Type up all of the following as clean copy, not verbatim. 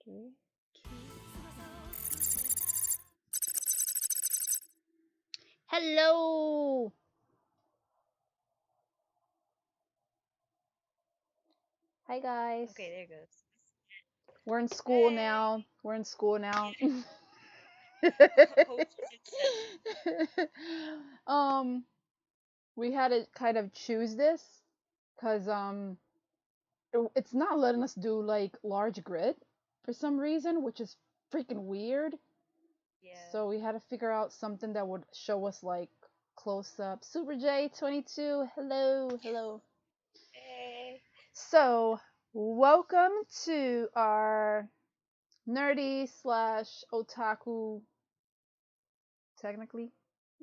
3, 2. Hello! Hi guys. Okay, there it goes. We're in school Hey. now. We're in school now. We had to kind of choose this because it's not letting us do like large grid for some reason, which is freaking weird. Yeah. So we had to figure out something that would show us like close up. Super J 22, hello. Hey. So welcome to our nerdy / otaku, technically,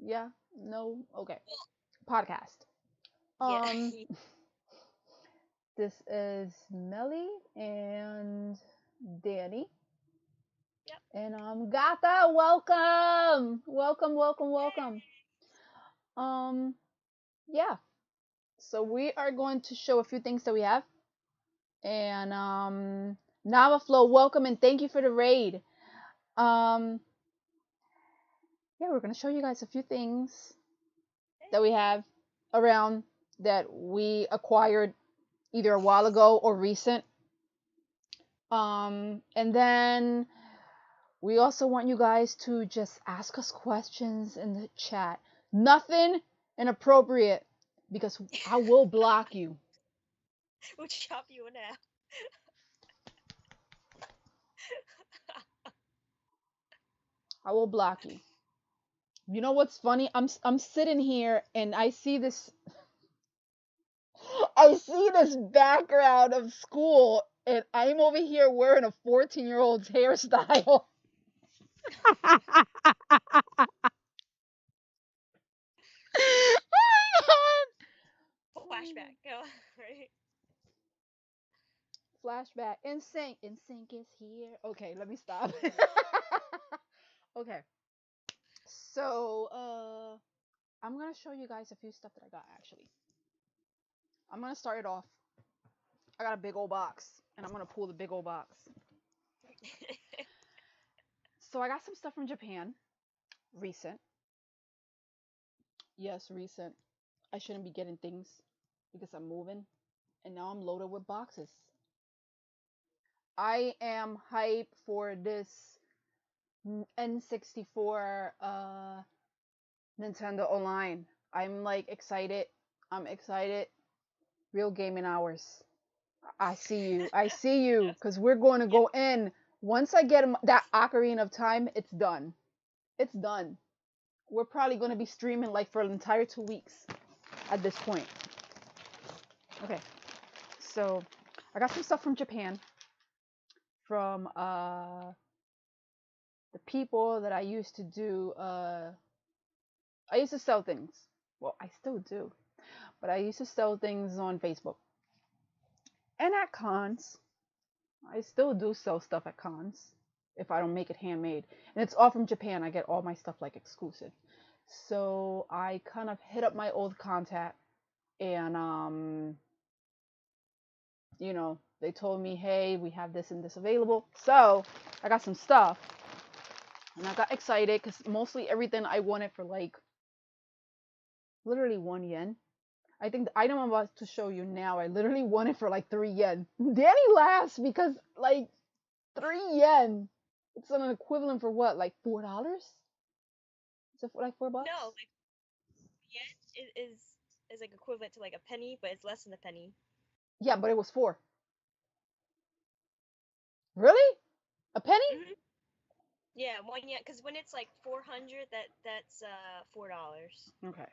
yeah, no, okay, podcast. Yeah. This is Melly and Danny. Yep. And Gata, welcome. Yeah. So we are going to show a few things that we have. And Nava Flow, welcome and thank you for the raid. Yeah, we're gonna show you guys a few things that we have around that we acquired either a while ago or recent. And then we also want you guys to just ask us questions in the chat. Nothing inappropriate because I will block you. We'll chop you in half. I will block you. You know what's funny? I'm sitting here and I see this background of school and I'm over here wearing a 14-year-old's hairstyle. Flashback. Right. Flashback. NSYNC is here. Okay, let me stop. Okay. So, I'm gonna show you guys a few stuff that I got actually. I'm gonna start it off. I got a big old box, and I'm gonna pull the big old box. So I got some stuff from Japan. Recent. Yes, recent. I shouldn't be getting things because I'm moving, and now I'm loaded with boxes. I am hype for this N64 Nintendo Online. I'm like excited. I'm excited. Real gaming hours. I see you. Because we're going to go in. Once I get that Ocarina of Time, it's done. It's done. We're probably going to be streaming like for an entire 2 weeks at this point. Okay. So, I got some stuff from Japan. From the people that I used to do. I used to sell things. Well, I still do. But I used to sell things on Facebook. And at cons. I still do sell stuff at cons if I don't make it handmade. And it's all from Japan. I get all my stuff like exclusive. So I kind of hit up my old contact and you know, they told me, "Hey, we have this and this available." So, I got some stuff. And I got excited cuz mostly everything I wanted for like literally 1 yen. I think the item I'm about to show you now, I literally won it for like 3 yen. Danny laughs because like 3 yen. It's an equivalent for what, like $4? Is it like $4? No, like yen is like equivalent to like a penny, but it's less than a penny. Yeah, but it was 4. Really? A penny? Mm-hmm. Yeah, 1 yen. Because when it's like 400, that's $4. Okay.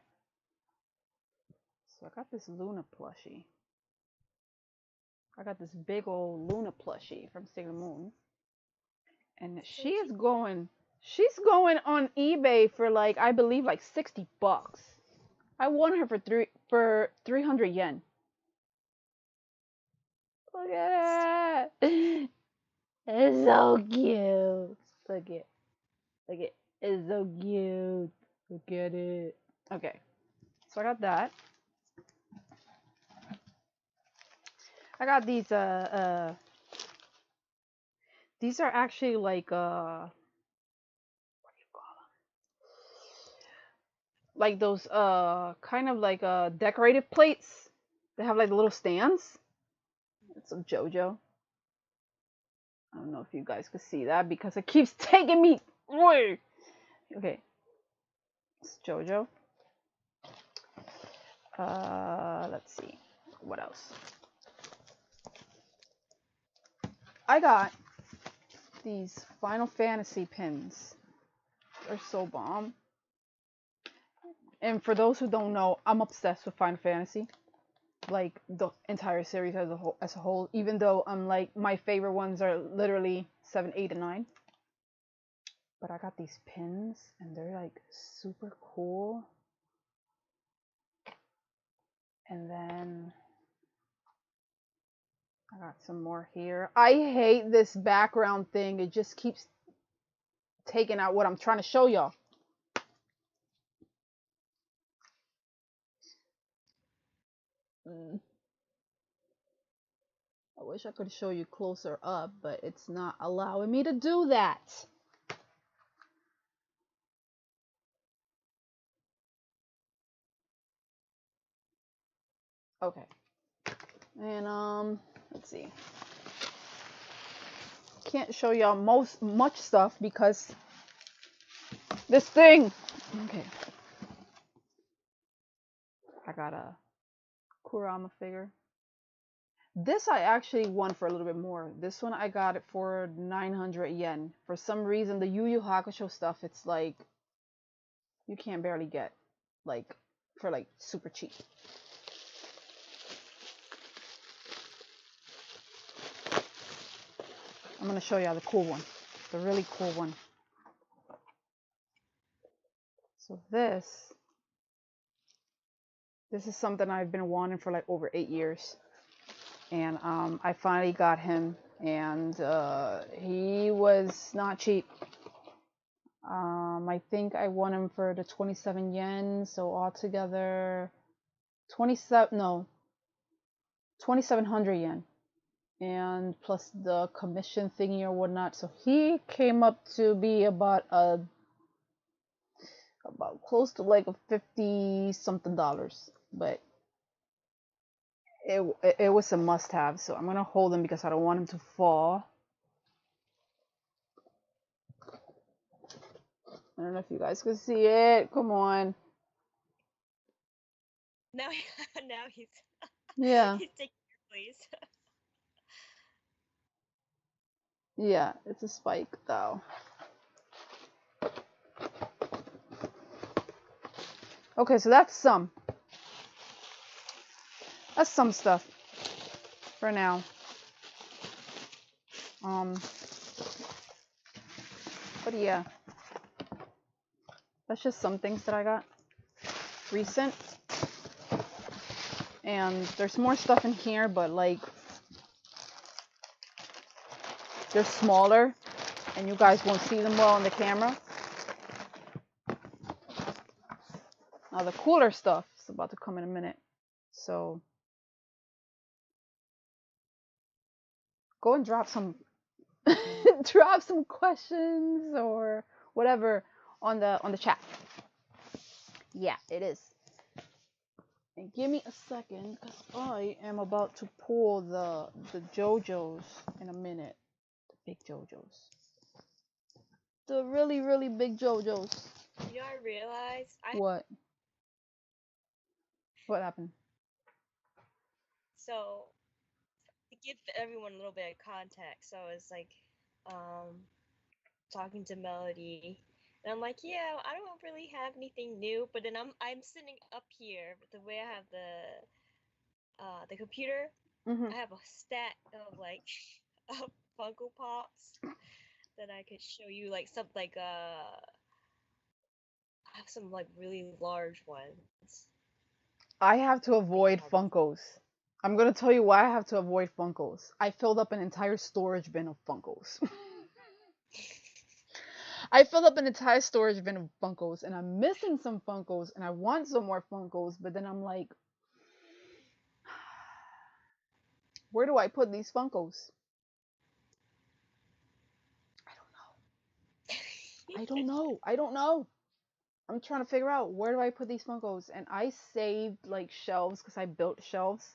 So I got this Luna plushie. I got this big old Luna plushie from Sailor Moon. And she's going on eBay for like, I believe like $60. I won her for 300 yen. Look at that. It's so cute. Look it. It's so cute. Look at it. Okay. So I got that. I got these These are actually like what do you call them? Like those kind of like decorative plates. They have like little stands. It's a JoJo. I don't know if you guys could see that because it keeps taking me away. Okay, it's JoJo. Let's see. What else? I got these Final Fantasy pins. They're so bomb. And for those who don't know, I'm obsessed with Final Fantasy. Like the entire series as a whole. Even though I'm like my favorite ones are literally 7, 8, and 9. But I got these pins and they're like super cool. And then I got some more here. I hate this background thing. It just keeps taking out what I'm trying to show y'all. I wish I could show you closer up, but it's not allowing me to do that. Okay. And let's see. Can't show y'all much stuff because this thing. Okay. I got a Kurama figure. This I actually won for a little bit more. This one I got it for 900 yen. For some reason, the Yu Yu Hakusho stuff, it's like you can't barely get, like, for like super cheap. I'm gonna show y'all the cool one, the really cool one. So this is something I've been wanting for like over 8 years. And I finally got him, and he was not cheap. I think I won him for the 27 yen, so altogether 2700 yen, and plus the commission thingy or whatnot. So he came up to be about close to like a 50 something dollars, but it was a must have. So I'm gonna hold him because I don't want him to fall. I don't know if you guys can see it. Come on. Now, now he's Yeah. he's taking your place. Yeah, it's a spike though. Okay, so that's some stuff for now. But yeah, that's just some things that I got recent. And there's more stuff in here, but like they're smaller and you guys won't see them well on the camera. Now the cooler stuff is about to come in a minute. So go and drop some drop some questions or whatever on the chat. Yeah, it is. And give me a second because I am about to pull the JoJo's in a minute. The big JoJo's. The really, really big JoJo's. You know, I realized What? What happened? So to give everyone a little bit of context, so it's like talking to Melody, and I'm like, yeah, I don't really have anything new, but then I'm sitting up here the way I have the computer. Mm-hmm. I have a stack of like of Funko Pops that I could show you, like some like I have some like really large ones. I have to avoid Funkos. I'm gonna tell you why I have to avoid Funkos. I filled up an entire storage bin of Funkos. I filled up an entire storage bin of Funkos, and I'm missing some Funkos, and I want some more Funkos, but then I'm like, where do I put these Funkos? I don't know. I don't know. I'm trying to figure out where do I put these Funkos, and I saved like shelves because I built shelves.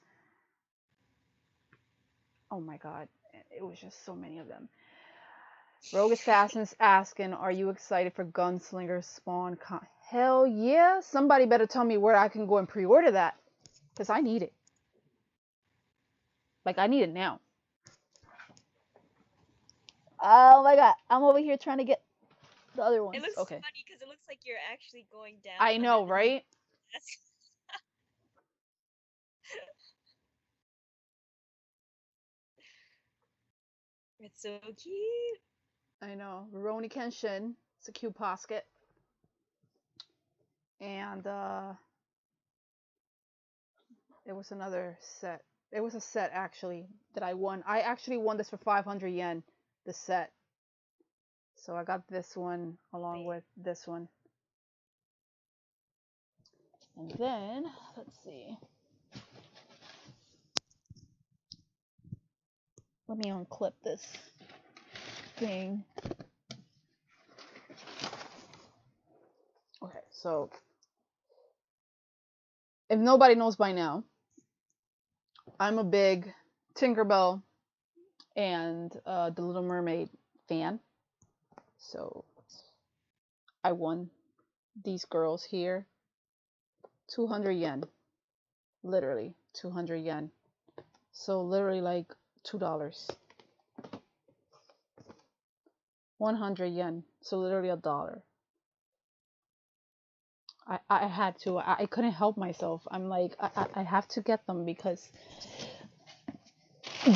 Oh my god, it was just so many of them. Rogue Assassin's asking, are you excited for Gunslinger Spawn Con? Hell yeah! Somebody better tell me where I can go and pre-order that, because I need it. Like, I need it now. Oh my god, I'm over here trying to get the other ones. It looks Okay. funny because it looks like you're actually going down. I know, right? It's so cute. I know. Rurouni Kenshin. It's a cute posket. And it was another set. It was a set actually that I won. I actually won this for 500 yen, the set. So I got this one along with this one. And then, let's see. Let me unclip this thing. Okay, so if nobody knows by now, I'm a big Tinkerbell and The Little Mermaid fan. So I won these girls here 200 yen. Literally 200 yen. So literally like $2. 100 yen. So literally $1. I had to. I couldn't help myself. I'm like, I have to get them because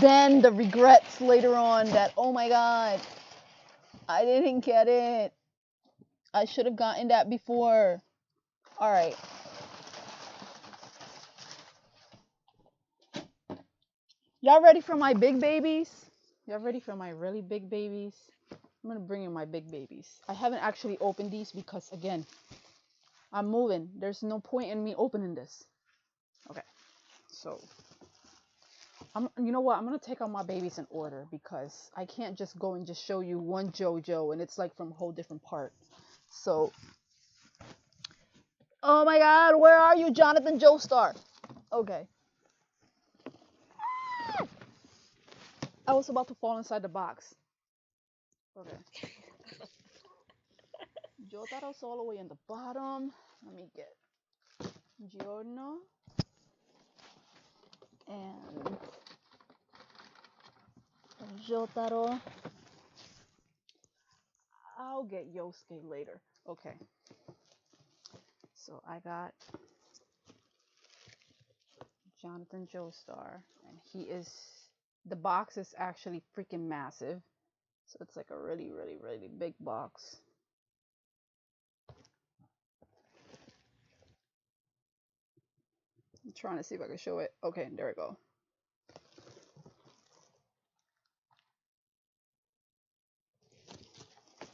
then the regrets later on that, oh my god, I didn't get it. I should have gotten that before. Alright. Y'all ready for my big babies? Y'all ready for my really big babies? I'm gonna bring in my big babies. I haven't actually opened these because, again, I'm moving. There's no point in me opening this. Okay. So, you know what? I'm gonna take out my babies in order because I can't just go and just show you one JoJo and it's like from a whole different part. So, oh my god, where are you, Jonathan Joestar? Okay. I was about to fall inside the box. Okay. Jotaro's all the way in the bottom. Let me get Giorno. And Jotaro. I'll get Yosuke later. Okay. So I got Jonathan Joestar. And he is... The box is actually freaking massive. So it's like a really, really, really big box. I'm trying to see if I can show it. Okay, there we go.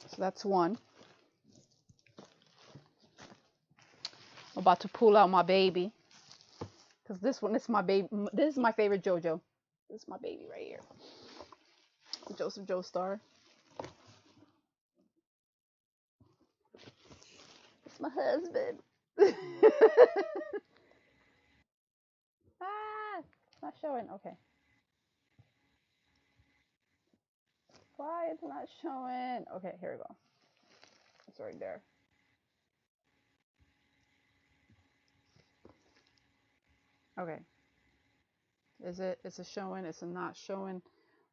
So that's one. I'm about to pull out my baby. Because this one is my baby. This is my favorite JoJo. This is my baby right here. Joseph Joestar. It's my husband. Ah, it's not showing. Okay. Why it's not showing? Okay, here we go. It's right there. Okay. Is it showing? Is it not showing?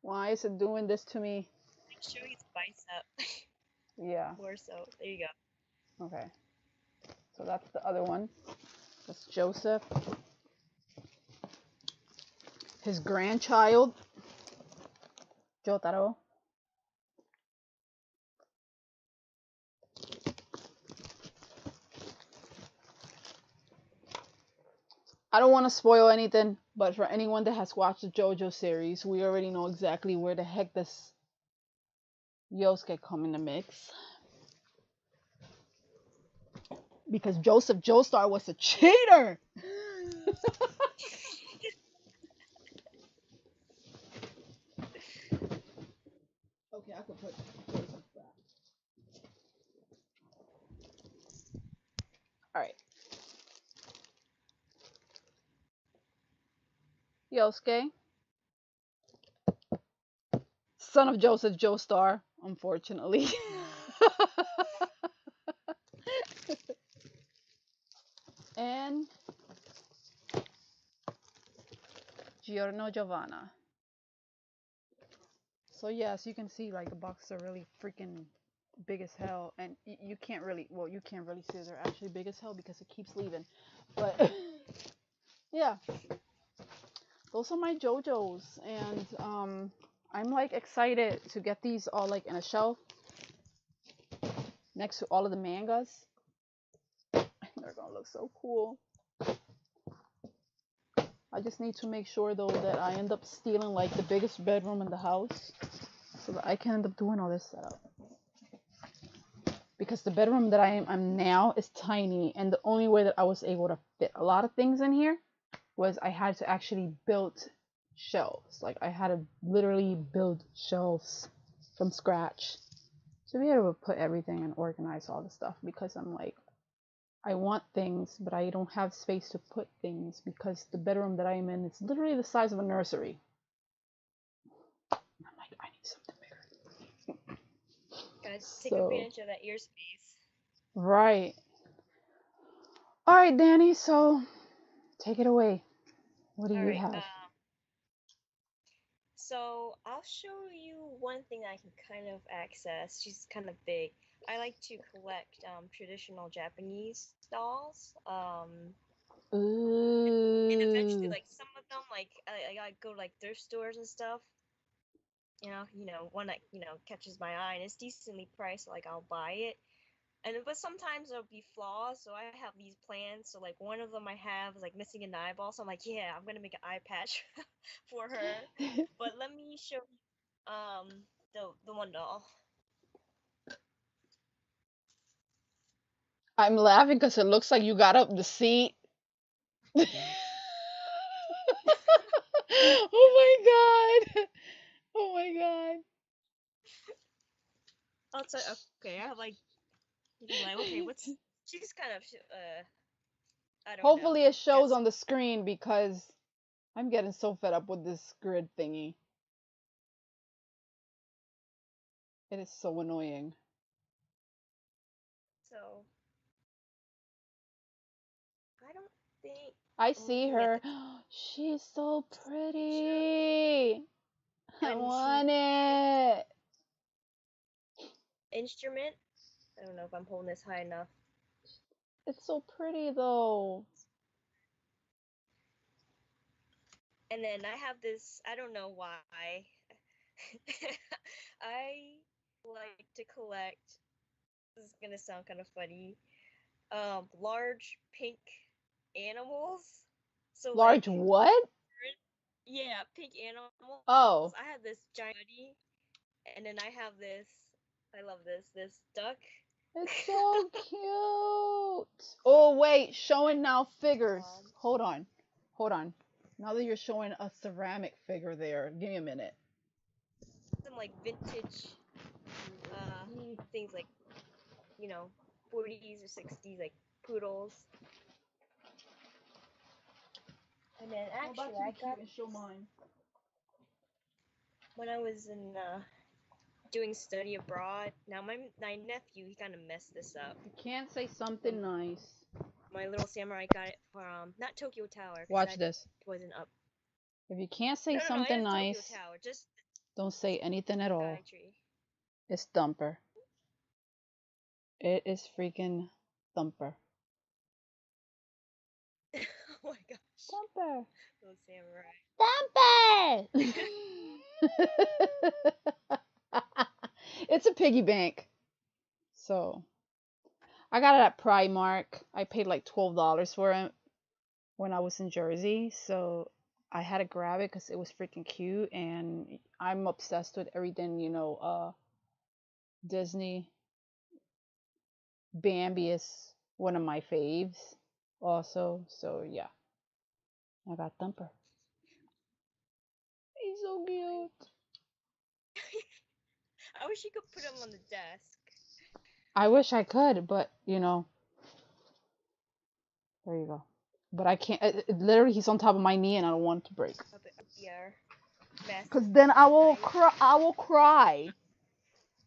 Why is it doing this to me? Like show his bicep. Yeah. More so. There you go. Okay. So that's the other one. That's Joseph. His grandchild, Jotaro. I don't want to spoil anything, but for anyone that has watched the JoJo series, we already know exactly where the heck this Yosuke come in the mix. Because Joseph Joestar was a cheater! Okay, I could put Joseph back. Yosuke, son of Joseph Joestar, unfortunately. And Giorno Giovanna. So yes, you can see like the boxes are really freaking big as hell, and you can't really, well, you can't really see they're actually big as hell because it keeps leaving. But yeah, those are my JoJo's, and I'm like excited to get these all like in a shelf next to all of the mangas. They're gonna look so cool. I just need to make sure though that I end up stealing like the biggest bedroom in the house so that I can end up doing all this setup. Because the bedroom that I'm now is tiny, and the only way that I was able to fit a lot of things in here was I had to actually build shelves. Like I had to literally build shelves from scratch to be able to put everything and organize all the stuff, because I'm like, I want things, but I don't have space to put things because the bedroom that I'm in is literally the size of a nursery. I'm like, I need something bigger. Guys, take advantage of that ear space. Right. All right, Danny, so take it away. What do you have? So I'll show you one thing I can kind of access. She's kind of big. I like to collect traditional Japanese dolls. And eventually, like some of them, like I go to, like thrift stores and stuff. One that catches my eye and it's decently priced, like I'll buy it. But sometimes there'll be flaws, so I have these plans. So like one of them I have is like missing an eyeball, so I'm like, yeah, I'm gonna make an eye patch for her. But let me show you the one doll. I'm laughing because it looks like you got up the seat. Oh my god! Oh my god! I'll tell. Okay, I have like, okay, what's? She's kind of I don't know. Hopefully it shows on the screen because I'm getting so fed up with this grid thingy. It is so annoying. So I don't think I see her. She's so pretty. I want it. Instrument. I don't know if I'm holding this high enough. It's so pretty though. And then I have this, I don't know why. I like to collect, this is gonna sound kind of funny, large pink animals. So large like, what? Yeah, pink animals. Oh. I have this giant hoodie, and then I have this, I love this duck. It's so cute. Oh wait, showing now figures. Hold on. Now that you're showing a ceramic figure there, give me a minute. Some like vintage things, like 40s or 60s, like poodles. And then actually I got show mine. when I was in doing study abroad. Now my nephew, he kind of messed this up. You can't say something nice. My little samurai got it from not Tokyo Tower. Watch this. Wasn't up. If you can't say something nice, Tokyo Tower, just don't say anything at all. tree. It's Thumper. It is freaking Thumper. Oh my gosh. Thumper. Little samurai. Thumper! It's a piggy bank. So, I got it at Primark. I paid like $12 for it when I was in Jersey. So, I had to grab it because it was freaking cute. And I'm obsessed with everything, Disney. Bambi is one of my faves also. So, yeah. I got Thumper. He's so cute. I wish you could put him on the desk. I wish I could, but there you go. But I can't. Literally, he's on top of my knee, and I don't want it to break. Yeah. Massive. Cause then I will Nice. cry. I will cry.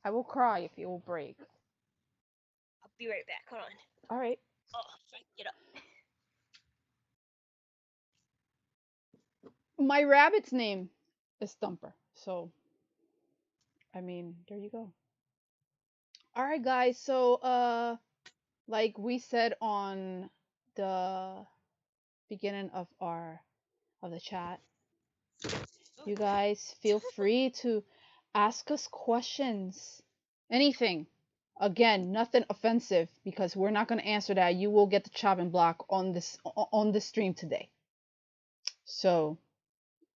I will cry if it will break. I'll be right back. Hold on. All right. Oh, try to get up. My rabbit's name is Thumper. So, I mean, there you go. All right, guys. So, like we said on the beginning of the chat, you guys feel free to ask us questions. Anything. Again, nothing offensive because we're not going to answer that. You will get the chopping block on this stream today. So,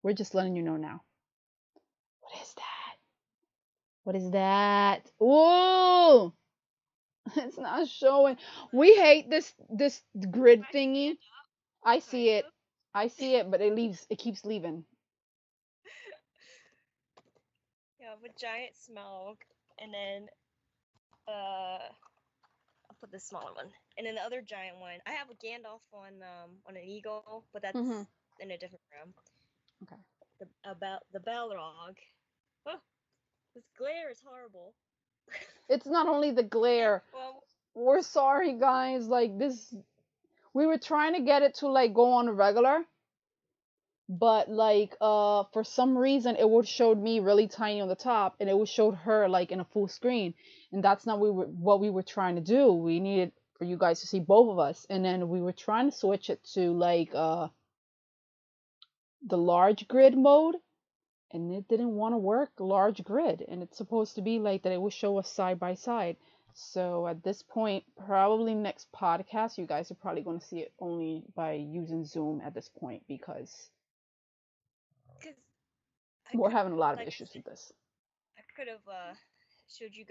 we're just letting you know now. What is that? What is that? Ooh! It's not showing. We hate this grid thingy. I see it. I see it, but it keeps leaving. Yeah, with giant Smaug, and then I'll put the smaller one, and then the other giant one. I have a Gandalf on an eagle, but that's in a different room. Okay. About the Balrog. Oh, this glare is horrible. It's not only the glare. Well, We're sorry, guys. Like this, we were trying to get it to like go on a regular, but like for some reason it would showed me really tiny on the top, and it would showed her like in a full screen, and that's not what we were trying to do. We needed for you guys to see both of us, and then we were trying to switch it to like the large grid mode, and it didn't want to work large grid, and it's supposed to be like that it would show us side by side. So at this point, probably next podcast, you guys are probably going to see it only by using Zoom at this point because we're having a lot of issues with this. I could have showed you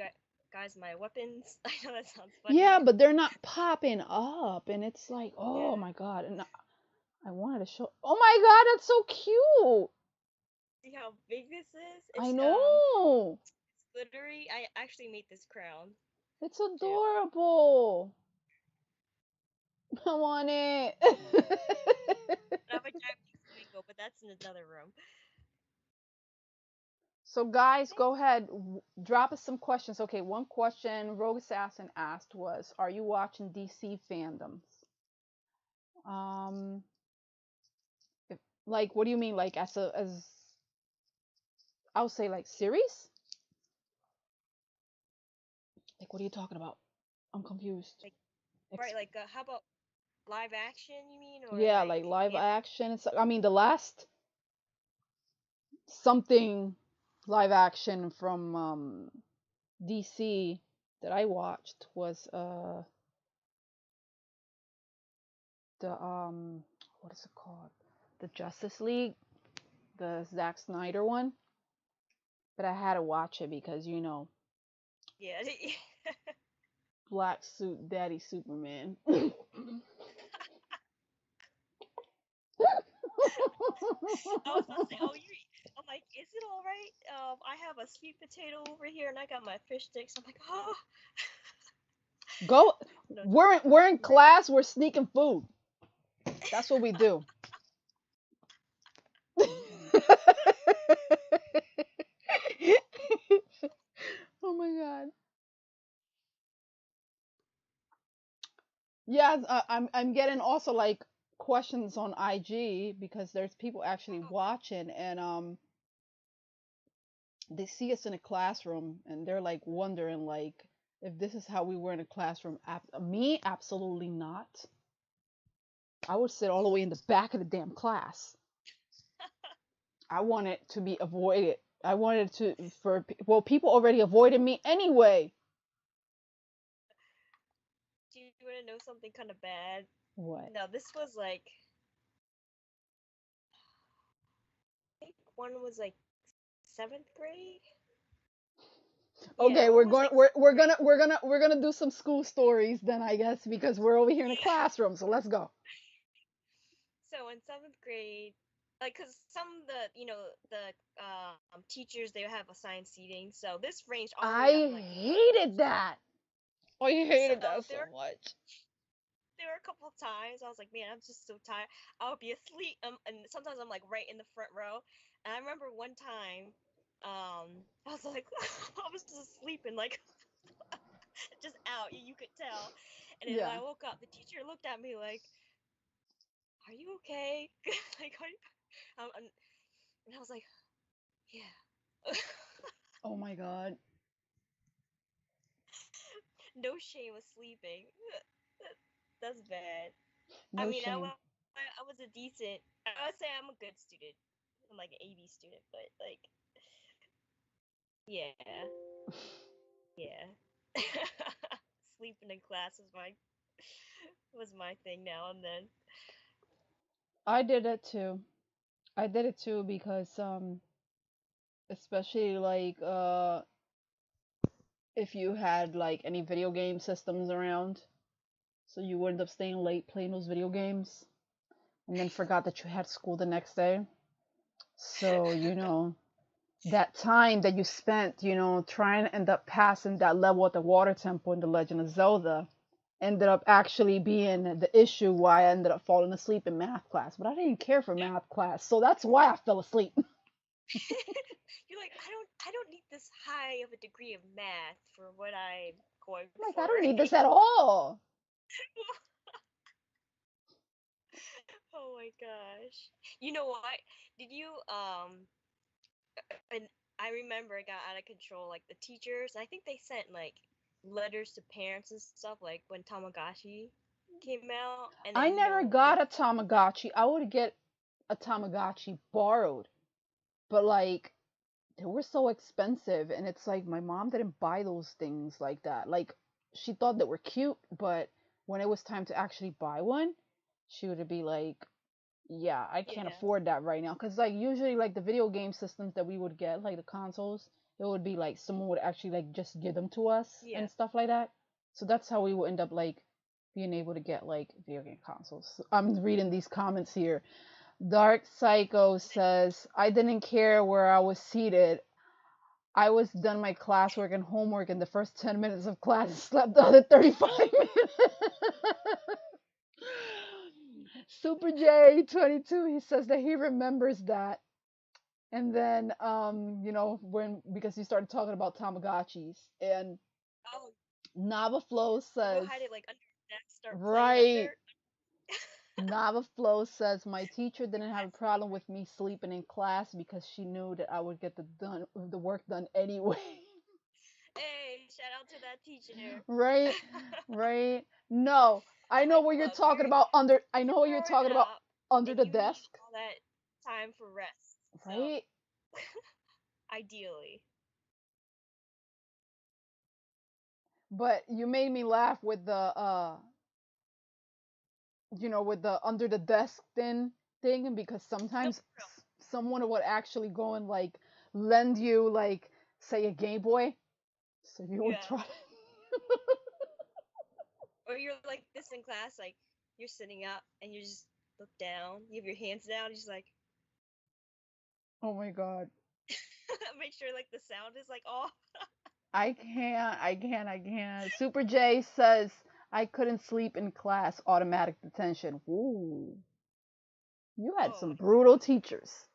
guys my weapons. I know that sounds funny. Yeah, but they're not popping up, and it's like, oh my god! And I wanted to show. Oh my god, that's so cute. See how big this is? It's, I know. It's glittery. I actually made this crown. It's adorable. I want it. I have a giant flamingo, but that's in another room. So guys, go ahead, drop us some questions. Okay, one question Rogue Assassin asked was, "Are you watching DC fandoms?" Like, what do you mean? Like, as I would say, like series? Like, what are you talking about? I'm confused. Like, right? Like, how about live action? You mean? Or yeah, like live action. It's I mean, the last something live action from DC that I watched was the what is it called? The Justice League, the Zack Snyder one. But I had to watch it because yeah. Black Suit Daddy Superman. I was about to say, I'm like, is it all right? I have a sweet potato over here, and I got my fish sticks. I'm like, oh. Go. We're in class. We're sneaking food. That's what we do. Oh my god. Yeah, I'm getting also like questions on IG because there's people actually watching, and they see us in a classroom and they're like wondering like if this is how we were in a classroom. Me, absolutely not. I would sit all the way in the back of the damn class. I want it to be avoided. I wanted to people already avoided me anyway. Do you want to know something kind of bad? What? No, this was like, I think one was like 7th grade. Okay, yeah, we're gonna do some school stories then, I guess, because we're over here in a classroom. So let's go. So in 7th grade, like, cause some of the teachers, they have assigned seating. So this ranged all the way up. I hated that. I hated that so much. there were a couple of times I was like, man, I'm just so tired. I would be asleep, and sometimes I'm like right in the front row. And I remember one time, I was like, I was just sleeping, like just out. You could tell. And then when Yeah. I woke up, the teacher looked at me like, "Are you okay?" like, and I was like, "Yeah." Oh my god. No shame with sleeping. That's bad. I No mean, shame. I was a decent. I would say I'm a good student. I'm like an AB student, but like, yeah, yeah. Sleeping in class was my thing now and then. I did it too. I did it too because especially like if you had like any video game systems around, so you would end up staying late playing those video games and then forgot that you had school the next day. So, that time that you spent, trying to end up passing that level at the water temple in The Legend of Zelda ended up actually being the issue why I ended up falling asleep in math class. But I didn't care for math class, so that's why I fell asleep. You're like, I don't need this high of a degree of math for what I'm going I'm like, I for. don't need this at all. Oh my gosh. You know what? Did you and I remember it got out of control, like the teachers, I think they sent like letters to parents and stuff like when Tamagotchi came out and I then never got a Tamagotchi. I would get a Tamagotchi borrowed, but like they were so expensive, and it's like my mom didn't buy those things like that. Like she thought they were cute, but when it was time to actually buy one, she would be like, "Yeah, I can't yeah. afford that right now." Because like usually like the video game systems that we would get, like the consoles, it would be like someone would actually like just give them to us Yeah. and stuff like that. So that's how we would end up like being able to get like video game consoles. So I'm reading these comments here. Dark Psycho says, I didn't care where I was seated. I was done my classwork and homework in the first 10 minutes of class and slept the other 35 minutes. Super J 22, he says that he remembers that. And then, when because he started talking about Tamagotchis, and Oh, Nava Flow you'll says, hide it like under your desk, start playing right. under. Nava Flow says my teacher didn't have a problem with me sleeping in class because she knew that I would get the work done anyway. Hey, shout out to that teacher. Right, right. No, I I'm know like, what you're look, talking about under. I know you're what you're growing talking about up under and the you need desk, all that time for rest. So, right? ideally. But you made me laugh with with the under the desk thing, because No, sometimes no. someone would actually go and like lend you like say a Game Boy, so you would Yeah. try. Or you're like this in class, like you're sitting up and you just look down, you have your hands down, you're just like Oh my god. make sure like the sound is like off. I can't. Super J says I couldn't sleep in class, automatic detention. Ooh. You had Oh, some brutal teachers.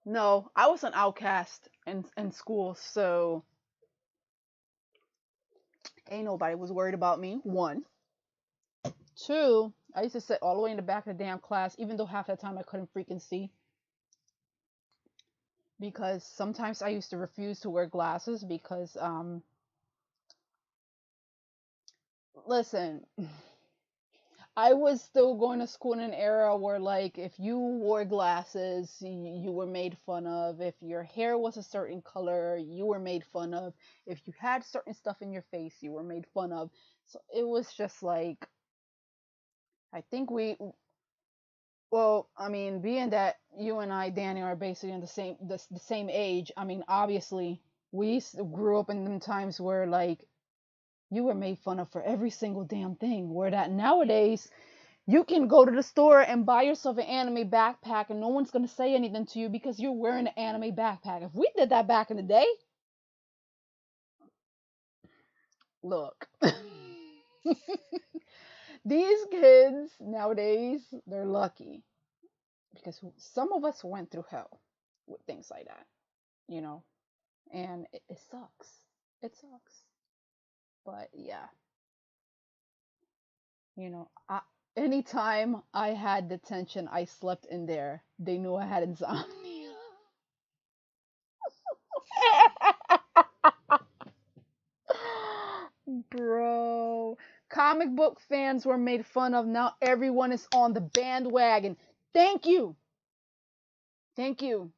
No, I was an outcast in school, so ain't nobody was worried about me. One. Two, I used to sit all the way in the back of the damn class, even though half the time I couldn't freaking see. Because sometimes I used to refuse to wear glasses because listen, I was still going to school in an era where, like, if you wore glasses, you were made fun of. If your hair was a certain color, you were made fun of. If you had certain stuff in your face, you were made fun of. So it was just like, I think well, I mean, being that you and I, Danny, are basically in the same age. I mean, obviously, we grew up in them times where, like, you were made fun of for every single damn thing. Where that nowadays you can go to the store and buy yourself an anime backpack and no one's going to say anything to you because you're wearing an anime backpack. If we did that back in the day, Look. These kids nowadays, they're lucky because some of us went through hell with things like that, you know, and it sucks. It sucks. But yeah, you know, anytime I had detention, I slept in there. They knew I had insomnia. Bro, comic book fans were made fun of. Now everyone is on the bandwagon. Thank you. Thank you.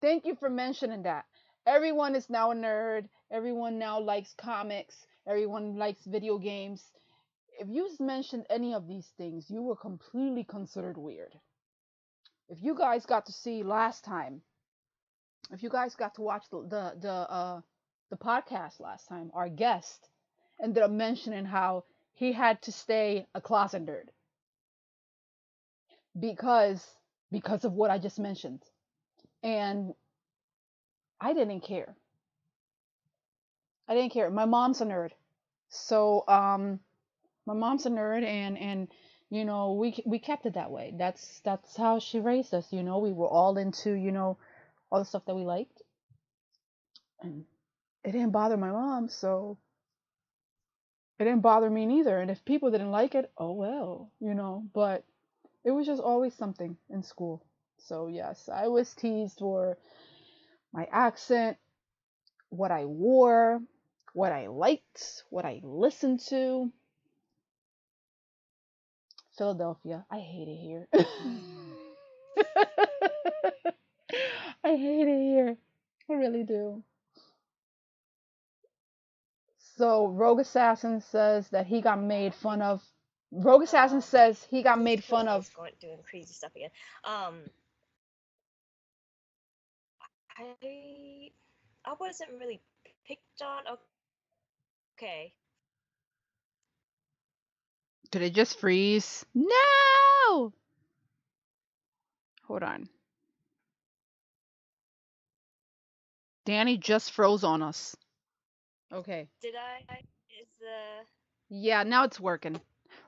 Thank you for mentioning that. Everyone is now a nerd. Everyone now likes comics. Everyone likes video games. If you mentioned any of these things, you were completely considered weird. If you guys got to see last time, if you guys got to watch the podcast last time, our guest ended up mentioning how he had to stay a closet nerd because because of what I just mentioned, and I didn't care. I didn't care. My mom's a nerd, so my mom's a nerd, and you know we kept it that way. That's how she raised us. You know, we were all into all the stuff that we liked, and it didn't bother my mom, so it didn't bother me neither. And if people didn't like it, oh well, But it was just always something in school. So yes, I was teased for my accent, what I wore, what I liked, what I listened to. Philadelphia, I hate it here. I hate it here. I really do. So Rogue Assassin says that he got made fun of. Rogue Assassin says he got made fun of. Doing crazy stuff again. I wasn't really picked on. Okay. Did it just freeze? No! Hold on. Danny just froze on us. Okay. Did I? Is the. Yeah, now it's working.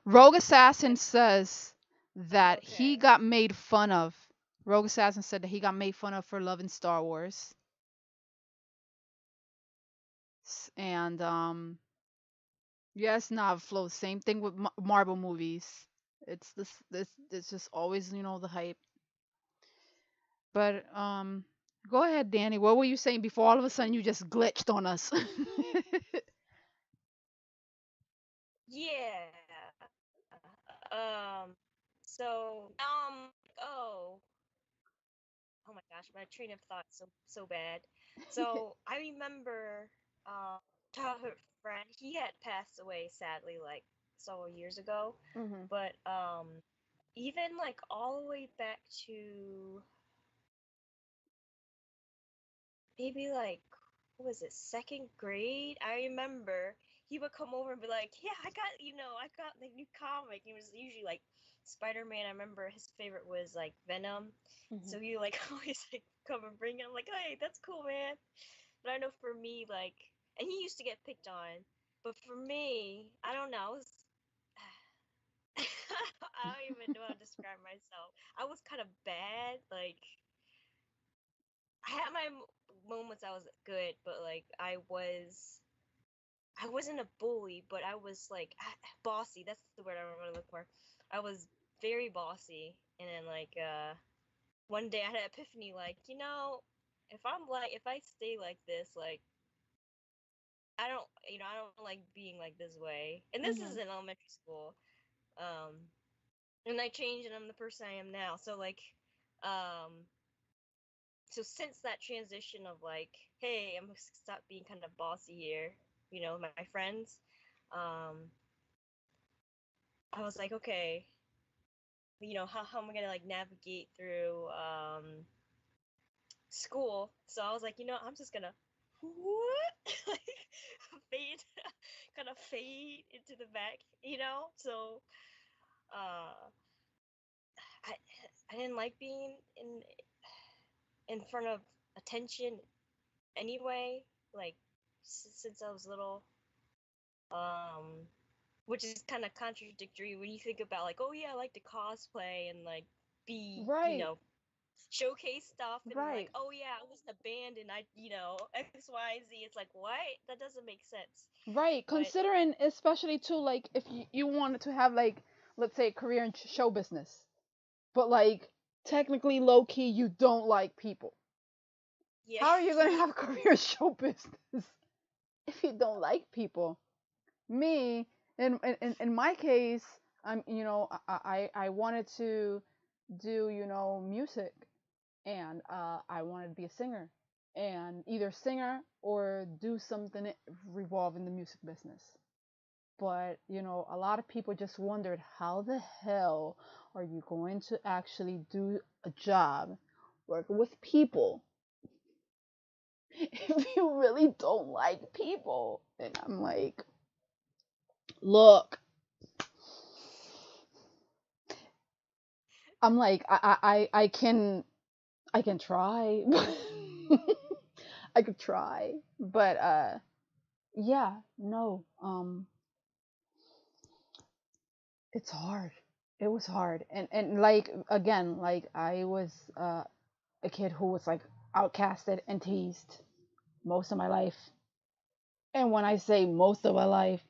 Rogue Assassin says that he got made fun of. Rogue Assassin said that he got made fun of for loving Star Wars. And yes, Nav Flow. Same thing with Marvel movies. It's this. It's just always the hype. But go ahead, Danny. What were you saying before all of a sudden you just glitched on us? Yeah. So oh, oh my gosh, my train of thought so bad. So I remember childhood friend. He had passed away sadly, like several years ago. But even like all the way back to maybe like what was it, second grade? I remember he would come over and be like, "Yeah, I got the new comic." It was usually like Spider-Man. I remember his favorite was like Venom, so he like always like come and bring it. I'm like, "Hey, that's cool, man." But I know for me, like, and he used to get picked on, but for me, I don't know. I was I don't even know how to describe myself. I was kind of bad. Like, I had my moments I was good, but like I wasn't a bully, but I was like bossy. That's the word I want to look for. I was very bossy, and then like one day I had an epiphany, like if I stay like this, like I don't like being like this way. And this is in elementary school, and I changed, and I'm the person I am now. So like, um, so since that transition of like, hey, I'm gonna stop being kind of bossy here, my friends, I was like, okay, how am I gonna like navigate through school? So I was like, I'm just gonna what like fade, kind of fade into the back. So uh, I I didn't like being in front of attention anyway. Like since I was little, which is kind of contradictory when you think about like, oh yeah, I like to cosplay and like be, Right, showcase stuff, and then like, right, oh yeah, I was in a band and I, X, Y, Z. It's like, what? That doesn't make sense. right. But Considering, especially too, like if you wanted to have like, let's say, a career in show business, but like technically low key you don't like people. yeah, How are you gonna have a career in show business if you don't like people? Me, in my case, I'm I wanted to do music, and I wanted to be a singer, and either singer or do something revolving the music business. But a lot of people just wondered, how the hell are you going to actually do a job working with people if you really don't like people? And I'm like, look, I'm like, I can try. I could try, but yeah, no. It's hard. It was hard. And like again, like I was a kid who was like outcasted and teased most of my life. And when I say most of my life,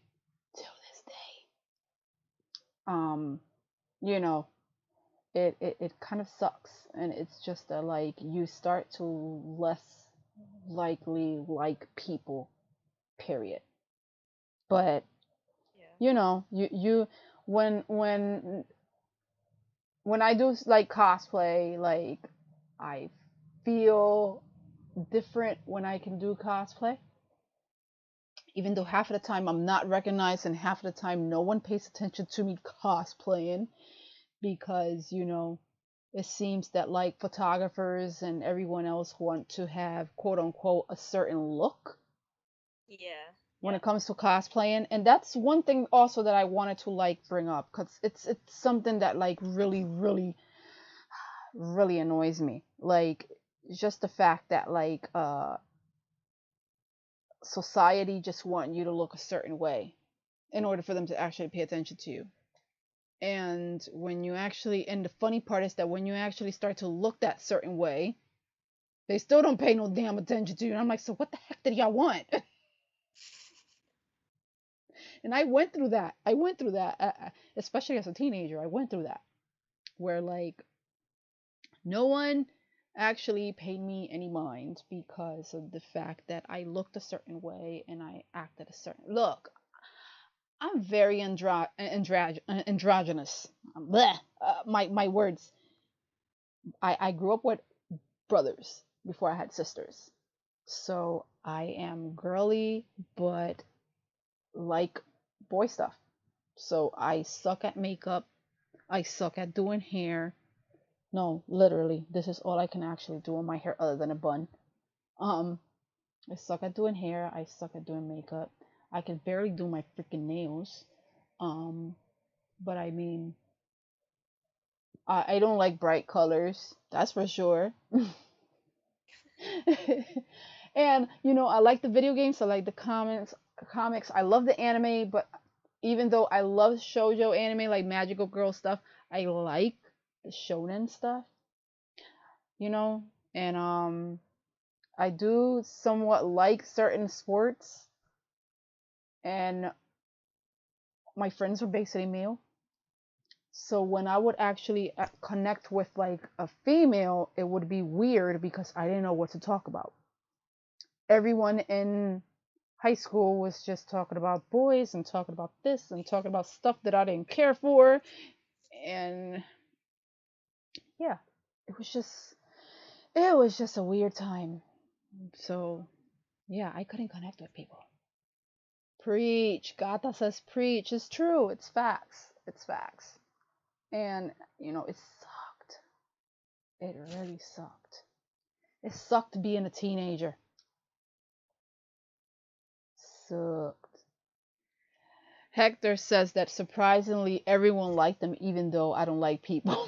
till this day, um, you know, it kind of sucks, and it's just that like you start to less likely like people, period. But yeah, you when I do like cosplay, like I feel different when I can do cosplay, even though yeah, half of the time I'm not recognized and half of the time no one pays attention to me cosplaying, because it seems that like photographers and everyone else want to have quote unquote a certain look yeah, when yeah, it comes to cosplaying. And that's one thing also that I wanted to like bring up, because it's something that like really annoys me, like just the fact that like society just want you to look a certain way in order for them to actually pay attention to you. And when you actually, and the funny part is that when you actually start to look that certain way, they still don't pay no damn attention to you. And I'm like, so what the heck did y'all want? And I went through that. Especially as a teenager. I went through that where like no one actually paid me any mind because of the fact that I looked a certain way and I acted a certain look. I'm very androgynous. Bleh, my words. I grew up with brothers before I had sisters, so I am girly, but like boy stuff. So I suck at makeup. I suck at doing hair. No, literally, this is all I can actually do on my hair other than a bun. Um, I suck at doing hair. I suck at doing makeup. I can barely do my freaking nails. Um, but I mean, I don't like bright colors. That's for sure. And I like the video games. I like the comics. I love the anime, but even though I love shoujo anime like magical girl stuff, I like the shonen stuff, you know? And I do somewhat like certain sports, and my friends were basically male. So when I would actually connect with like a female, it would be weird because I didn't know what to talk about. Everyone in high school was just talking about boys and talking about this and talking about stuff that I didn't care for. And yeah, it was just a weird time. So yeah, I couldn't connect with people. Preach. Gata says preach. It's true. It's facts. It's facts. And it sucked. It really sucked. It sucked being a teenager. Sucked. Hector says that surprisingly everyone liked them even though I don't like people.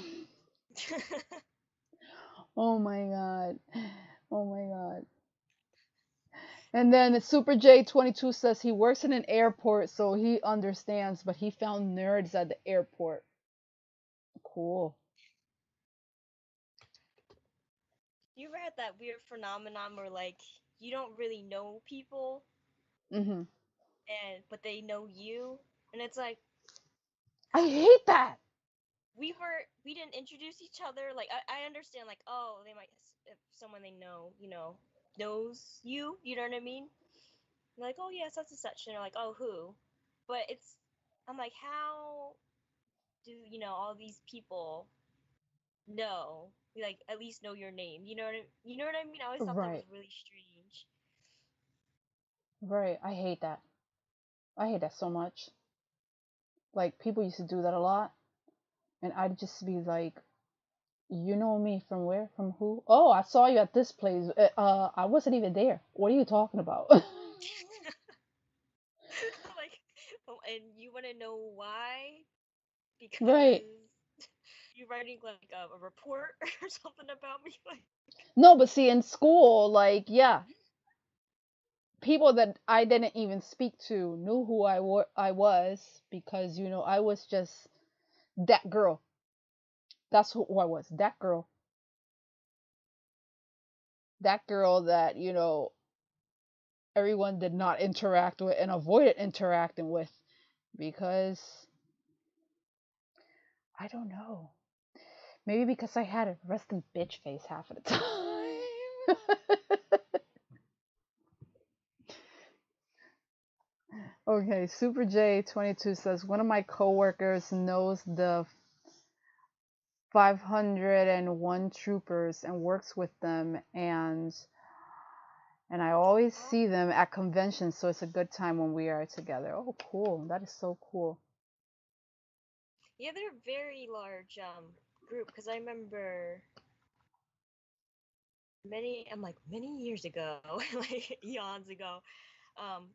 Oh my god. Oh my god. And then Super J22 says he works in an airport, so he understands, but he found nerds at the airport. Cool. You ever had that weird phenomenon where like you don't really know people Mhm. and but they know you, and it's like I hate that. we didn't introduce each other. Like I understand like oh they might if someone they know knows you know what I mean? Like oh yeah such and such and they're like oh who, but it's I'm like how do all these people know like at least know your name you know what I mean? I always thought that was Right. really strange. Right. I hate that. I hate that so much. Like people used to do that a lot, and I'd just be like, "You know me from where? From who? Oh, I saw you at this place. I wasn't even there. What are you talking about?" Like and you want to know why Right. because you writing like a report or something about me like No, but see, in school, like, yeah, people that I didn't even speak to knew who I was because I was just that girl. That's who I was. That girl that everyone did not interact with and avoided interacting with because I don't know. Maybe because I had a resting bitch face half of the time. Okay, Super J22 says one of my coworkers knows the 501 troopers and works with them, and I always oh see them at conventions, so it's a good time when we are together. Oh, cool. That is so cool. yeah they're a very large group because I remember many years ago like eons ago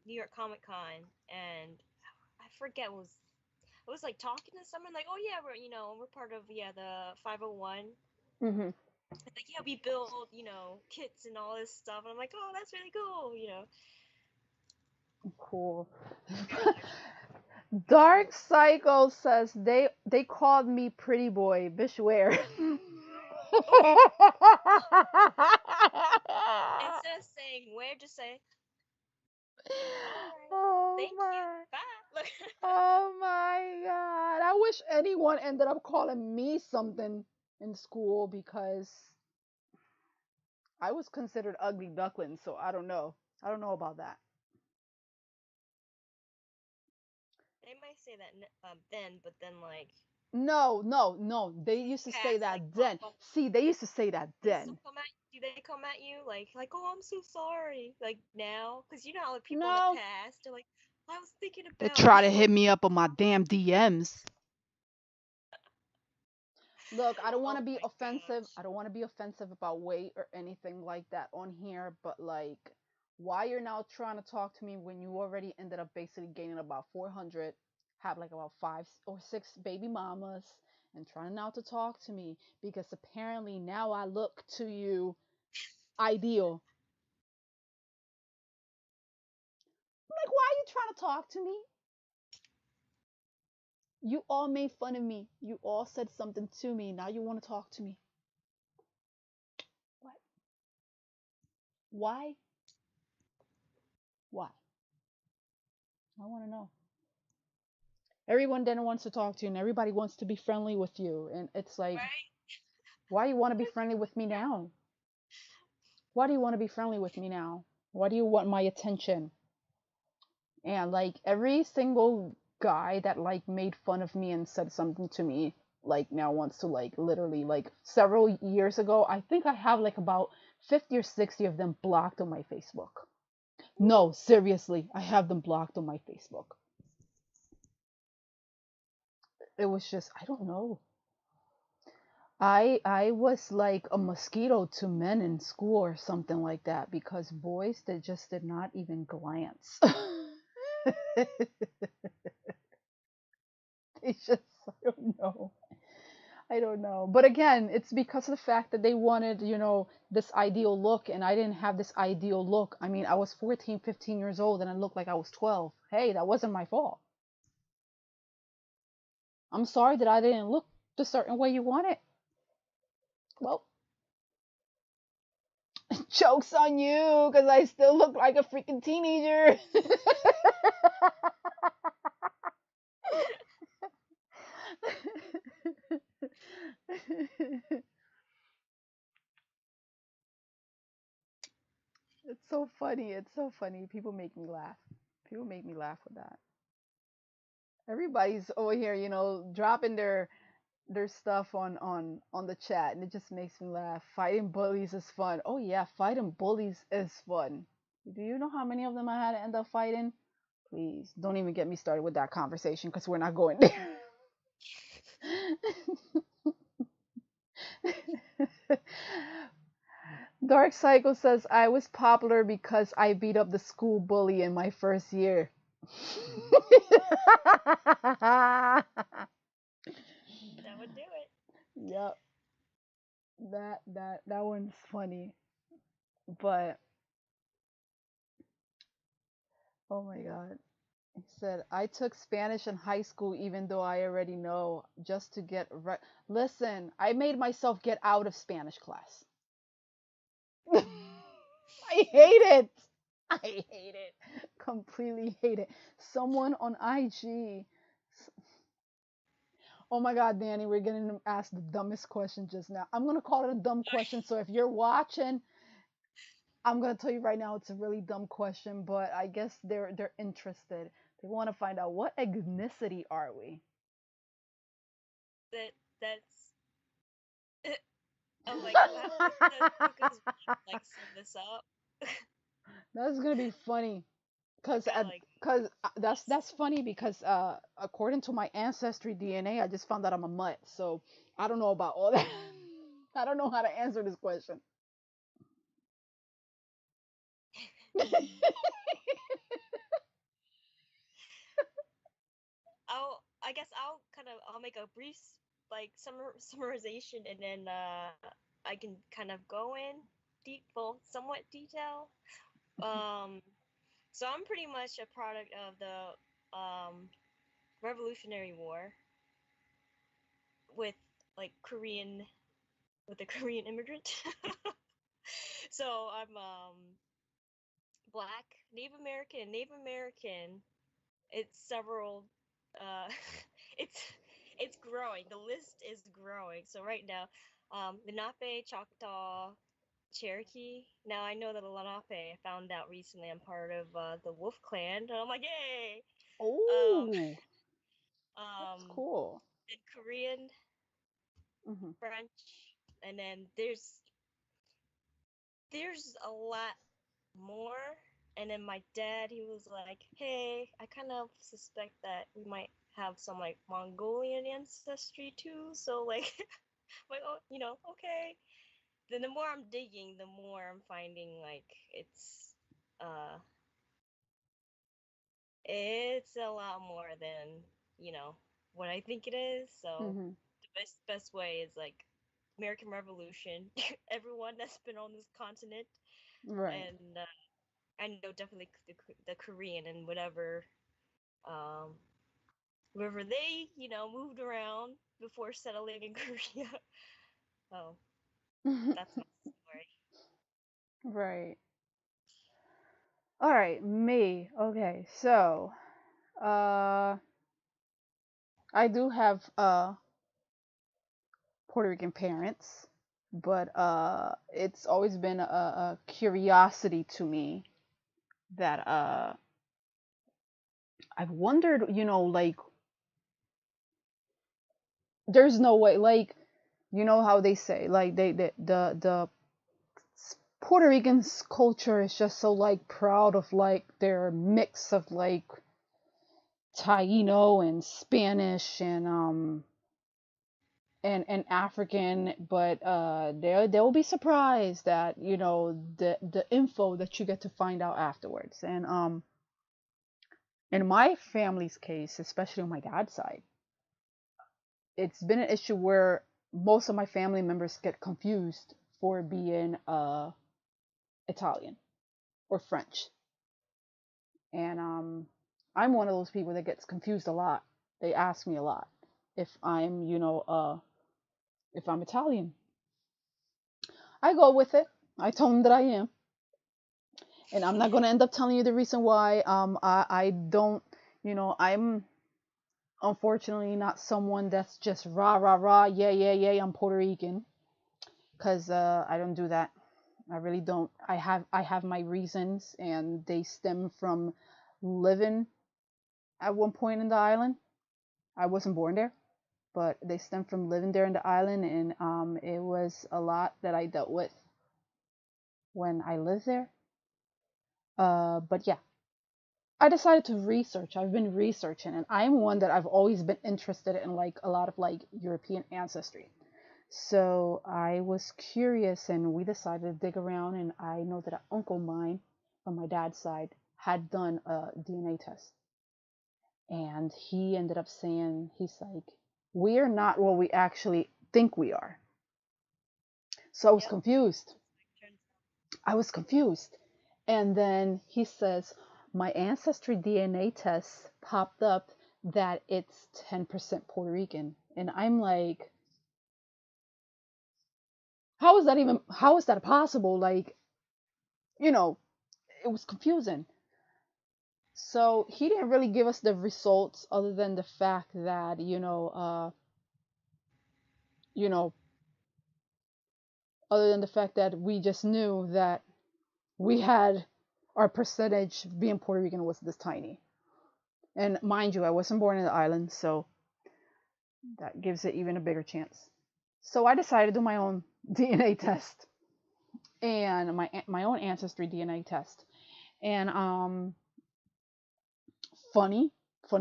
New York Comic Con and I forget what was I was like talking to someone like oh yeah we're part of the 501 Hmm. like yeah we build kits and all this stuff and I'm like oh that's really cool Cool. very large Dark Psycho says they called me pretty boy. Bish where? oh instead of saying where just say all right Oh thank you my. bye look Oh my god. I wish anyone ended up calling me something in school because I was considered ugly duckling, so I don't know. I don't know about that. they might say that then but then like No, no, no. They used to say past like that pop then. up See, they used to say that they still then. come at do they come at you like oh I'm so sorry like now because you know how like, people in the No. past they're like I was thinking They about try you to hit me up on my damn DMs. Look, I don't want oh to be my offensive. gosh I don't want to be offensive about weight or anything like that on here, but like, why you're now trying to talk to me when you already ended up basically gaining about 400, have like about 5 or 6 baby mamas, and trying now to talk to me because apparently now I look to you ideal. Like, why are you trying to talk to me? You all made fun of me. You all said something to me. Now you want to talk to me. What? Why? Why? I want to know. Everyone then wants to talk to you and everybody wants to be friendly with you. And it's like, right why you want to be friendly with me now? Why do you want to be friendly with me now? Why do you want my attention? And like every single guy that like made fun of me and said something to me like now wants to like literally like several years ago, I think I have like about 50 or 60 of them blocked on my Facebook. No, seriously, I have them blocked on my Facebook. It was just I don't know. I was like a mosquito to men in school or something like that because boys they just did not even glance. They just I don't know. I don't know. But again, it's because of the fact that they wanted, this ideal look, and I didn't have this ideal look. I mean, I was 14, 15 years old and I looked like I was 12. Hey, that wasn't my fault. I'm sorry that I didn't look the certain way you wanted. Well, joke's on you, because I still look like a freaking teenager. It's so funny. It's so funny. People make me laugh. People make me laugh with that. Everybody's over here, dropping their stuff on the chat, and it just makes me laugh. Fighting bullies is fun. Oh yeah, fighting bullies is fun. Do you know how many of them I had to end up fighting? Please don't even get me started with that conversation, because we're not going there. Dark Cycle says I was popular because I beat up the school bully in my first year. That would do it. Yep. That one's funny. But oh my god. He said I took Spanish in high school even though I already know, just to get right. Listen, I made myself get out of Spanish class. I hate it. I hate it. Completely hate it. Someone on IG. Oh my God, Danny, we're getting asked the dumbest question just now. I'm gonna call it a dumb question. So if you're watching, I'm gonna tell you right now it's a really dumb question, but I guess they're interested. They want to find out what ethnicity are we? That's I'm like, wow, because like sum this up. That's gonna be funny. Cause, Got like that's funny because according to my ancestry DNA, I just found out I'm a mutt. So I don't know about all that. I don't know how to answer this question. I guess I'll make a brief like summarization, and then I can kind of go in somewhat detail. Um, so I'm pretty much a product of the Revolutionary War with like with a Korean immigrant. So I'm Black, Native American. It's several. Uh, it's it's growing. The list is growing. So right now, Lenape, Choctaw, Cherokee. Now I know that Lenape. I found out recently I'm part of the Wolf Clan, and I'm like, yay! Um, Oh, that's um, cool. and Korean, Hmm. French, and then there's a lot more. And then my dad, he was like, "Hey, I kind of suspect that we might have some like Mongolian ancestry too." So like, like oh, okay. Then the more I'm digging, the more I'm finding like uh it's a lot more than what I think it is. So Hmm. the best way is like American Revolution. Everyone that's been on this continent, Right. and I know definitely the Korean and um, wherever they, moved around before settling in Korea. Oh, that's my story. Right. All right, me. Okay, so uh, I do have Puerto Rican parents, but it's always been a curiosity to me that I've wondered, like there's no way, like how they say, like the Puerto Rican's culture is just so like proud of like their mix of like Taino and Spanish and African, but they will be surprised that the info that you get to find out afterwards. And in my family's case, especially on my dad's side, it's been an issue where most of my family members get confused for being Italian or French. And I'm one of those people that gets confused a lot. They ask me a lot if I'm, if I'm Italian. I go with it. I tell them that I am. And I'm not going to end up telling you the reason why. I don't, I'm unfortunately not someone that's just rah, rah, rah, yeah, yeah, yeah, I'm Puerto Rican. Because I don't do that. I really don't. I have my reasons, and they stem from living at one point in the island. I wasn't born there, but they stem from living there in the island, and it was a lot that I dealt with when I lived there. But yeah, I decided to research. I've been researching, and I'm one that I've always been interested in, like a lot of like European ancestry. So I was curious, and we decided to dig around. And I know that an uncle of mine from my dad's side had done a DNA test, and he ended up saying, he's like, we're not what we actually think we are. So I was Yep. confused. I was confused. And then he says, my ancestry DNA test popped up that it's 10% Puerto Rican. And I'm like, how is that possible? Like, you know, it was confusing. So he didn't really give us the results other than the fact that, you know, other than the fact that we just knew that we had our percentage being Puerto Rican was this tiny. And mind you, I wasn't born in the island, so that gives it even a bigger chance. So I decided to do my own DNA test and my own ancestry DNA test. And funny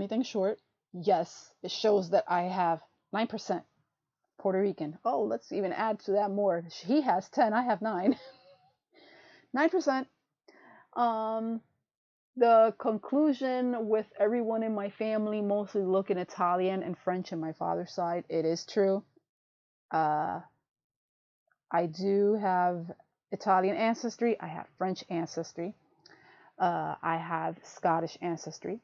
thing short, yes, it shows that I have 9% Puerto Rican. Oh, let's even add to that more. He has 10, I have 9. 9%. Um the conclusion with everyone in my family mostly looking Italian and French on my father's side, it is true. Uh, I do have Italian ancestry. I have French ancestry. I have Scottish ancestry.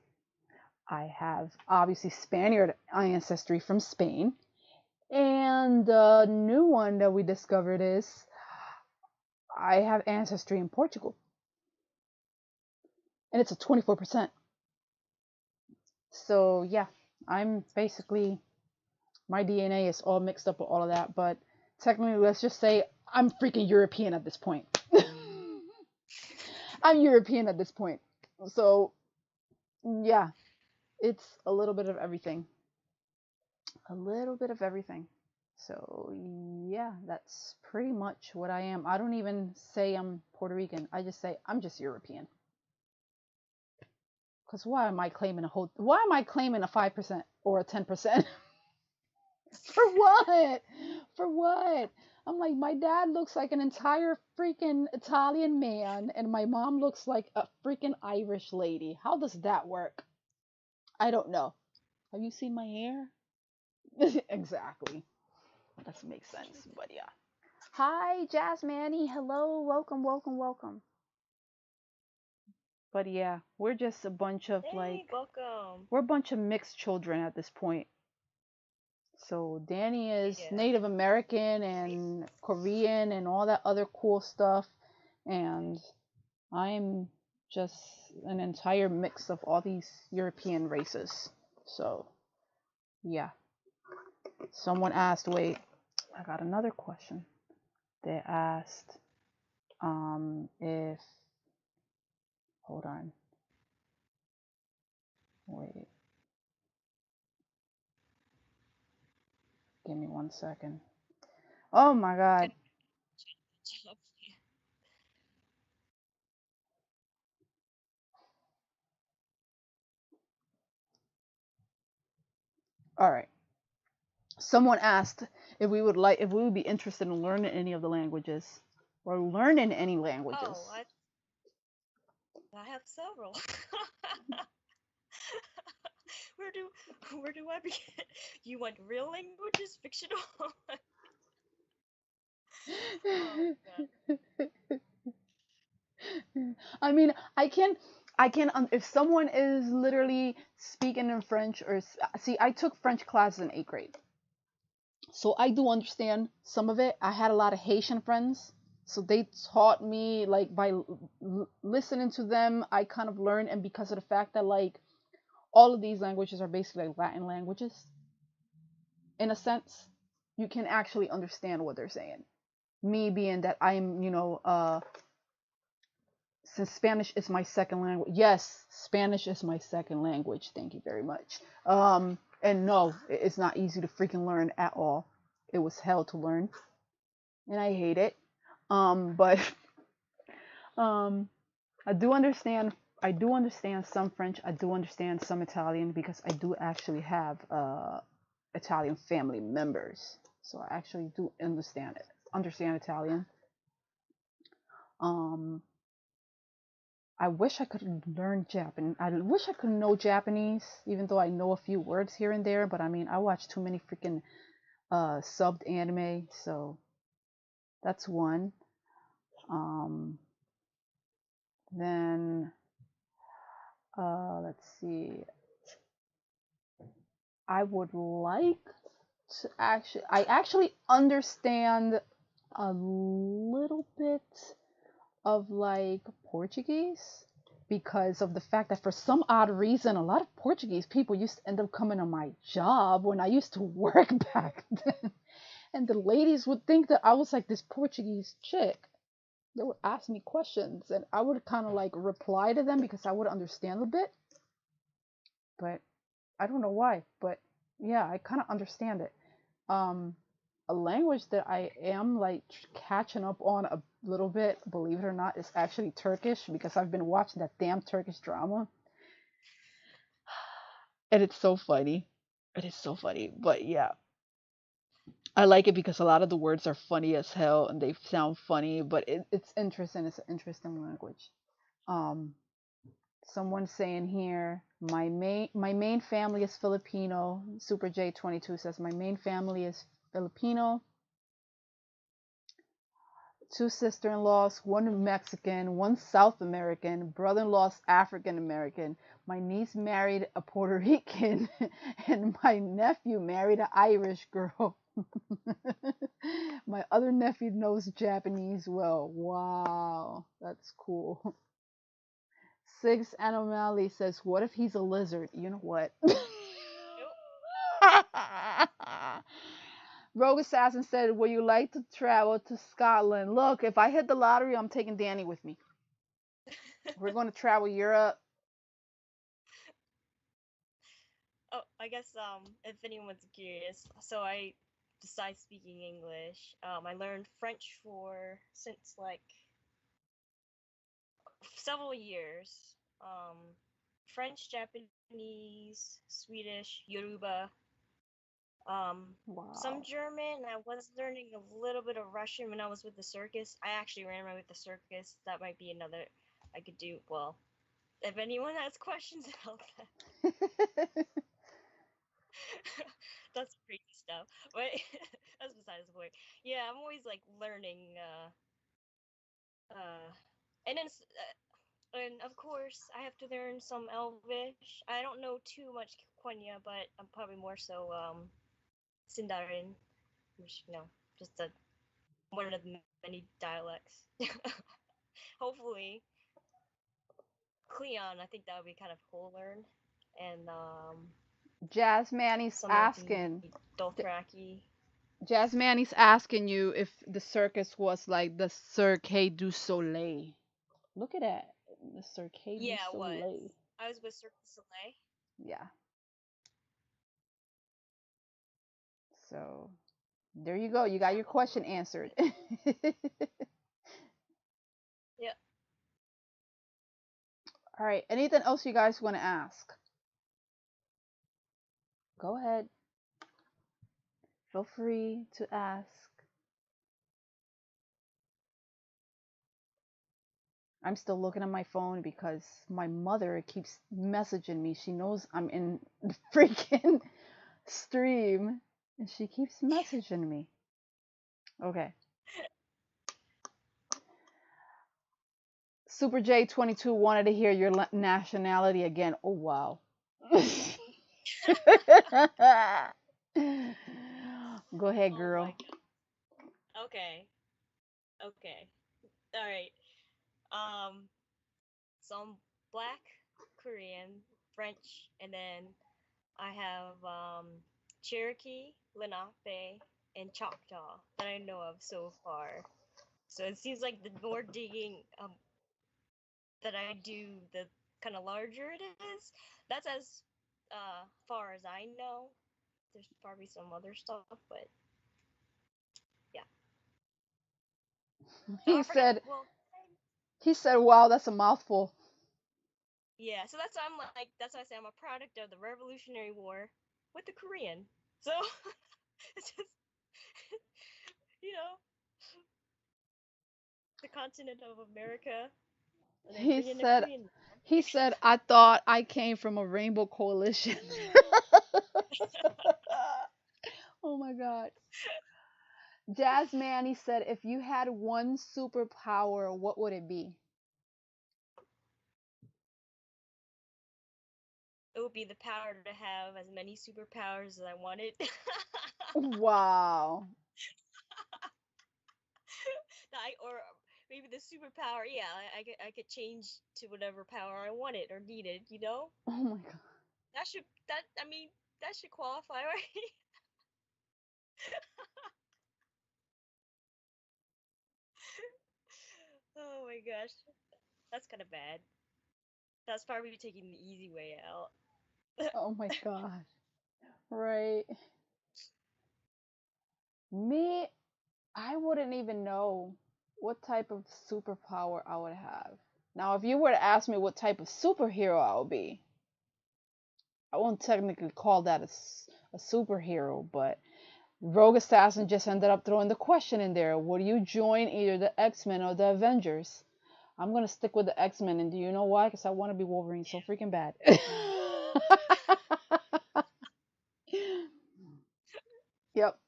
I have obviously Spaniard ancestry from Spain. And the new one that we discovered is I have ancestry in Portugal. And it's a 24%. So, yeah, I'm basically, my DNA is all mixed up with all of that. But technically, let's just say I'm freaking European at this point. I'm European at this point. So, yeah, it's a little bit of everything. A little bit of everything. So, yeah, that's pretty much what I am. I don't even say I'm Puerto Rican. I just say I'm just European. Cuz why am I claiming a 5% or a 10%? For what? For what? I'm like, my dad looks like an entire freaking Italian man and my mom looks like a freaking Irish lady. How does that work? I don't know. Have you seen my hair? Exactly. That doesn't make sense, but yeah. Hi, Jazz Manny. Hello. Welcome, welcome, welcome. But yeah, we're just a bunch of Hey, welcome. we're a bunch of mixed children at this point. So Danny is Yeah. Native American and Korean and all that other cool stuff. And I'm just an entire mix of all these European races. So, yeah. Someone asked, wait, I got another question. They asked if, hold on, wait, give me 1 second. Oh my God. All right. Someone asked if we would be interested in learning any of the languages or learning any languages. Oh, I have several. where do where do I begin? You want real languages, fictional? Oh god. I mean, if someone is literally speaking in French see, I took French classes in 8th grade. So I do understand some of it. I had a lot of Haitian friends. So they taught me, like, by listening to them, I kind of learned. And because of the fact that, like, all of these languages are basically like Latin languages, in a sense, you can actually understand what they're saying. Me being that I'm, since Spanish is my second language. Yes, Spanish is my second language. Thank you very much. And no, it's not easy to freaking learn at all. It was hell to learn, and I hate it. But um, I do understand. I do understand some French. I do understand some Italian because I do actually have Italian family members. So I actually do understand it. Understand Italian. Um, I wish I could learn Japanese. I wish I could know Japanese, even though I know a few words here and there. But I mean, I watch too many freaking subbed anime, so that's one. Um, then let's see. I would like to I actually understand a little bit of like Portuguese because of the fact that for some odd reason a lot of Portuguese people used to end up coming on my job when I used to work back then. And the ladies would think that I was like this Portuguese chick. They would ask me questions and I would kind of like reply to them because I would understand a bit. But I don't know why, but yeah, I kind of understand it. Um, a language that I am like catching up on a little bit, believe it or not, is actually Turkish because I've been watching that damn Turkish drama. And it's so funny. It is so funny. But yeah, I like it because a lot of the words are funny as hell and they sound funny, but it's interesting. It's an interesting language. Um, Someone saying here, my main family is Filipino. Super J22 says my main family is Filipino. Two sister-in-laws, one Mexican, one South American, brother-in-law's African American. My niece married a Puerto Rican, and my nephew married an Irish girl. My other nephew knows Japanese well. Wow, that's cool. Six Anomaly says, "What if he's a lizard?" You know what? Nope. Rogue Assassin said, "Would you like to travel to Scotland?" Look, if I hit the lottery, I'm taking Danny with me. We're going to travel Europe. Oh, I guess if anyone's curious, so I, besides speaking English, I learned French for since like several years. Um, French, Japanese, Swedish, Yoruba, some Wow. German. I was learning a little bit of Russian when I was with the circus. I actually ran around with the circus. That might be another I could do. Well, if anyone has questions about that, that's crazy stuff. But that's besides the point. Yeah, I'm always like learning. Uh, and then and of course I have to learn some Elvish. I don't know too much Quenya, but I'm probably more so Sindarin, which just a one of the many dialects. Hopefully, Cleon. I think that would be kind of cool to learn, and Jazz Manny's some of the asking. Dothraki. Jazz Manny's asking you if the circus was like the Cirque du Soleil. Look at that. The Cirque du Yeah, it was. Soleil. I was with Cirque du Soleil. Yeah. So there you go. You got your question answered. Yeah. All right. Anything else you guys want to ask? Go ahead. Feel free to ask. I'm still looking at my phone because my mother keeps messaging me. She knows I'm in the freaking stream and she keeps messaging me. Okay. Super J22 wanted to hear your nationality again. Oh wow. Go ahead, Oh my girl. god. Okay. Okay. All right. Um. Some Black, Korean, French, and then I have Cherokee, Lenape, and Choctaw that I know of so far. So it seems like the more digging that I do, the kind of larger it is. That's as far as I know. There's probably some other stuff, but yeah. Oh, He I forgot. said Well, he said, "Wow, that's a mouthful." yeah. So that's why I'm like, that's why I say I'm a product of the Revolutionary War with the Korean. So it's just, you know, the continent of America, and then He bring in the said Korean. he said, "I thought I came from a rainbow coalition." Oh my god. Jazz Manny said, "If you had one superpower, what would it be?" It would be the power to have as many superpowers as I wanted. Wow. Or maybe the superpower, yeah, I could change to whatever power I wanted or needed, you know? Oh my god. I mean, that should qualify, right? Oh my gosh. That's kind of bad. That's probably taking the easy way out. Oh my god. Right. Me, I wouldn't even know what type of superpower I would have. Now, if you were to ask me what type of superhero I would be, I won't technically call that a superhero, but Rogue Assassin just ended up throwing the question in there. Would you join either the X-Men or the Avengers? I'm gonna stick with the X-Men, and do you know why? Because I want to be Wolverine so freaking bad. Yep.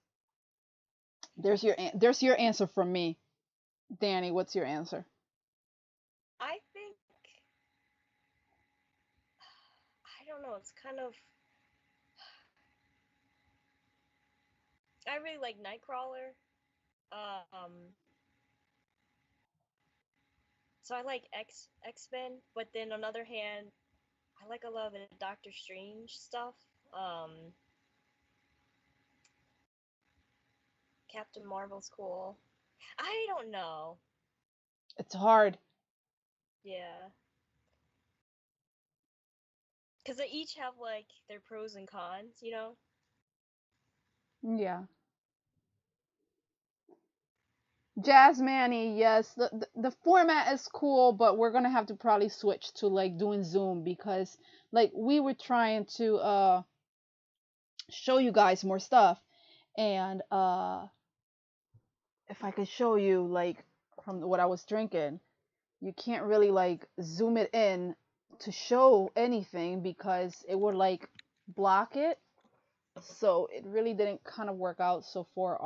There's your answer from me. Danny, what's your answer? I think, I don't know, it's kind of, I really like Nightcrawler. Um, so I like X-Men, but then on the other hand, I like a lot of the Doctor Strange stuff. Um, Captain Marvel's cool. I don't know. It's hard. Yeah, because they each have like their pros and cons, you know? Yeah. Jazz Manny, yes. The format is cool, but we're gonna have to probably switch to like doing Zoom because like we were trying to show you guys more stuff and if I could show you like from what I was drinking, you can't really like zoom it in to show anything because it would like block it. So it really didn't kind of work out. So for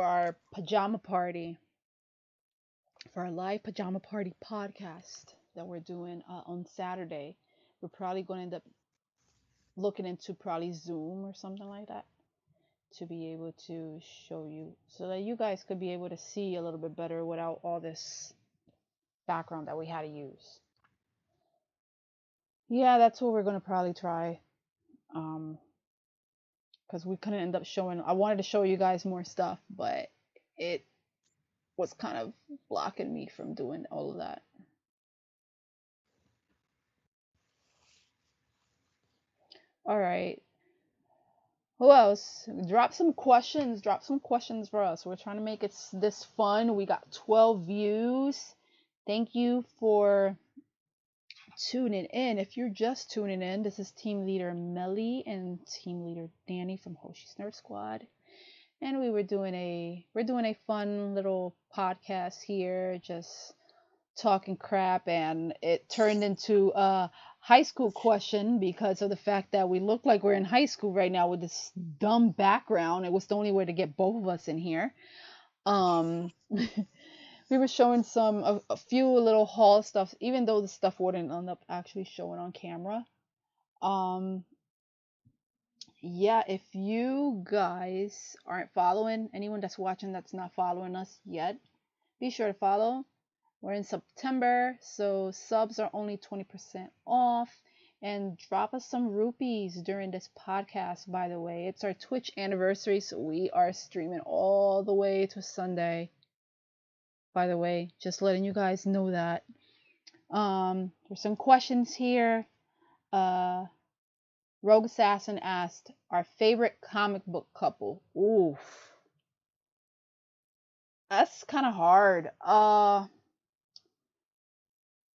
our pajama party, for our live pajama party podcast that we're doing on Saturday, we're probably going to end up looking into probably Zoom or something like that to be able to show you so that you guys could be able to see a little bit better without all this background that we had to use. Yeah, that's what we're going to probably try. Um, because we couldn't end up showing, I wanted to show you guys more stuff, but it was kind of blocking me from doing all of that. All right. Who else? Drop some questions. Drop some questions for us. We're trying to make it this fun. We got 12 views. Thank you for tuning in. If you're just tuning in, this is team leader Melly and team leader Danny from Hoshi's Nerd Squad. And we're doing a fun little podcast here, just talking crap, and it turned into a high school question because of the fact that we look like we're in high school right now with this dumb background. It was the only way to get both of us in here. We We were showing a few little haul stuff, even though the stuff wouldn't end up actually showing on camera. Um, yeah, if you guys aren't following, anyone that's watching that's not following us yet, be sure to follow. We're in September, so subs are only 20% off. And drop us some rupees during this podcast, by the way. It's our Twitch anniversary, so we are streaming all the way to Sunday. By the way, just letting you guys know that. There's some questions here. Rogue Assassin asked, our favorite comic book couple. Oof. That's kind of hard.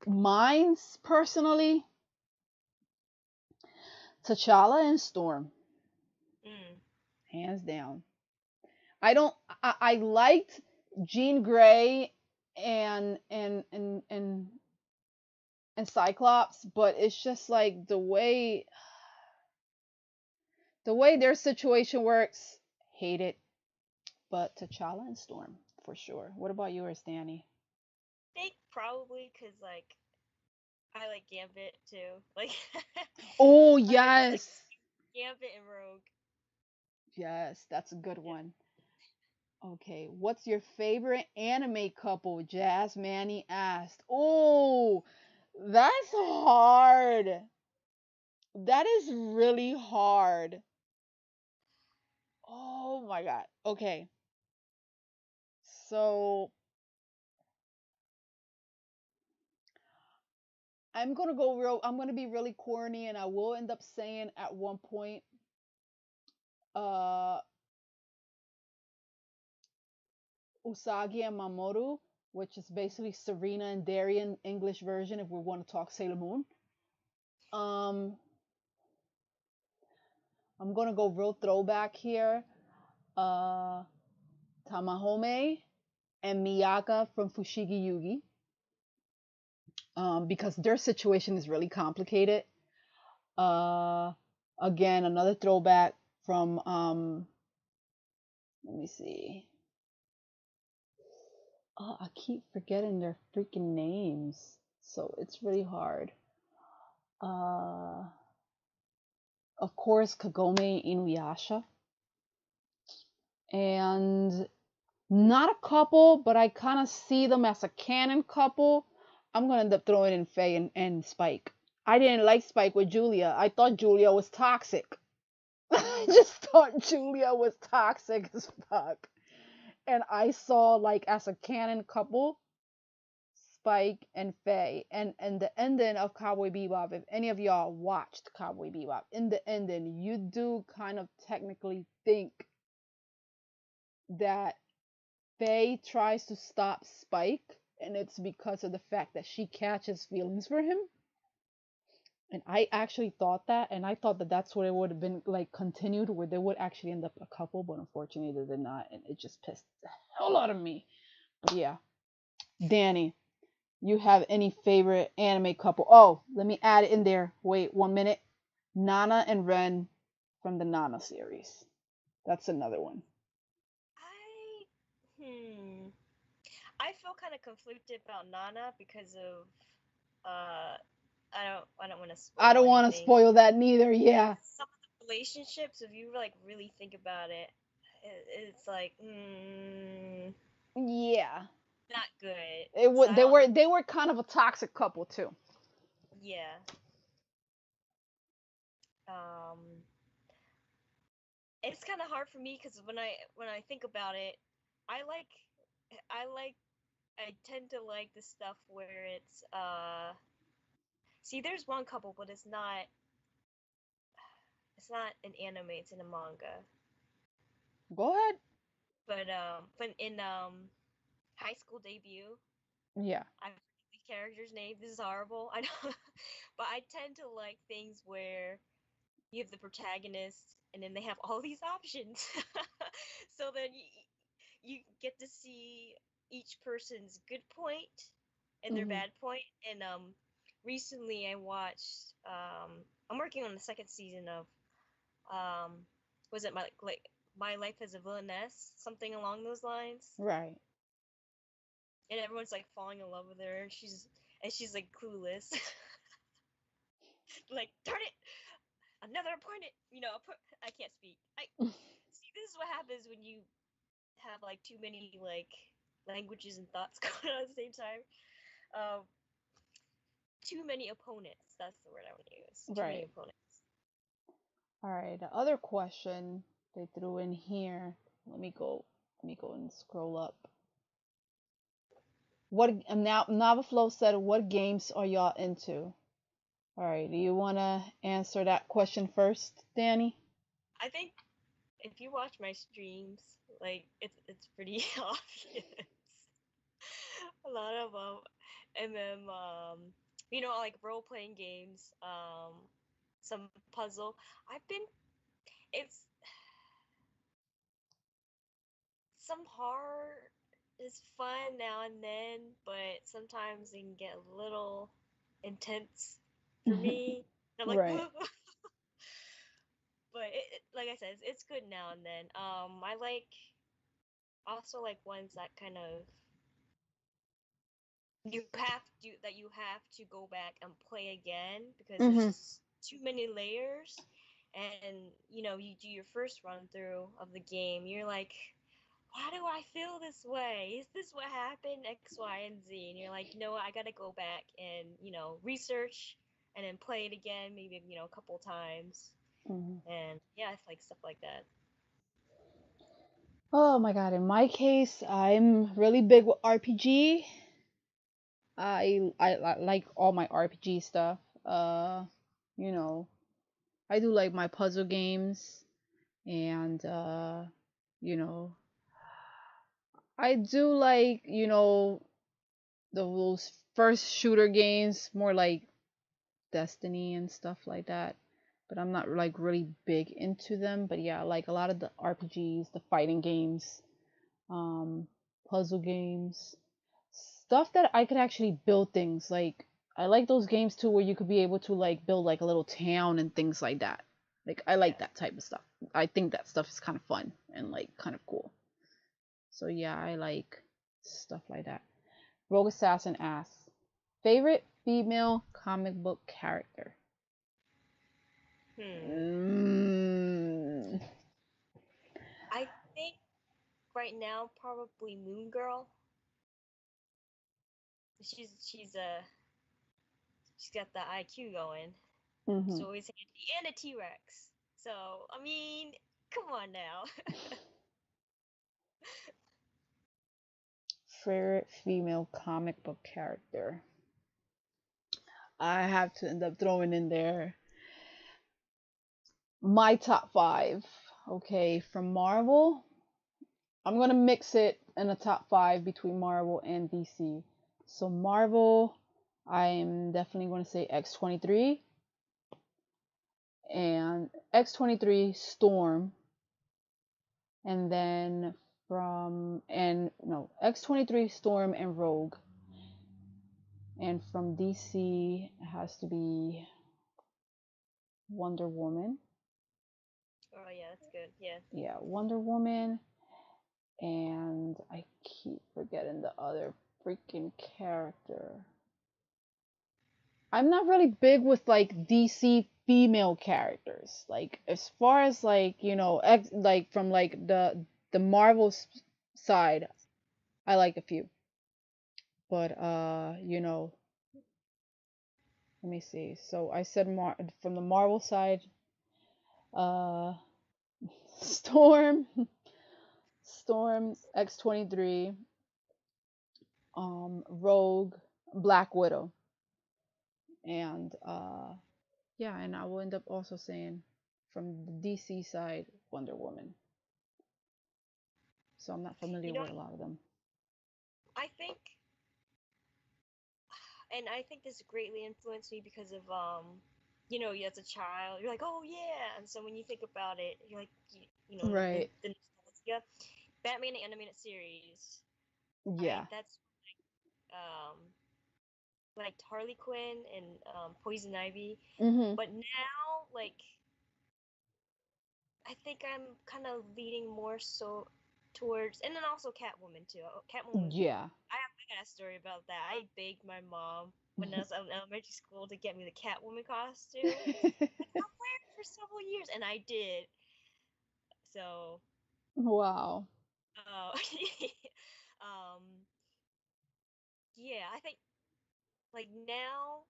Mine's personally T'Challa and Storm. Hands down. I liked Jean Grey and Cyclops, but it's just like the way their situation works, hate it. But T'Challa and Storm for sure. What about yours, Danny? I think probably because like I like Gambit too. Like oh I yes, like Gambit and Rogue. Yes, that's a good one. Okay, what's your favorite anime couple? Jazz Manny asked. Oh, that's hard. That is really hard. Oh my god. Okay. So I'm gonna be really corny, and I will end up saying at one point uh Usagi and Mamoru, which is basically Serena and Darien English version if we want to talk Sailor Moon. I'm gonna go real throwback here. Tamahome and Miyaka from Fushigi Yugi. Because their situation is really complicated. Again, another throwback from let me see. Oh, I keep forgetting their freaking names, so it's really hard. Of course, Kagome Inuyasha, and not a couple, but I kind of see them as a canon couple. I'm gonna end up throwing in Faye and Spike. I didn't like Spike with Julia. I thought Julia was toxic. I just thought Julia was toxic as fuck. And I saw like as a canon couple, Spike and Faye. And the ending of Cowboy Bebop, if any of y'all watched Cowboy Bebop, in the ending, you do kind of technically think that Faye tries to stop Spike, and it's because of the fact that she catches feelings for him. And I actually thought that, and I thought that that's what it would have been like continued, where they would actually end up a couple, but unfortunately they did not, and it just pissed the hell out of me. But yeah, Danny, you have any favorite anime couple? Oh, let me add it in there. Wait 1 minute. Nana and Ren from the Nana series. That's another one. I feel kind of conflicted about Nana because of I don't want to spoil I don't want to anything. spoil that neither. Yeah. Some of the relationships, if you like really think about it, it's like Yeah. not good. They were kind of a toxic couple too. Yeah. It's kind of hard for me because when I think about it, I tend to like the stuff where it's see, there's one couple, but it's not an anime, it's in a manga. Go ahead. But in high school debut, Yeah. I forget the character's name. This is horrible. I know, but I tend to like things where you have the protagonist and then they have all these options. So then you get to see each person's good point and their bad point. And recently I watched I'm working on the second season of was it my life as a villainess, something along those lines. Right. and everyone's like falling in love with her, and she's like clueless. Like, darn it, another appointment. I can't speak. I see. This is what happens when you have like too many like languages and thoughts going on at the same time. Um, Too many opponents. That's the word I want to use. Too many Right. opponents. All right. The other question they threw in here. Let me go. Let me go and scroll up. What now? Navaflow said, "What games are y'all into?" All right. Do you want to answer that question first, Danny? I think if you watch my streams, like it's pretty obvious. A lot of like role playing games, some puzzle. I've been it's some horror is fun now and then, but sometimes it can get a little intense for me. And I'm like, Right. but like I said, it's good now and then. I like also like ones that kind of you have to go back and play again because there's Mhm. just too many layers. And you do your first run through of the game, you're like, why do I feel this way? Is this what happened? X, Y, and Z. And you're like, you know what? I gotta go back and research and then play it again, maybe a couple times. Mhm. And yeah, it's like stuff like that. Oh my God. In my case, I'm really big with RPG. I like all my RPG stuff. You know, I do like my puzzle games, and you know, I do like those first shooter games, more like Destiny and stuff like that. But I'm not like really big into them. But yeah, I like a lot of the RPGs, the fighting games, um, puzzle games, stuff that I could actually build things. Like I like those games too, where you could be able to like build like a little town and things like that. Like I like Yeah. that type of stuff. I think that stuff is kind of fun and like kind of cool. So yeah, I like stuff like that. Rogue Assassin asks, favorite female comic book character? Hmm. Mm, I think right now probably Moon Girl. She's got the IQ going. She's hmm always handy and a T-Rex. So I mean, come on now. Favorite female comic book character? I have to end up throwing in there my top five. Okay, from Marvel, I'm gonna mix it in a top five between Marvel and DC. So Marvel, I'm definitely gonna say X-23 and X-23 Storm, and then from and no X-23 Storm and Rogue, and from DC it has to be Wonder Woman. Oh yeah, that's good. Yeah. Yeah, Wonder Woman, and I keep forgetting the other freaking character. I'm not really big with like DC female characters. Like as far as like like from like the Marvel side, I like a few. But let me see. So I said from the Marvel side, uh, Storm, Storm X-23, Rogue, Black Widow, and yeah, and I will end up also saying from the DC side, Wonder Woman. So I'm not familiar You know, with a lot of them. I think, and I think this greatly influenced me because of as a child, you're like, oh yeah, and so when you think about it, you're like, Right. the nostalgia. Batman animated series, Yeah. that's um like Harley Quinn and Poison Ivy, Mhm. but now like I think I'm kind of leaning more so towards, and then also Catwoman too. Catwoman, Yeah. I have got a story about that. I begged my mom when I was in elementary school to get me the Catwoman costume. Like, I'll wear it for several years, and I did. So, Wow. uh, um, yeah, I think like now,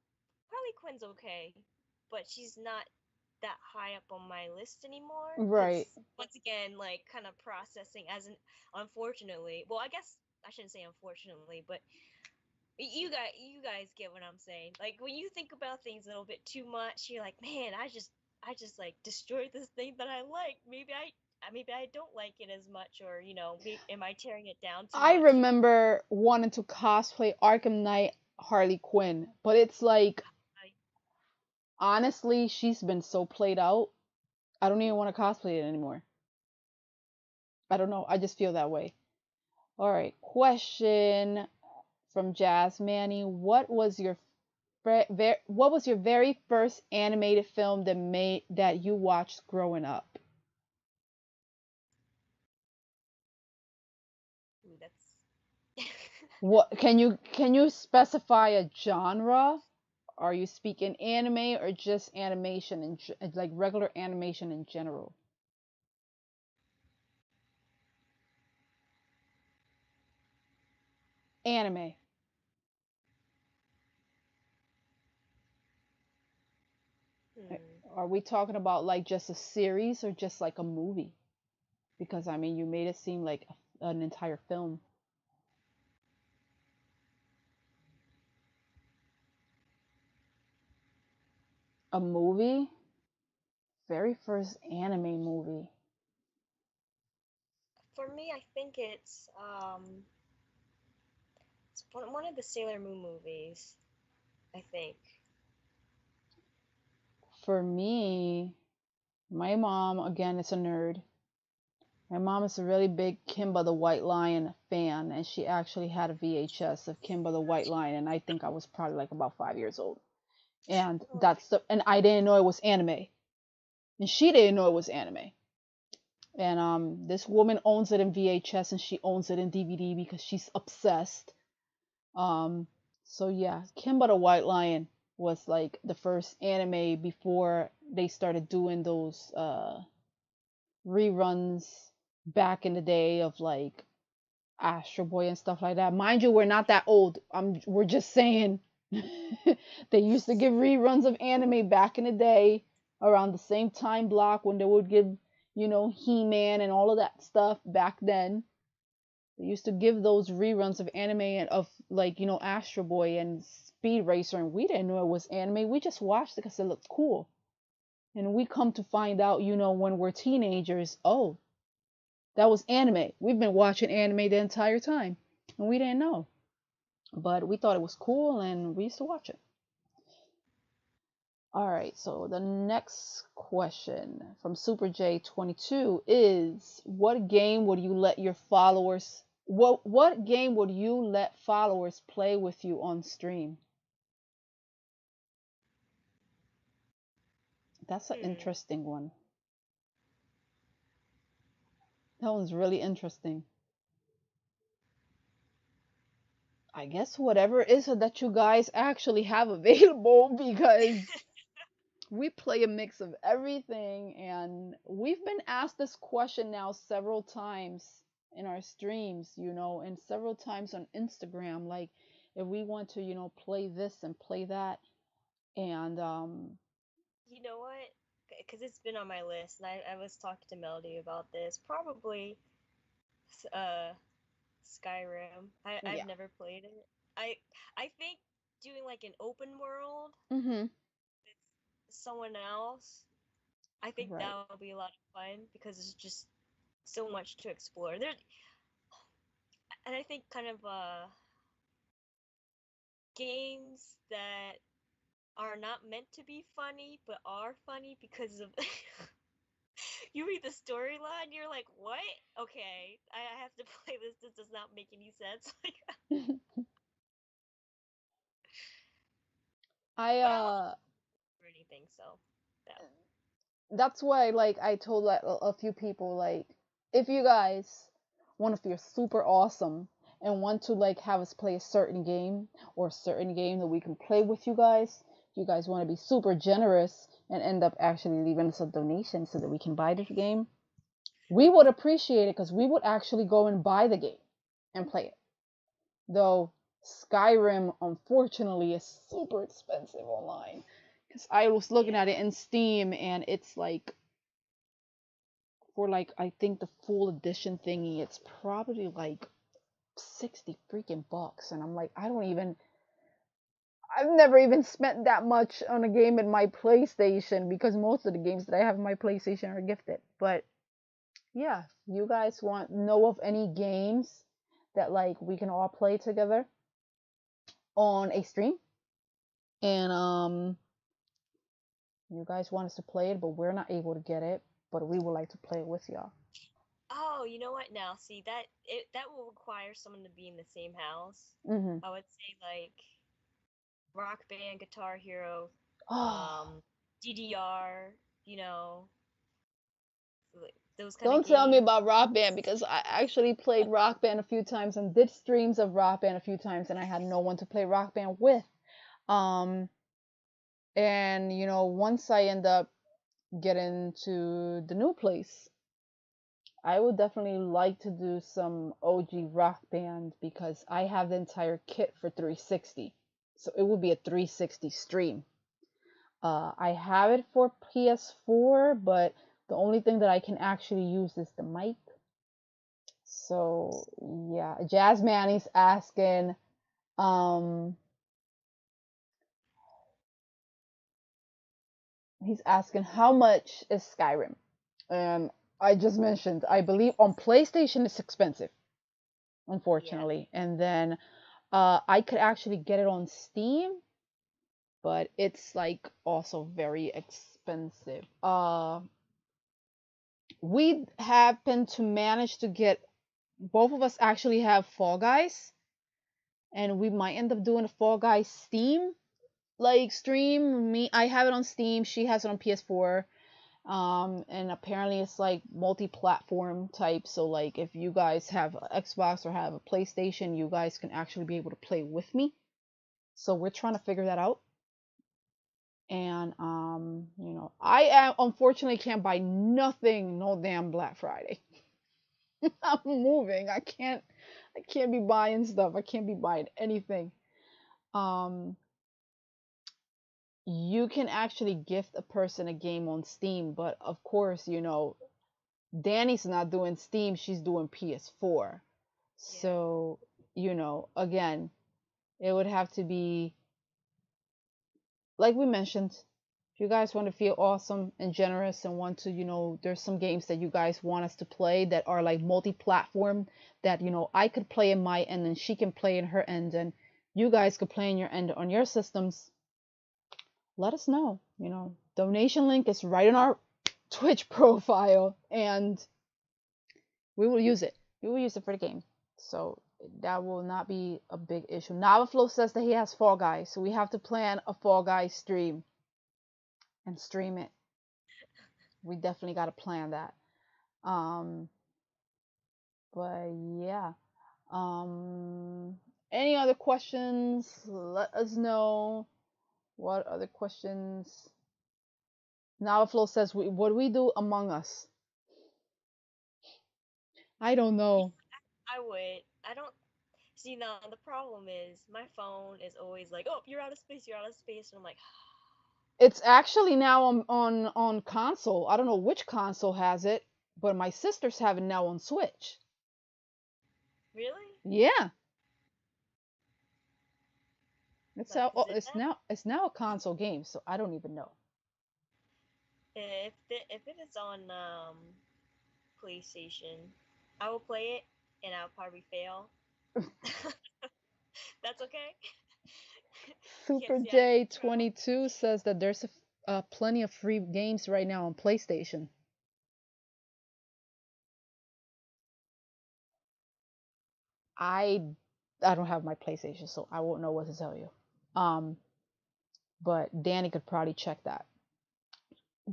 Harley Quinn's okay, but she's not that high up on my list anymore. Cause Right. once again, like kind of processing as an unfortunately, well, I guess I shouldn't say unfortunately, but you guys get what I'm saying. Like when you think about things a little bit too much, you're like, man, I just like destroyed this thing that I like. Maybe I don't like it as much, or am I tearing it down too I much? remember wanting to cosplay Arkham Knight Harley Quinn, but it's like I, honestly, she's been so played out. I don't even want to cosplay it anymore. I don't know. I just feel that way. All right. Question from Jazz Manny. What was your very first animated film that you watched growing up? ooh, that's What can you specify a genre? Are you speaking anime or just animation and like regular animation in general? Anime. hmm. Are we talking about like just a series or just like a movie? Because I mean, you made it seem like an entire film. A movie? Very first anime movie. For me, I think it's one of the Sailor Moon movies. I think. For me, my mom, again, is a nerd. My mom is a really big Kimba the White Lion fan, and she actually had a VHS of Kimba the White Lion, and I think I was probably like about 5 years old. And Oh, and I didn't know it was anime, and she didn't know it was anime. And this woman owns it in VHS, and she owns it in DVD because she's obsessed. Um, so yeah, Kimba the White Lion was like the first anime before they started doing those reruns back in the day of like Astro Boy and stuff like that. Mind you, we're not that old. We're just saying they used to give reruns of anime back in the day around the same time block when they would give, He-Man and all of that stuff back then. They used to give those reruns of anime and of like, Astro Boy and Speed Racer, and we didn't know it was anime. We just watched it because it looked cool. And we come to find out, when we're teenagers, oh, that was anime. We've been watching anime the entire time, and we didn't know. But we thought it was cool, and we used to watch it. All right, so the next question from Super J22 is what game would you let your followers what game would you let followers play with you on stream? That's an hmm. interesting one. That one's really interesting. I guess whatever it is that you guys actually have available because we play a mix of everything, and we've been asked this question now several times in our streams, and several times on Instagram, like if we want to, play this and play that. And You know what? Because it's been on my list, and I was talking to Melody about this. Probably, uh, Skyrim. I've yeah. never played it. I think doing like an open world Mhm. with someone else, I think that Right. would be a lot of fun because it's just so much to explore. And I think kind of games that are not meant to be funny but are funny because of you read the storyline, you're like, what? Okay, I have to play this. This does not make any sense. Like, I but I'm not or anything, so no. That's why, like, I told like a few people, like, if you guys want to feel super awesome and want to like have us play a certain game or a certain game that we can play with you guys, if you guys want to be super generous and end up actually leaving us a donation so that we can buy this game, we would appreciate it because we would actually go and buy the game and play it. Though Skyrim, unfortunately, is super expensive online. Because I was looking at it in Steam and it's like, for like, I think the full edition thingy, it's probably like 60 freaking bucks. And I'm like, I've never even spent that much on a game in my PlayStation because most of the games that I have in my PlayStation are gifted. But yeah, you guys know of any games that like we can all play together on a stream, and you guys want us to play it, but we're not able to get it, but we would like to play it with y'all. Oh, you know what? Now, see that will require someone to be in the same house. Mm-hmm. I would say like Rock Band, Guitar Hero, Oh, DDR. You know, those kind of don't tell me games. about Rock Band because I actually played Rock Band a few times and did streams of Rock Band a few times, and I had no one to play Rock Band with. Um, and once I end up getting to the new place, I would definitely like to do some OG Rock Band because I have the entire kit for 360. So it would be a 360 stream. I have it for PS4, but the only thing that I can actually use is the mic. So yeah, Jazz Manny's asking, he's asking how much is Skyrim? And I just mentioned, I believe on PlayStation it's expensive, unfortunately. Yeah. And then I could actually get it on Steam, but it's like also very expensive. We happen to manage to get, both of us actually have Fall Guys, and we might end up doing a Fall Guys Steam like stream. I have it on Steam, she has it on PS4. And apparently it's like multi-platform type, so like if you guys have an Xbox or have a PlayStation, you guys can actually be able to play with me. So we're trying to figure that out. And I unfortunately can't buy nothing no damn Black Friday. I'm moving. I can't be buying stuff. I can't be buying anything. Um you can actually gift a person a game on Steam, but of course, Danny's not doing Steam, she's doing PS4. So, again, it would have to be, like we mentioned, if you guys want to feel awesome and generous and want to, there's some games that you guys want us to play that are like multi-platform that, I could play in my end and she can play in her end and you guys could play in your end on your systems, let us know. Donation link is right on our Twitch profile and we will use it. We will use it for the game. So that will not be a big issue. Navaflow says that he has Fall Guys, so we have to plan a Fall Guys stream and stream it. We definitely got to plan that. But yeah. Any other questions? Let us know. What other questions? Navaflow says, what do we do Among Us? I don't know. I would. I don't see now. The problem is my phone is always like, "Oh, you're out of space. You're out of space," and I'm like, It's actually now on console. I don't know which console has it, but my sisters have it now on Switch. "Really? Yeah, it's Like, out. is Oh, it it's that? now a console game, so I don't even know. If it is on PlayStation, I will play it, and I'll probably fail. That's okay. Yeah, Super see, I J try. 22 says that there's plenty of free games right now on PlayStation. I I don't have my PlayStation, so I won't know what to tell you. Um, but Danny could probably check that.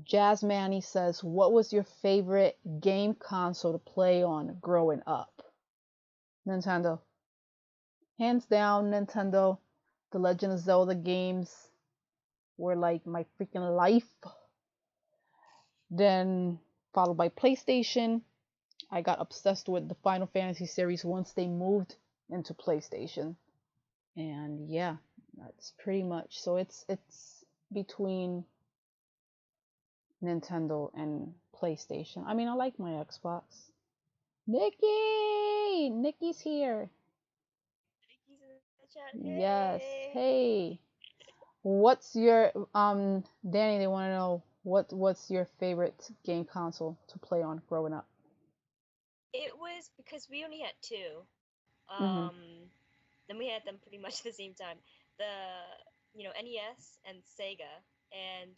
Jazz Manny says, "What was your favorite game console to play on growing up?" Nintendo. Hands down, Nintendo. The Legend of Zelda games were like my freaking life. Then followed by PlayStation. I got obsessed with the Final Fantasy series once they moved into PlayStation. And yeah, that's pretty much. So it's between Nintendo and PlayStation. I mean, I like my Xbox. Nikki's here. Nikki's in the chat. Yes. Hey. Hey. What's your Danny, they want to know what's your favorite game console to play on growing up? It was because we only had two. Mhm. Then we had them pretty much at the same time. The NES and Sega, and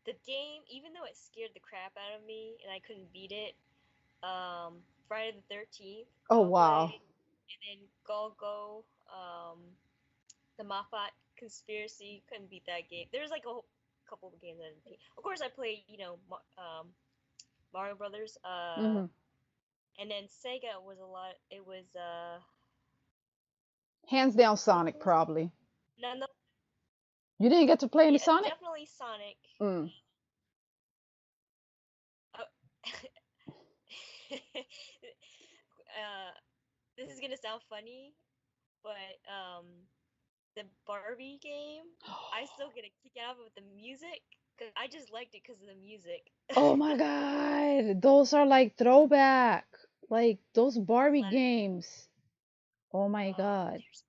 the game, even though it scared the crap out of me and I couldn't beat it, Friday the 13th, Oh I'll wow. play, and then Go, the Moffat Conspiracy, couldn't beat that game. There's like a whole couple of games I didn't beat. Of course, I played, Mario Brothers, Mhm. and then Sega was a lot. It was Hands down what Sonic was it? probably. No, no, You didn't get to play any yeah, Sonic? definitely Sonic. Mm. Uh, this is gonna sound funny, but the Barbie game, I still get a kick out of it with the music because I just liked it because of the music. Oh my god. Those are like throwback. Like those Barbie games. Oh my god. There's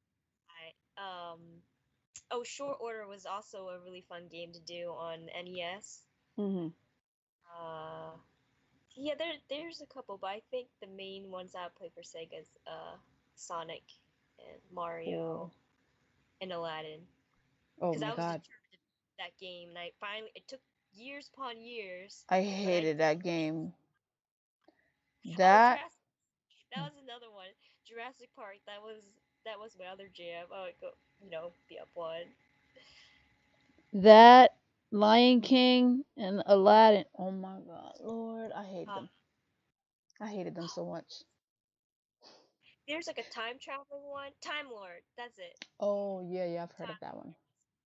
oh, Short Order was also a really fun game to do on NES. Mhm. Uh, yeah, there's a couple, but I think the main ones I play for Sega is Sonic and Mario Cool. and Aladdin. Oh Because my I was god. determined to beat that game, and I finally, it took years upon years, I but I hated did. that game. Oh, That Jurassic, that was another one. Jurassic Park, that was my other jam. I would go, be up one. that Lion King and Aladdin. Oh my god, Lord, I hate Uh, them. I hated them so much. there's like a time traveling one, Time Lord. That's it. Oh yeah, yeah, I've heard of Time that one.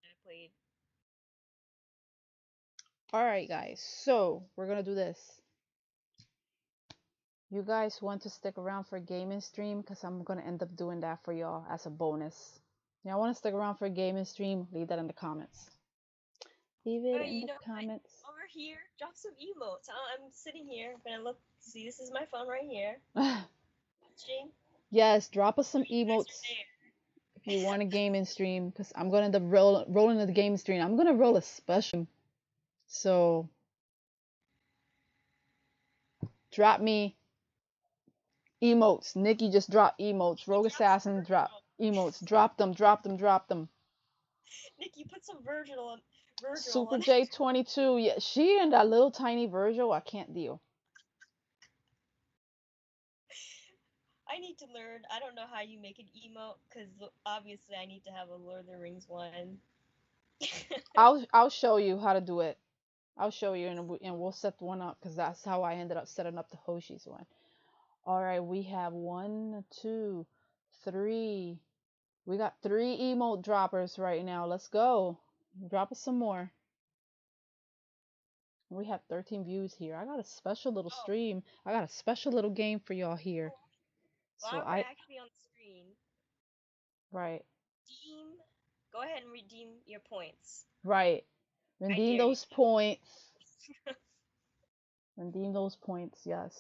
I played. All right, guys. So we're gonna do this. You guys want to stick around for gaming stream? Because I'm gonna end up doing that for y'all as a bonus. Y'all want to stick around for gaming stream? Leave that in the comments. Leave it Oh, in the what? comments. Over here, drop some emotes. I'm sitting here, I'm gonna look. See, this is my phone right here. Stream. Yes, drop us some You guys emotes are if you want a gaming stream. Because I'm gonna end up rolling the game stream. I'm gonna roll a special. So drop me emotes. Nikki just dropped emotes. Nikki, Rogue drop some Assassin drop Virgil. emotes. Drop them, drop them, drop them. Nikki, put some Virgil on. Virgil Super on. J22. Yeah, she and that little tiny Virgil, I can't deal. I need to learn. I don't know how you make an emote because obviously I need to have a Lord of the Rings one. I'll show you how to do it. I'll show you and we'll set one up because that's how I ended up setting up the Hoshi's one. All right, we have 1, 2, 3. We got 3 emote droppers right now. Let's go. Drop us some more. We have 13 views here. I got a special little Oh, stream. I got a special little game for y'all here. cool. So While we're actually on the screen, right, redeem. Go ahead and redeem your points. right. I Redeem dare you. those points. Redeem those points, yes.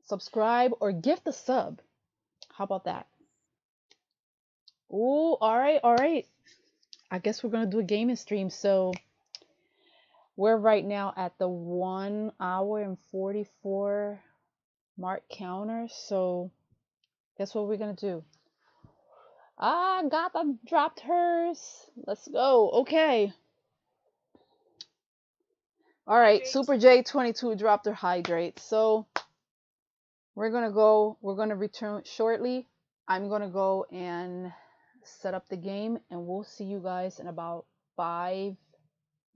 Subscribe or gift a sub. How about that? Ooh, all right, all right. I guess we're gonna do a gaming stream. So we're right now at the 1 hour and 44 mark counter. So guess what we're gonna do? Ah, Gotha dropped hers. Let's go. Okay. All right. Hydrate. Super J22 dropped her hydrate. So we're gonna go. We're gonna return shortly. I'm gonna go and set up the game, and we'll see you guys in about 5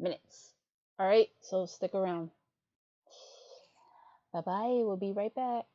minutes. All right. So stick around. Bye bye. We'll be right back.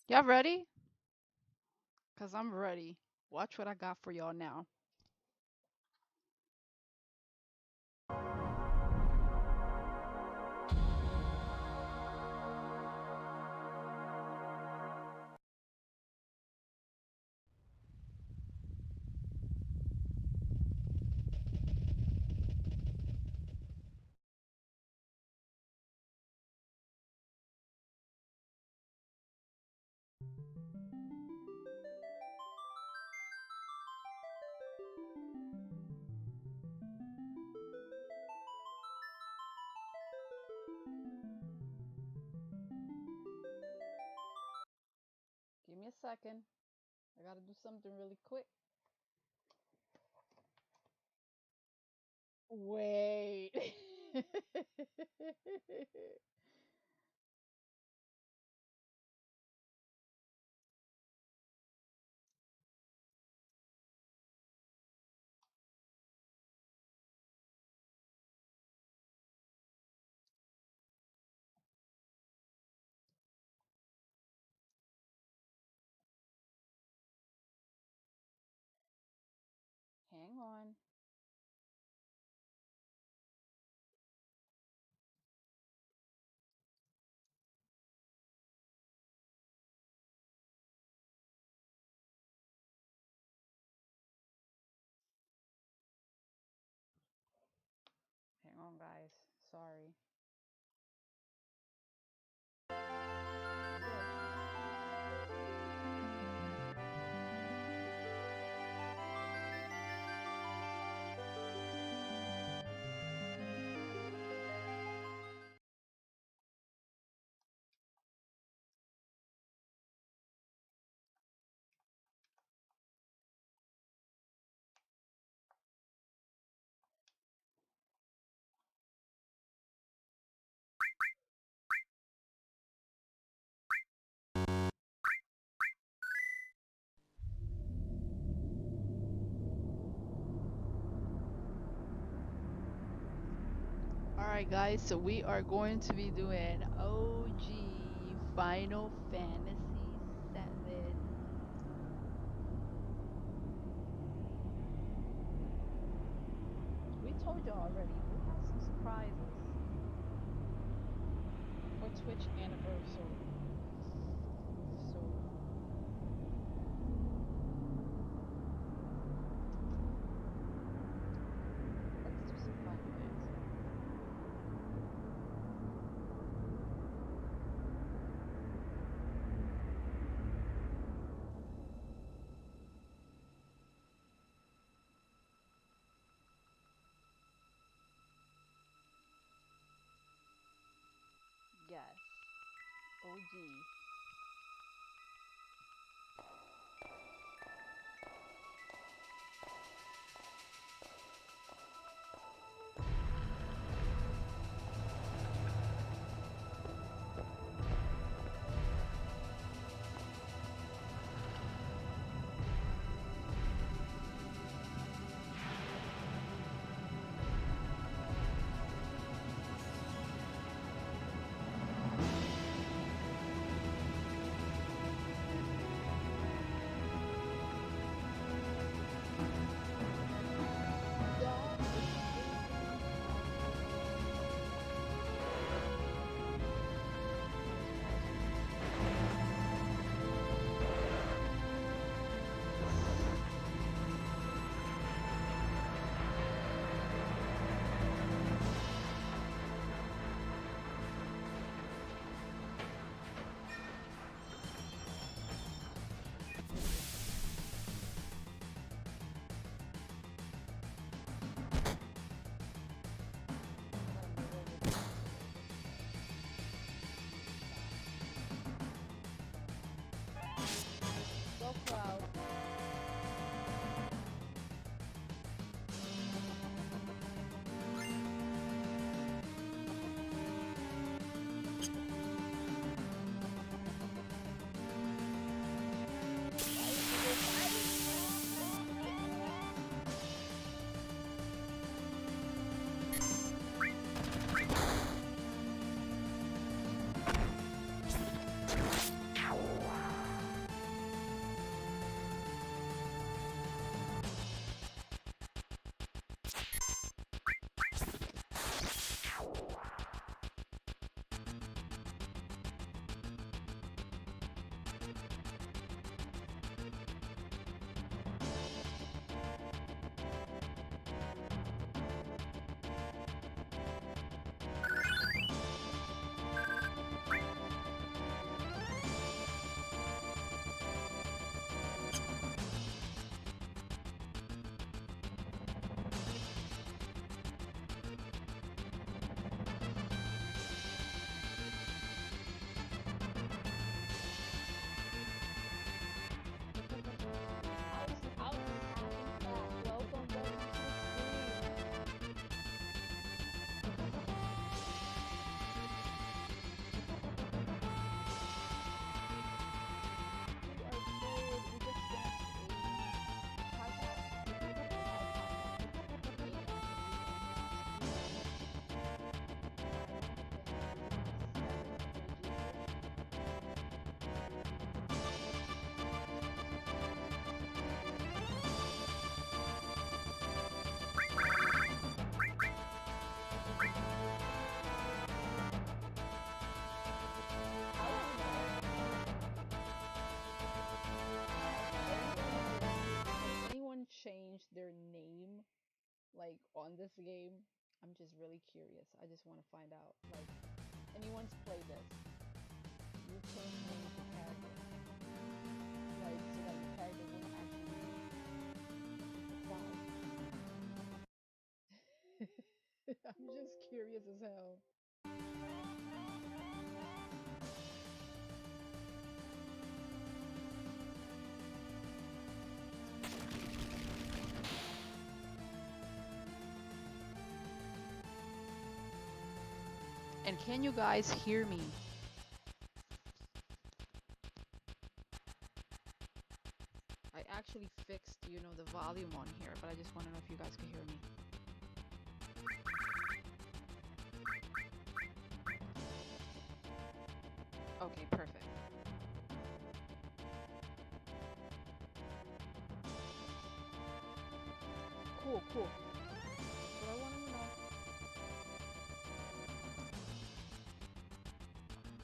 Y'all ready? Cause I'm ready. Watch what I got for y'all now. Give me a second. I gotta do something really quick. Wait. Hang on. Hang on, guys. Sorry. Alright, guys, so we are going to be doing OG Final Fantasy 7. We told you already, we have some surprises for Twitch anniversary. So let's do some fun things. Yes, OG. like on this game. I'm just really curious. I just want to find out. Like, anyone's played this? You change the name of the character, like so that your character won't actually die. I'm just curious as hell. And can you guys hear me? I actually fixed, you know, the volume on here, but I just want to know if you guys can hear me. Okay, perfect. Cool, cool. That's what I wanted to know.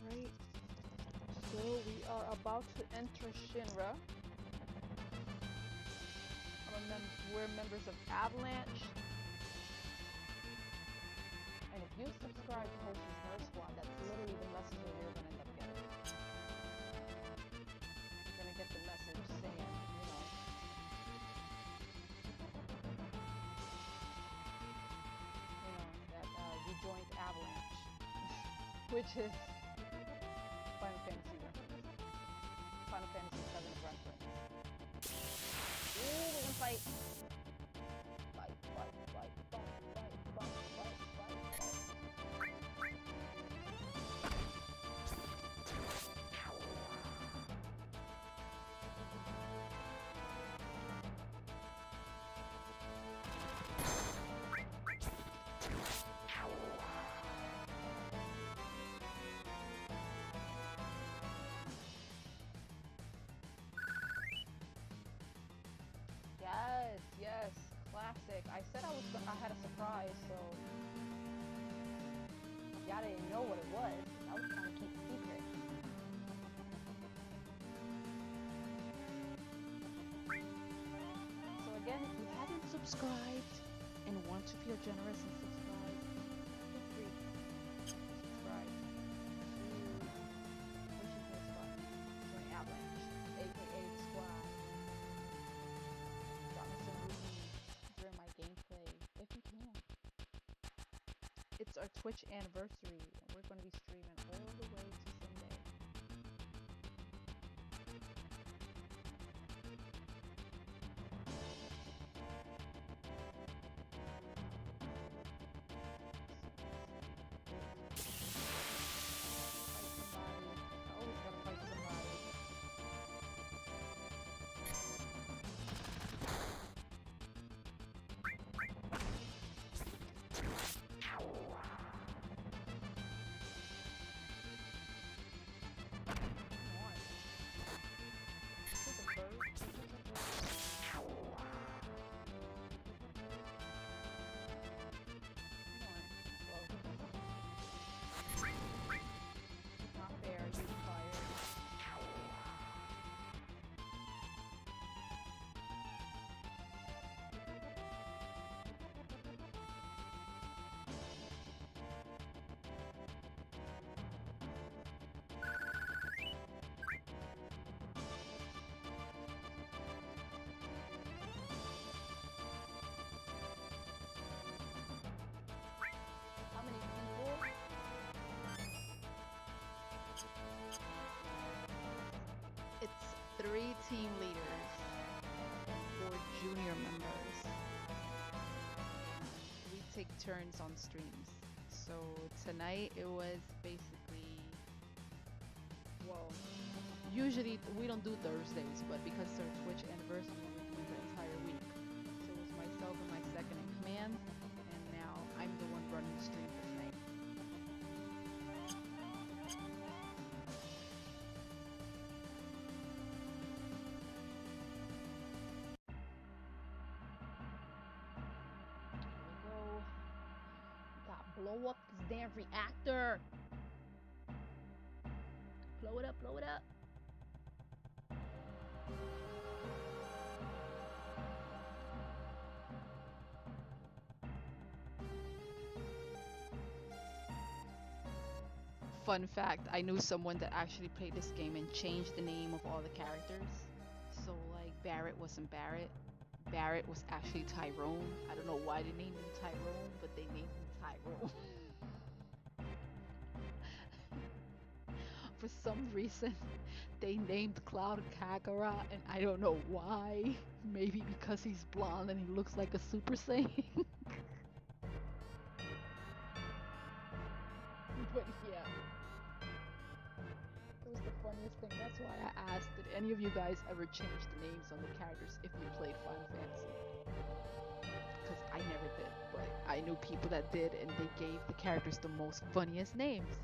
Right. So we are about to enter Shinra. We're members of Avalanche. And if you subscribe to Hoshi's Nerd Squad, that's literally the message that you're going to end up getting. You're going to get the message saying, you know, that you joined Avalanche, which is Final Fantasy reference. Final Fantasy 7 reference. Ooh, we're gonna fight. Fight, fight, fight, fight, fight, fight, fight, fight, fight. Yes, yes, classic. I said I had a surprise, so y'all didn't know what it was. I was trying to keep it secret. So again, if you haven't subscribed and want to feel generous and subscribe, feel free to subscribe to Hoshi's Nerd Squad. Join Avalanche, aka the Squad. Drop me some reviews during my gameplay, if you can. It's our Twitch anniversary, and we're going to be streaming all the way to Sunday. Fight somebody. I always gotta fight somebody. It's 3 team leaders and 4 junior members. We take turns on streams. So tonight it was basically, well, usually we don't do Thursdays, but because it's our Twitch anniversary, we're doing the entire week. So it was myself and my second in command, and now I'm the one running the stream for tonight. Blow up this damn reactor. Blow it up, blow it up. Fun fact, I knew someone that actually played this game and changed the name of all the characters. So like Barrett wasn't Barrett. Barrett was actually Tyrone. I don't know why they named him Tyrone, but they named him Tyrone. For some reason, they named Cloud Kagura, and I don't know why. Maybe because he's blonde and he looks like a Super Saiyan. But yeah, it was the funniest thing. That's why I asked, did any of you guys ever change the names on the characters if you played Final Fantasy? Because I never did, but I knew people that did, and they gave the characters the most funniest names.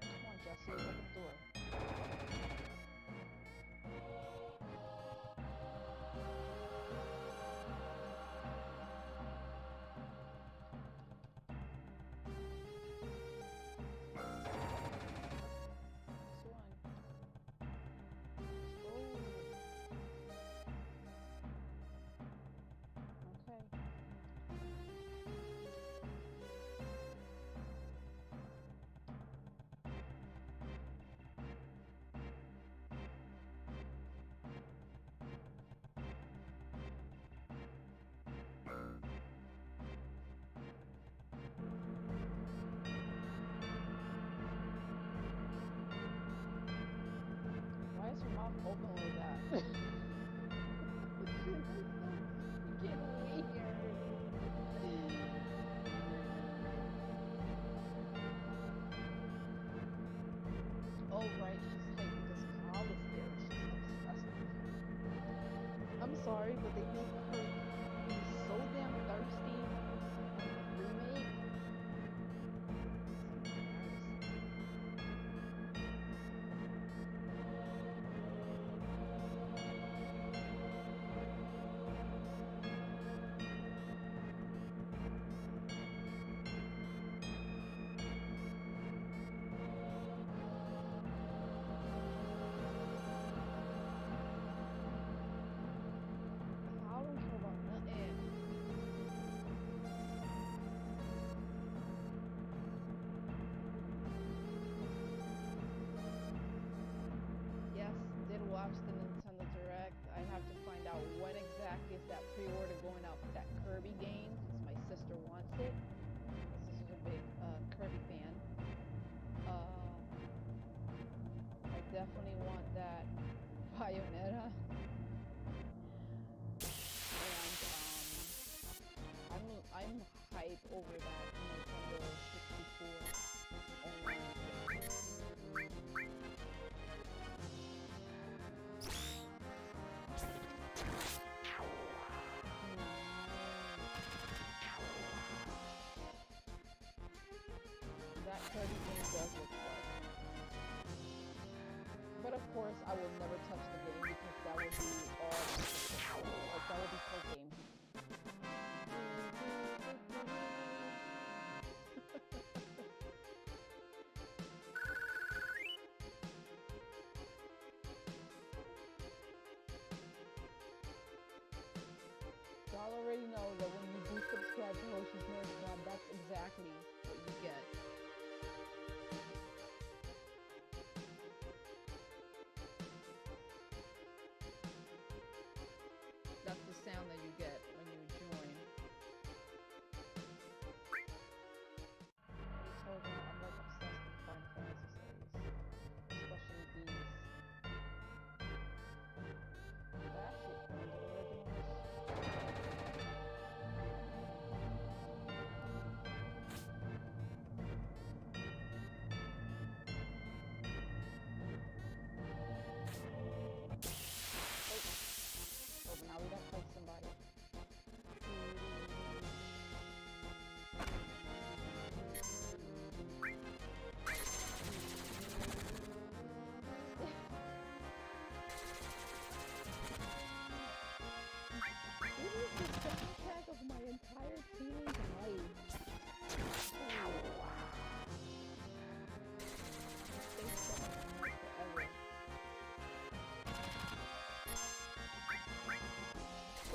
Come on, Jesse, open the door. This one. Oh. Okay. Why is your mouth open like that? Get weird. Oh right, she's hyped because Carl is there. She's obsessed with him. I'm sorry, but they make her be so damn thirsty on the remake. It's embarrassing. I don't care about nothing. Yes, did watch the Nintendo Direct. I have to find out when exactly is that pre-order going out for that Kirby game, because my sister wants it. My sister's a big Kirby fan. I definitely want that Bayonetta. And I'm hype over that Nintendo 64 online thing. That Kirby game does look fun. But of course, I will never touch the game because that would be all, like that would be full game. Y'all already know that when you do subscribe to Hoshi's Nerd Club, that's exactly what you get. That's the sound that you get when you join. I told you I'm like obsessed with Final Fantasy series, especially these. But I actually owned the originals.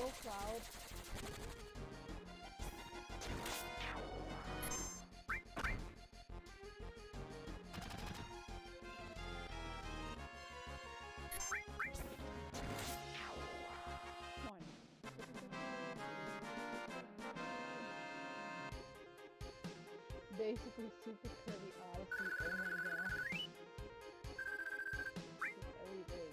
go, Cloud. Come on. Basically, Super Curly Odyssey. Oh my god. Everything.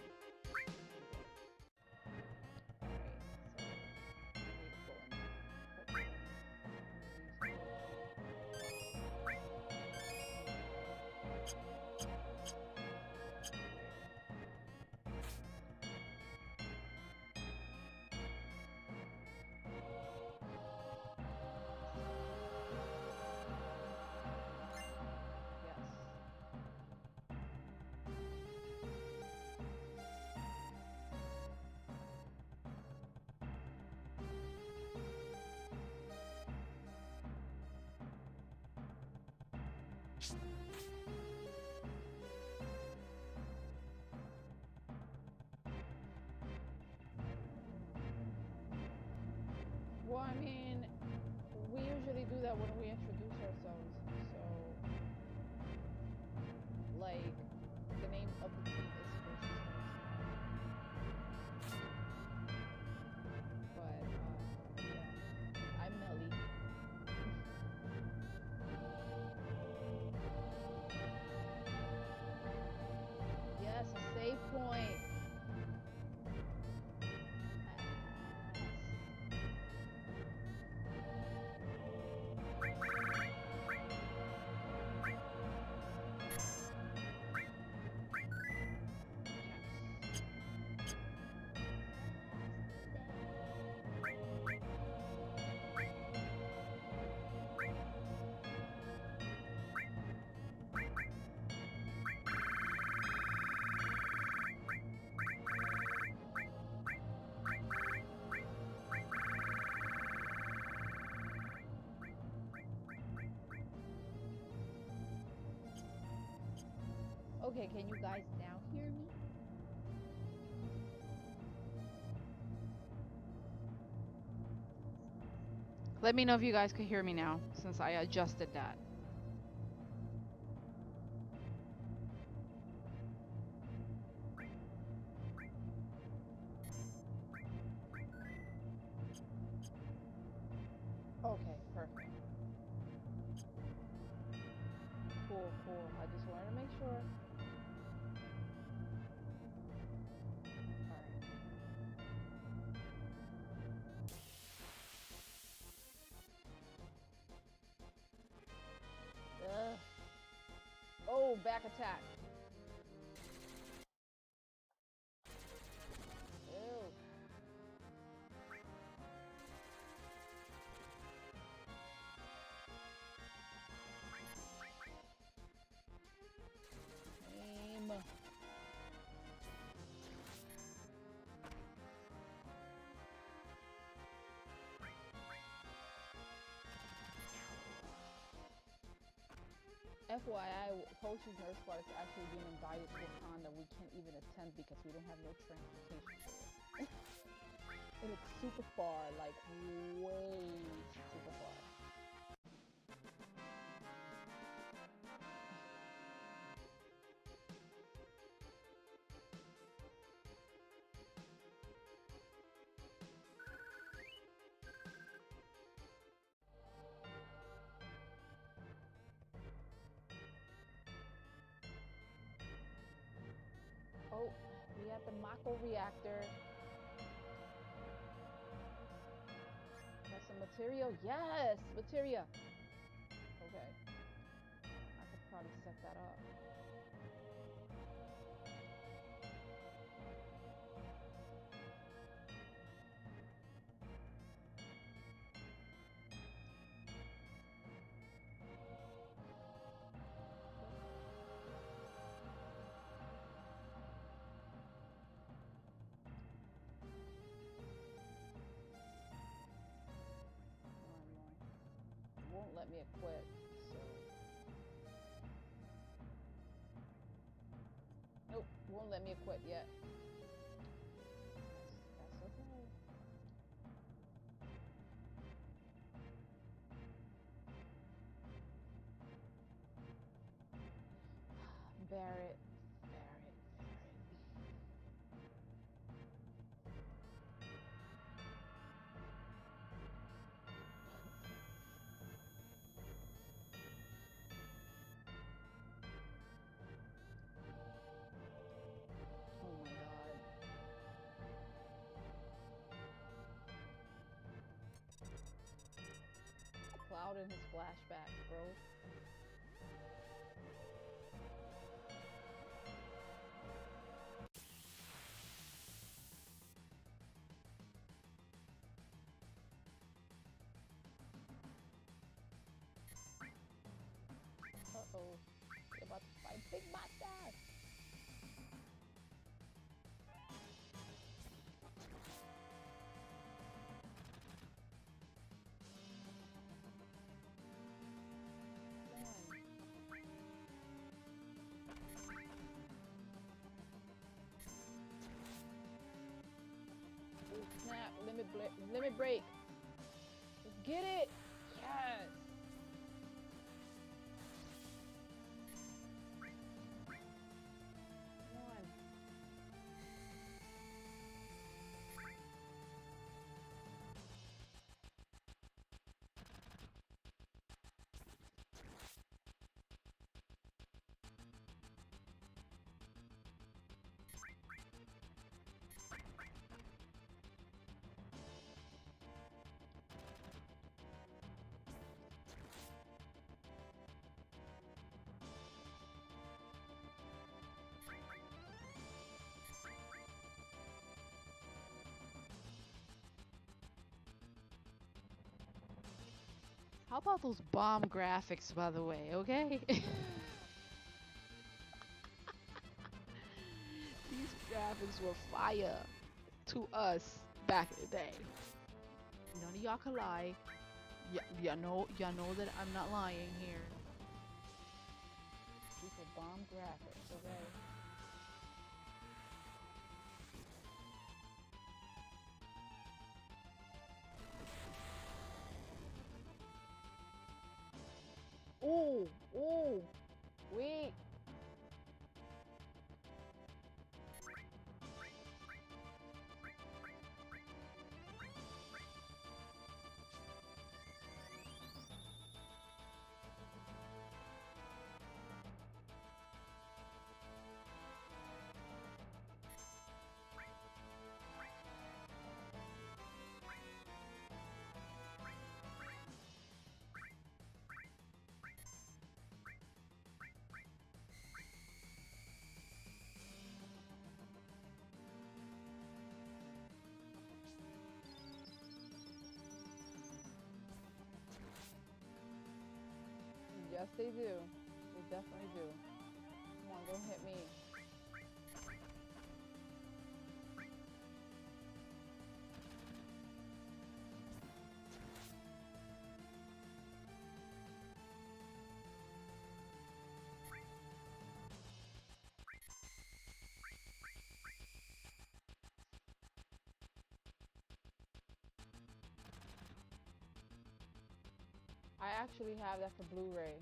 Well, I mean, we usually do that when we introduce ourselves. So, like, the name of the team is Hoshi's House. But, yeah, I'm Melly. Yes, a save point. Okay, can you guys now hear me? Let me know if you guys could hear me now, since I adjusted that. Okay, perfect. Cool, cool. I just wanted to make sure. Alright. Oh, back attack. Ew. Aim. FYI, Hoshi's Nurse Squad is actually being invited to a con that we can't even attend because we don't have no transportation for it. And it's super far, like way super far. Oh, we have the Mako reactor. Got some material. Yes, materia. Okay. I could probably set that up. Won't let me equip, so nope, won't let me equip yet. That's okay. Barrett. Oh my god. Cloud in his flashbacks, bro. Uh-oh. You're about to fight Big Monster! Oh snap! Limit break! Let's get it! Yes! Come on. How about those bomb graphics, by the way, okay? These graphics were fire to us back in the day. None of y'all can lie. Y'all know that I'm not lying here. These are bomb graphics, okay? Oh, oh, wait. Yes, they do. They definitely do. Come on, don't hit me. I actually have that for Blu-ray.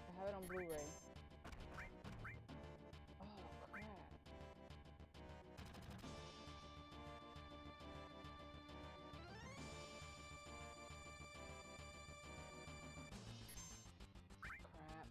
I have it on Blu-ray. Oh, crap. Crap.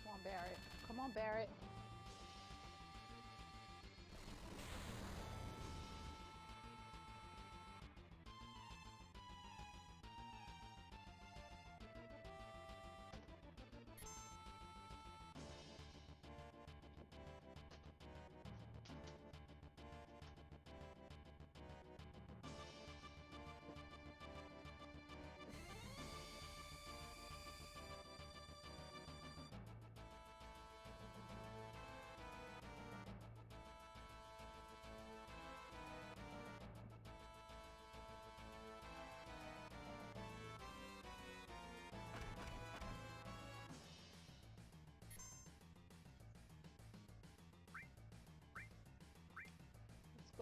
Come on, Barrett. Come on, Barrett.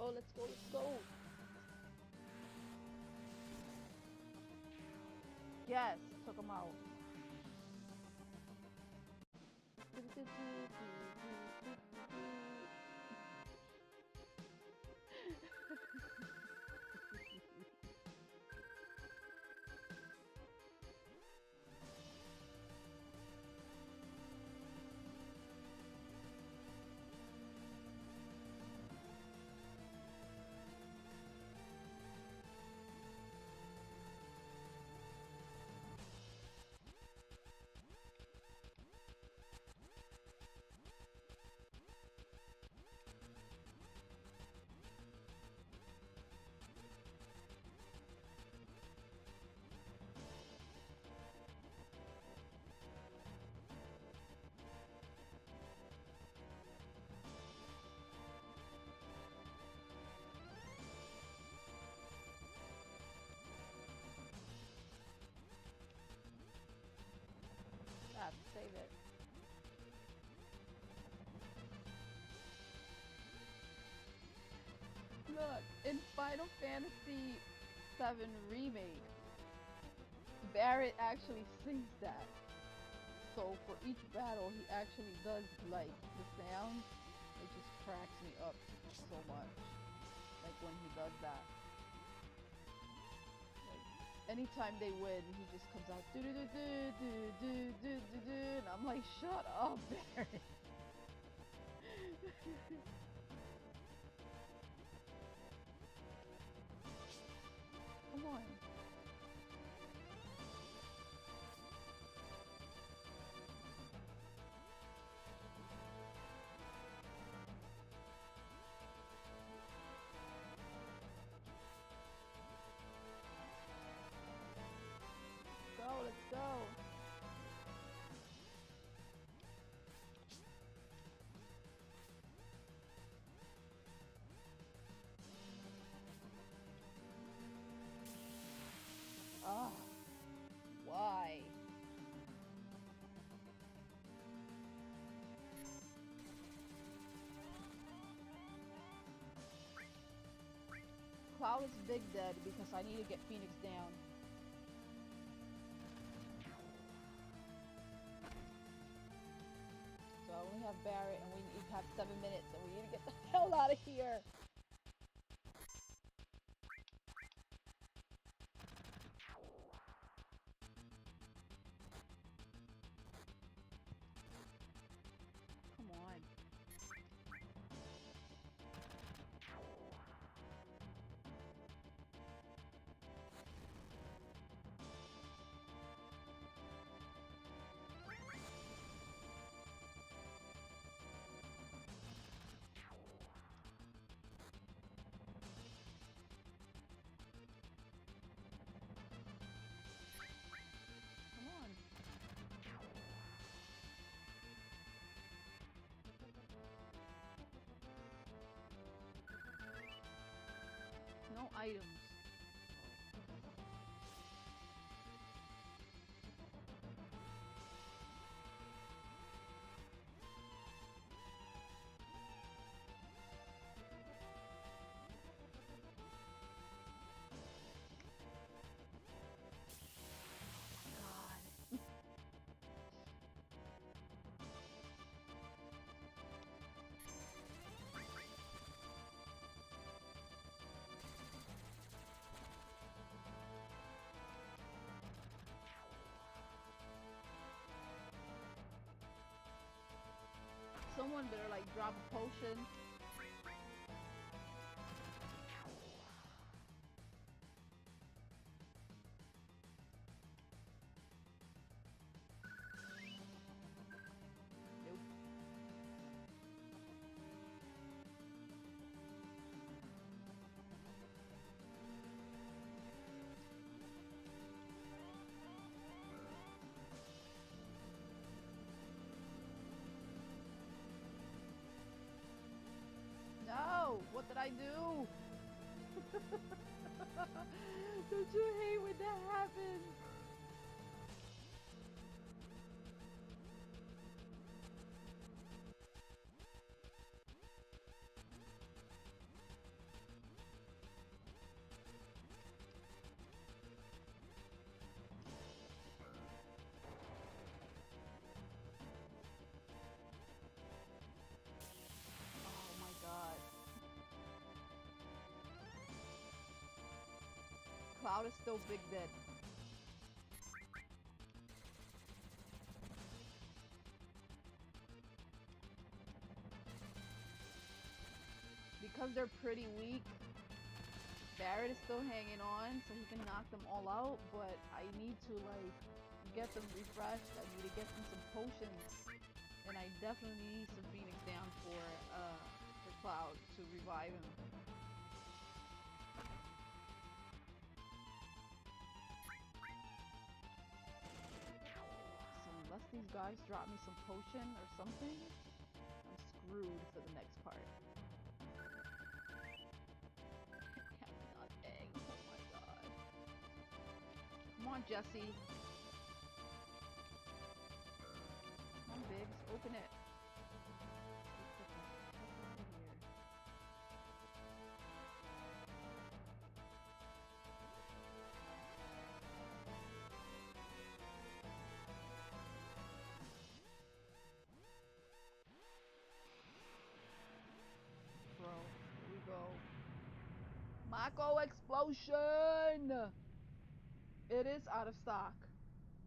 go, let's go, let's go. Yes, took him out. I have to save it. Look, in Final Fantasy VII Remake, Barrett actually sings that. So for each battle, he actually does like the sound. It just cracks me up so much. Like when he does that. Like anytime they win, he just comes out do do do do do do do do, and I'm like, shut up, Barrett. Come on. Go, let's go. Ah, why? Cloud is big dead because I need to get Phoenix down. So I only have Barrett and we need to have 7 minutes and we need to get the hell out of here. Come on. Come on. No items. God. Someone better like drop a potion. Nope. No! What did I do? Don't you hate when that happens? Cloud is still big dead. Because they're pretty weak, Barret is still hanging on, so he can knock them all out, but I need to, like, get them refreshed. I need to get them some potions. And I definitely need some Phoenix down for Cloud to revive him. So unless these guys drop me some potion or something, I'm screwed for the next part. Nothing. Oh my god. Come on, Jesse. Come on, Biggs. Open it. Bro, here we go. Mako explosion! It is out of stock.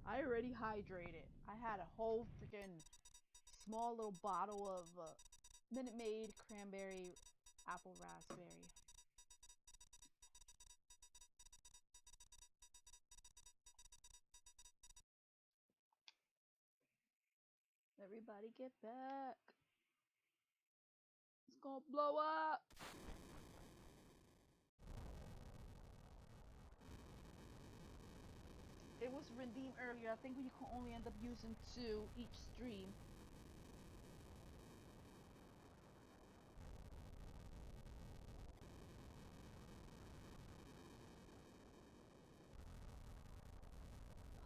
I already hydrated. I had a whole freaking small little bottle of Minute Maid cranberry apple raspberry. Everybody get back. It's gonna blow up. It was redeemed earlier. I think we can only end up using 2 each stream.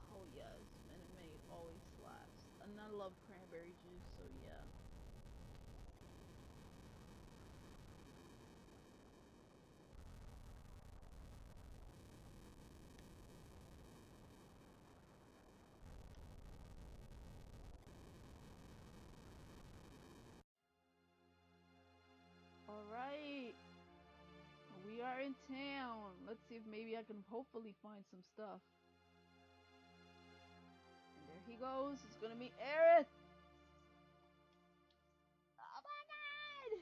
Oh yes, Minute Maid always slaps. And I love cranberry juice, so yeah. Alright. We are in town. Let's see if maybe I can hopefully find some stuff. And there he goes. It's gonna be Aerith! Oh my god!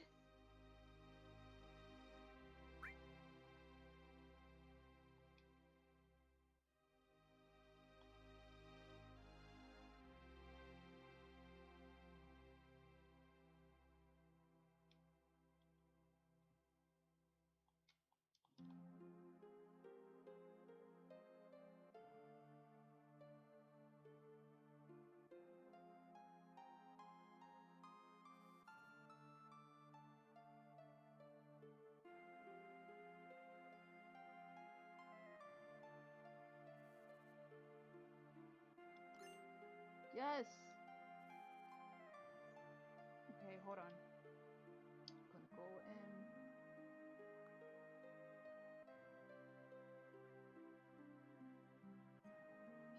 Yes! Okay, hold on. I'm gonna go in.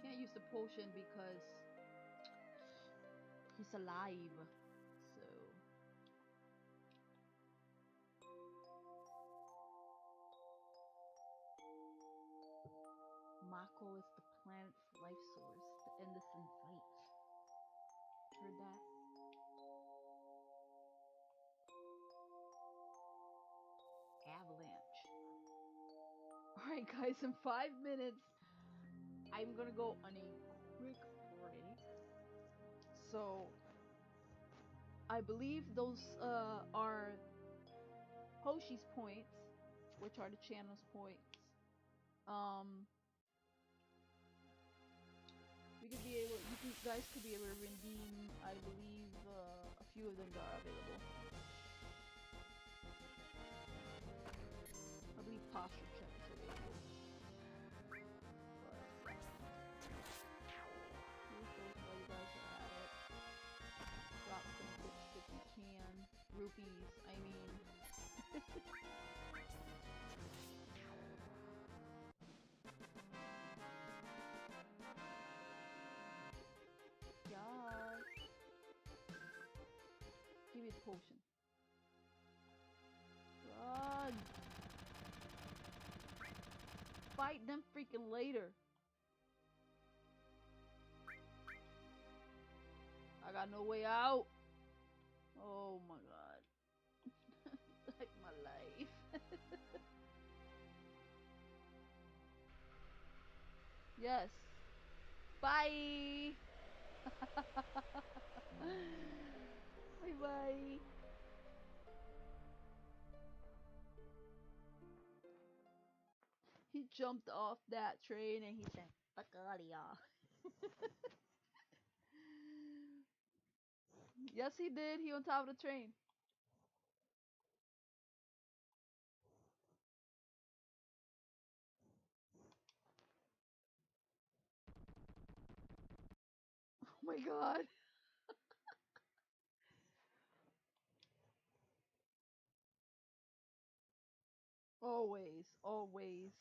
Can't use the potion because he's alive. So Mako is the planet's life source, the innocent light. Heard that? Avalanche. Alright guys, in 5 minutes I'm gonna go on a quick break. So I believe those are Hoshi's points, which are the channel's points. You guys could be able to redeem, I believe, a few of them that are available. I believe posture check is available. But use those while you guys are at it. Drop some bits if you can. Rupees, I mean. Yeah. Give me the potion. Run! fight them freaking later. I got no way out. Oh my god. Like my life. Yes. Bye. Bye bye. He jumped off that train and he said, "Fuck all of y'all." Yes, he did. He on top of the train. Oh my god. Always, always.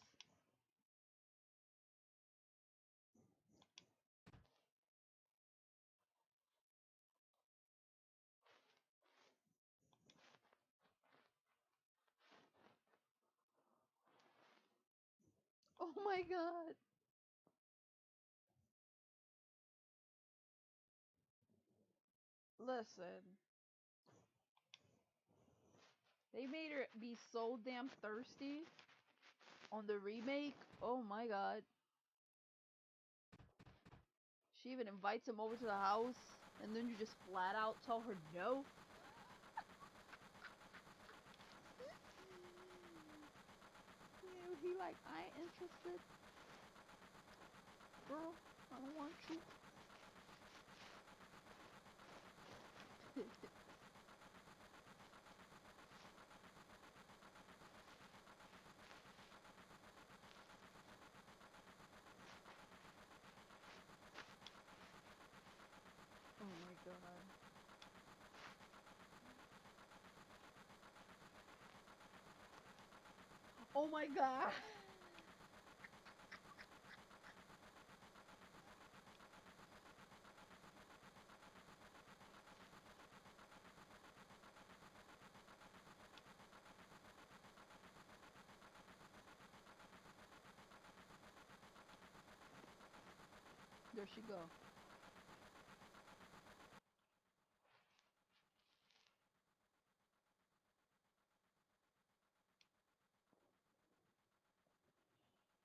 Oh my god. Listen. They made her be so damn thirsty on the remake. Oh my god. She even invites him over to the house and then you just flat out tell her no. He like, I ain't interested. Girl, I don't want you. Oh my god. Oh my god. There she go.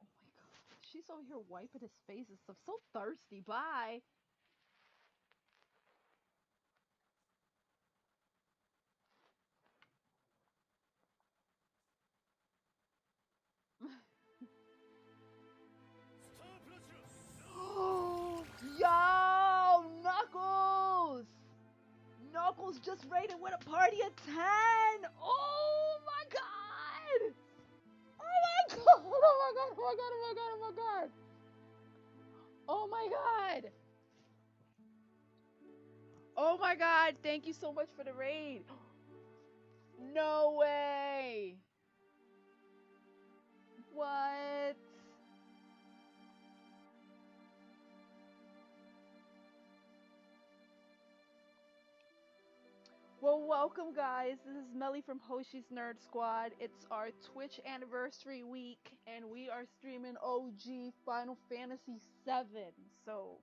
Oh my god. She's over here wiping his face and stuff. So thirsty. Bye. Yo, Knuckles! Knuckles just rated with a party of 10! Oh my god! Oh my god! Oh my god! Oh my god! Oh my god! Oh my god! Oh my god! Oh my god! Thank you so much for the raid! No way! What? Well, welcome guys. This is Melly from Hoshi's Nerd Squad. It's our Twitch anniversary week, and we are streaming OG Final Fantasy VII. So,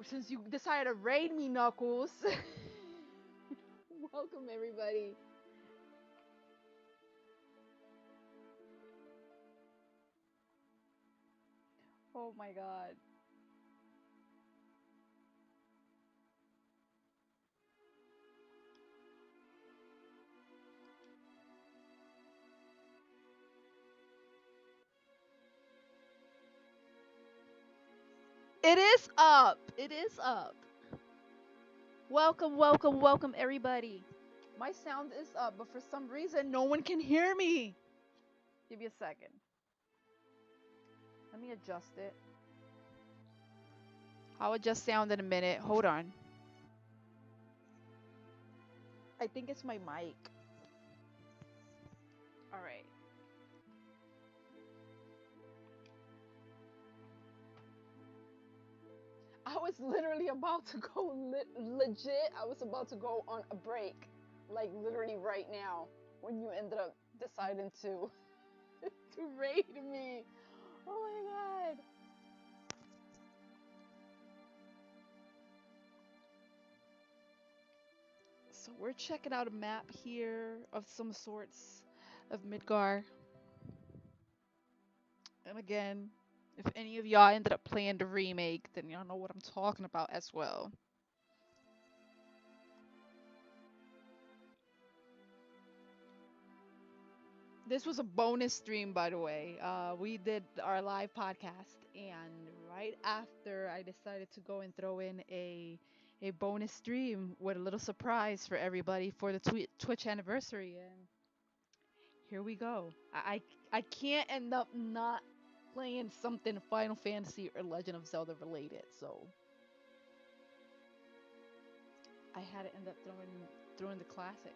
since you decided to raid me, Knuckles, welcome everybody. Oh my god. It is up. It is up. Welcome, welcome, welcome everybody. My sound is up, but for some reason no one can hear me. Give me a second. Let me adjust it. I'll adjust sound in a minute. Hold on. I think it's my mic. Alright. I was literally about to go legit. I was about to go on a break. Like literally right now. when you ended up deciding to raid me. Oh my god. So we're checking out a map here of some sorts of Midgar. And again, if any of y'all ended up playing the remake, then y'all know what I'm talking about as well. This was a bonus stream, by the way. We did our live podcast, and right after I decided to go and throw in a bonus stream with a little surprise for everybody for the Twitch anniversary, and here we go. I can't end up not playing something Final Fantasy or Legend of Zelda related, so I had to end up throwing the classics.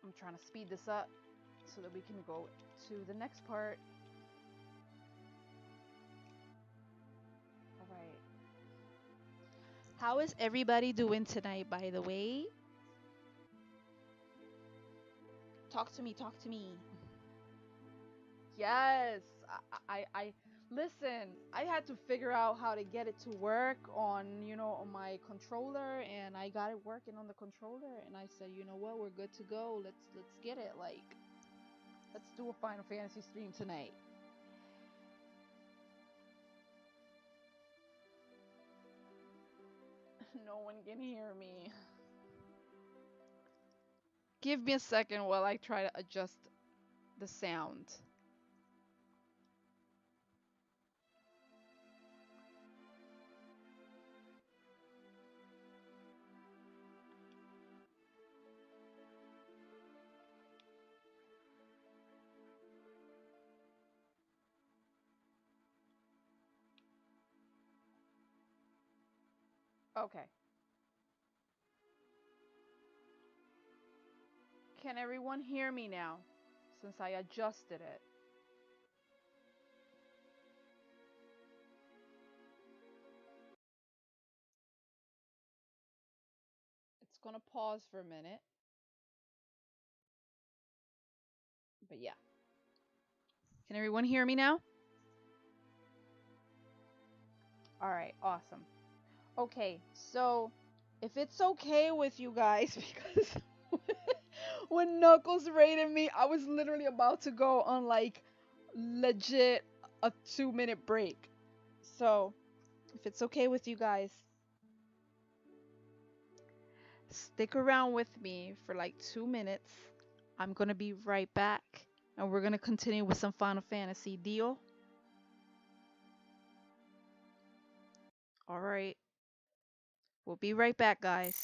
I'm trying to speed this up so that we can go to the next part. All right. How is everybody doing tonight, by the way? Talk to me, talk to me. Yes, I listen. I had to figure out how to get it to work on, on my controller, and I got it working on the controller. And I said, you know what, we're good to go. Let's get it. Like, let's do a Final Fantasy stream tonight. No one can hear me. Give me a second while I try to adjust the sound. Okay. Can everyone hear me now? Since I adjusted it. It's gonna pause for a minute. But yeah. Can everyone hear me now? Alright, awesome. Okay, so if it's okay with you guys, because when Knuckles raided me, I was literally about to go on like legit a 2-minute break. So if it's okay with you guys, stick around with me for like 2 minutes. I'm gonna be right back, and we're gonna continue with some Final Fantasy. Deal? Alright. We'll be right back, guys.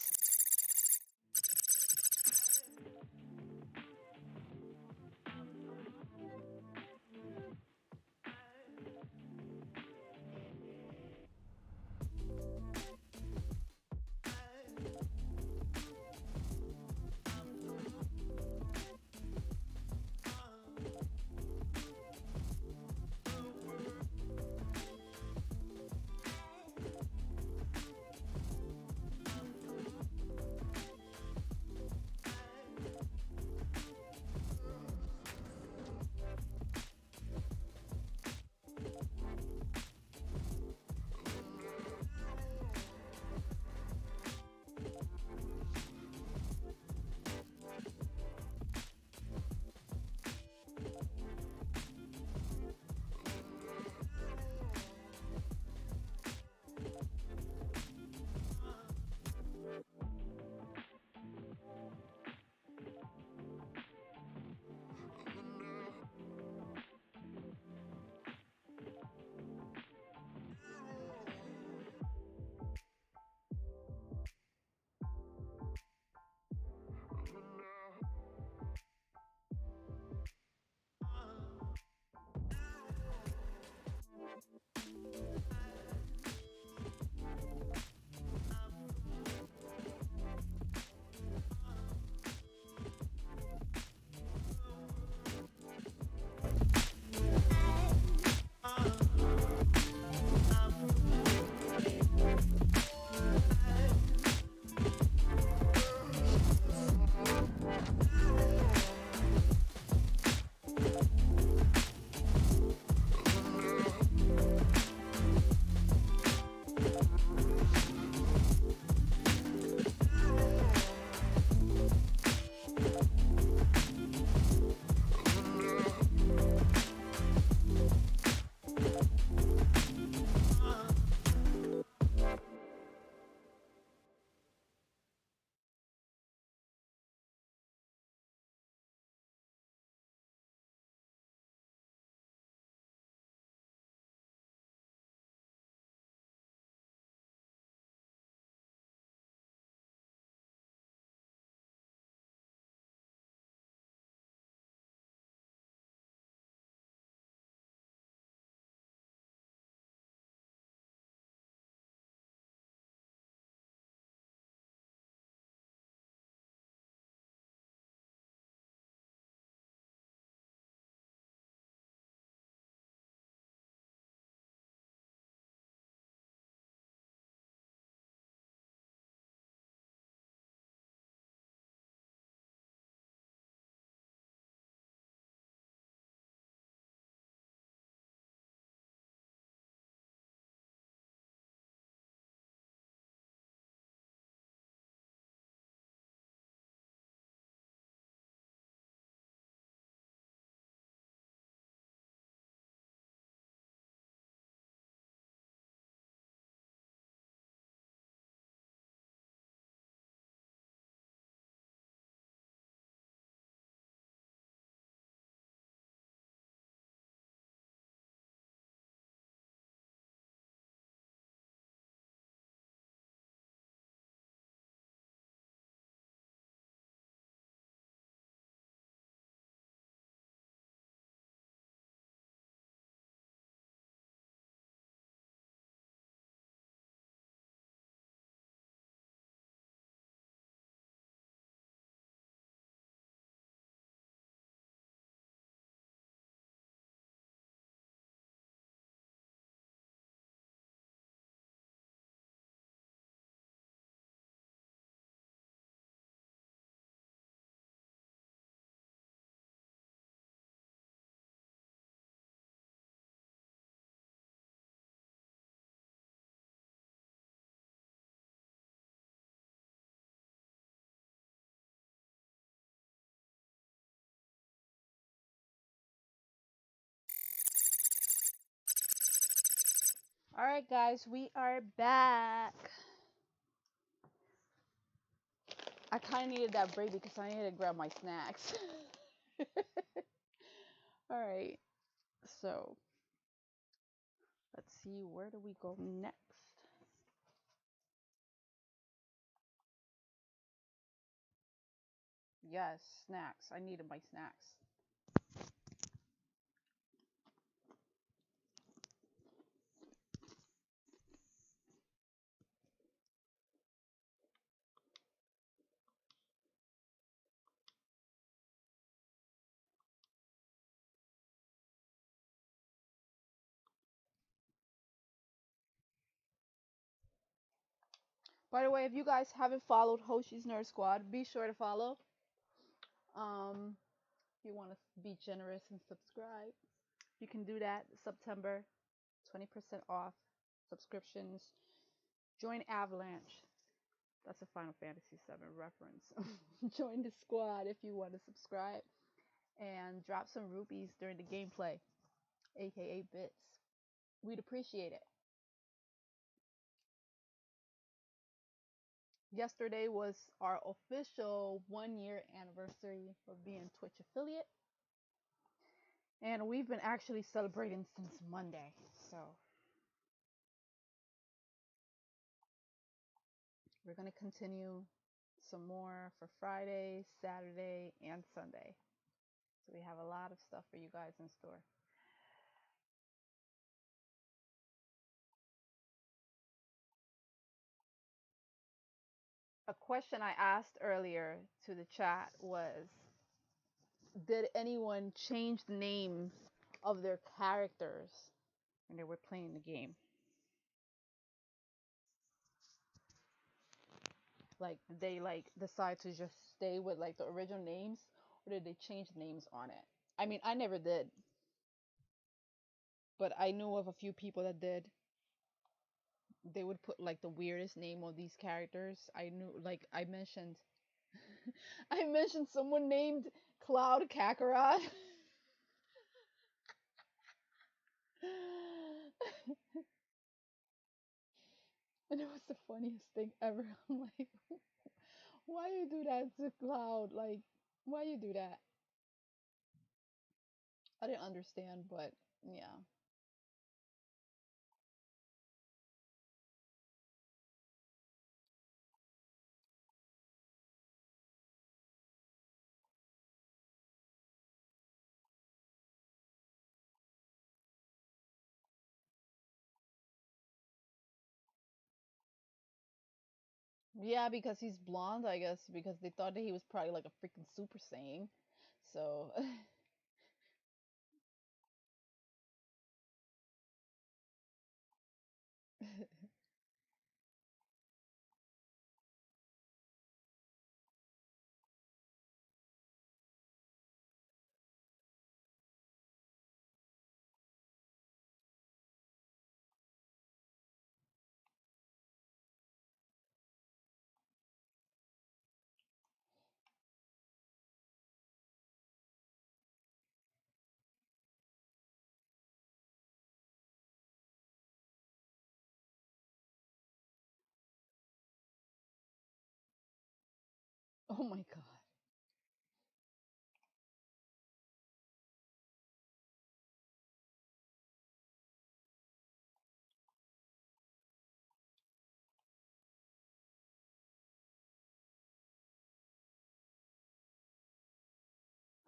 All right, guys, we are back. I kind of needed that break because I needed to grab my snacks. All right, so let's see, where do we go next? Yes, snacks. I needed my snacks. By the way, if you guys haven't followed Hoshi's Nerd Squad, be sure to follow. If you want to be generous and subscribe, you can do that. September, 20% off subscriptions. Join Avalanche. That's a Final Fantasy VII reference. Join the squad if you want to subscribe. And drop some rupees during the gameplay, aka bits. We'd appreciate it. Yesterday was our official 1 year anniversary of being Twitch affiliate. And we've been actually celebrating since Monday. So we're going to continue some more for Friday, Saturday, and Sunday. So we have a lot of stuff for you guys in store. A question I asked earlier to the chat was, did anyone change the name of their characters when they were playing the game? Like, did they decide to just stay with the original names, or did they change names on it? I mean, I never did, but I knew of a few people that did. They would put the weirdest name on these characters. I knew, I mentioned, I mentioned someone named Cloud Kakarot. And it was the funniest thing ever. I'm like, why you do that to Cloud? Why you do that? I didn't understand, but yeah. Yeah, because he's blonde, I guess, because they thought that he was probably like a freaking Super Saiyan. So, oh my god.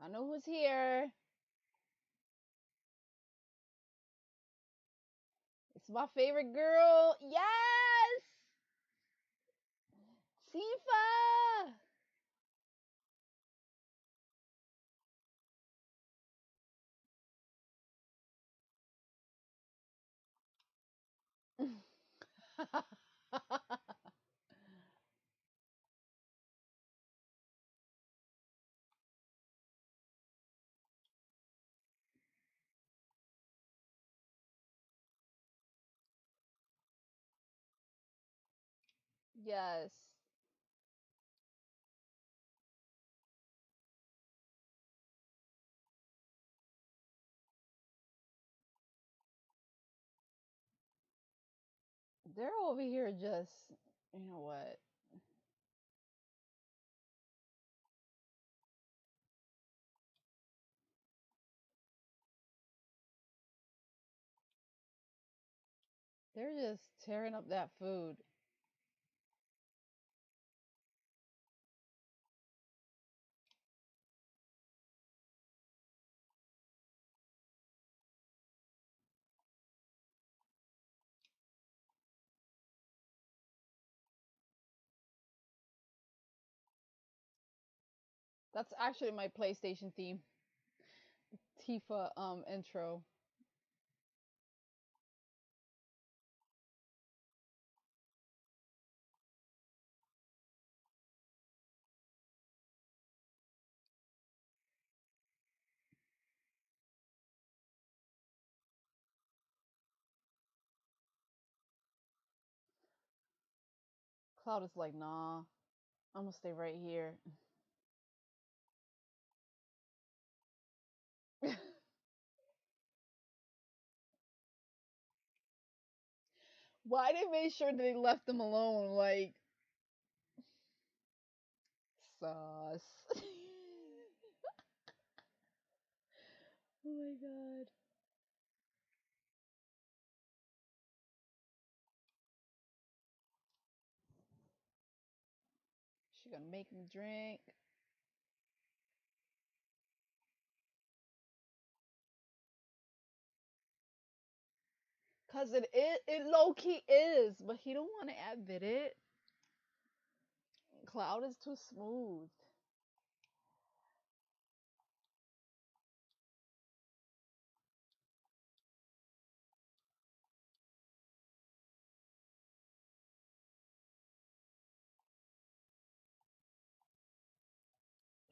I know who's here. It's my favorite girl. Yes! Tifa! Yes. They're over here just, you know what? They're just tearing up that food. That's actually my PlayStation theme. Tifa intro. Cloud is like, nah, I'm gonna stay right here. Why they made sure that they left them alone? Like, sauce. Oh my god. She gonna make him drink. Cause it low key is, but he don't want to admit it. Cloud is too smooth.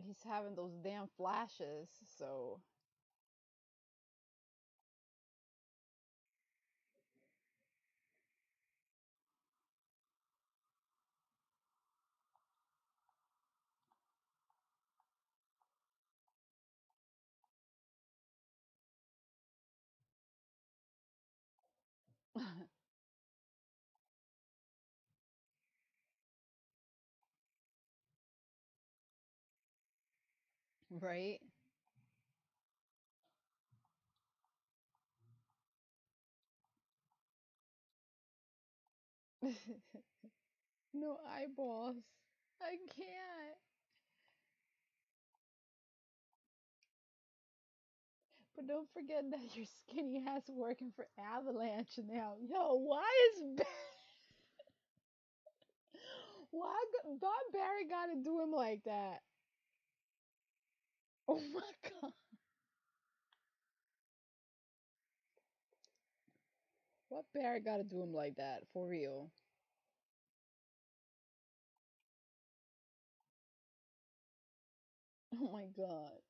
He's having those damn flashes, so right? No eyeballs. I can't. But don't forget that your skinny ass working for Avalanche now. Yo, why is why Bob Barry gotta do him like that? Oh my god. What Barry gotta do him like that? For real. Oh my god.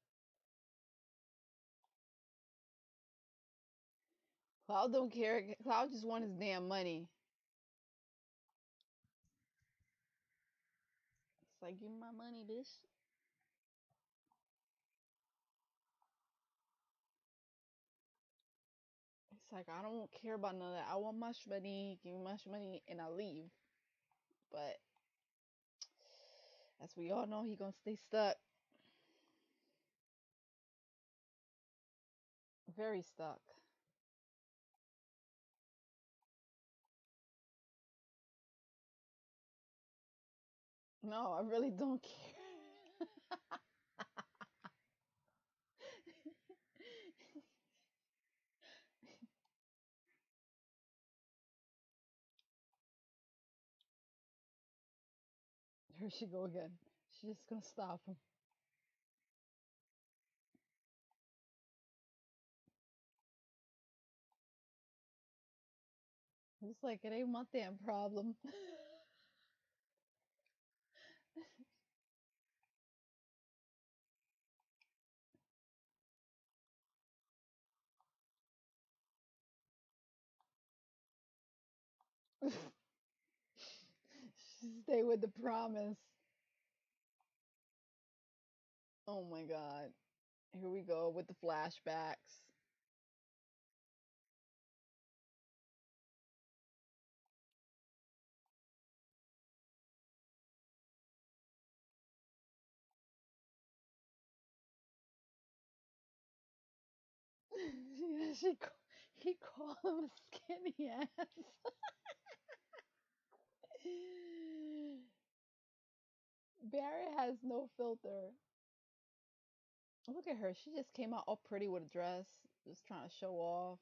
Cloud don't care. Cloud just want his damn money. It's like, give me my money, bitch. It's like, I don't care about none of that. I want my money, give me my money, and I leave. But as we all know, he gonna stay stuck. Very stuck. No, I really don't care. Here she go again. She's just gonna stop him. It's like, it ain't my damn problem. Stay with the promise. Oh my god. Here we go with the flashbacks. He called him a skinny ass. Barry has no filter. Look at her. She just came out all pretty with a dress, just trying to show off.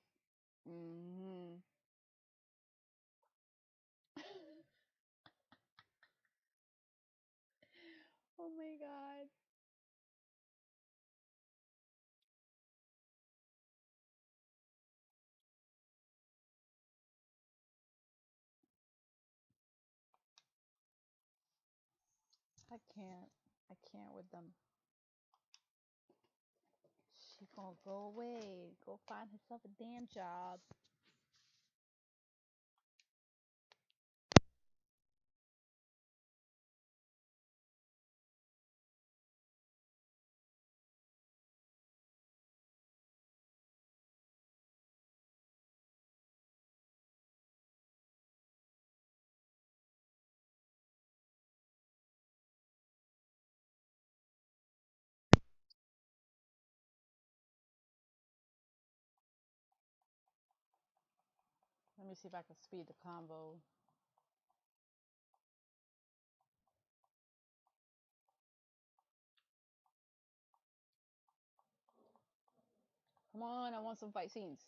Hmm. Oh my god. I can't. I can't with them. She gonna go away. Go find herself a damn job. Let me see if I can speed the convo. Come on, I want some fight scenes.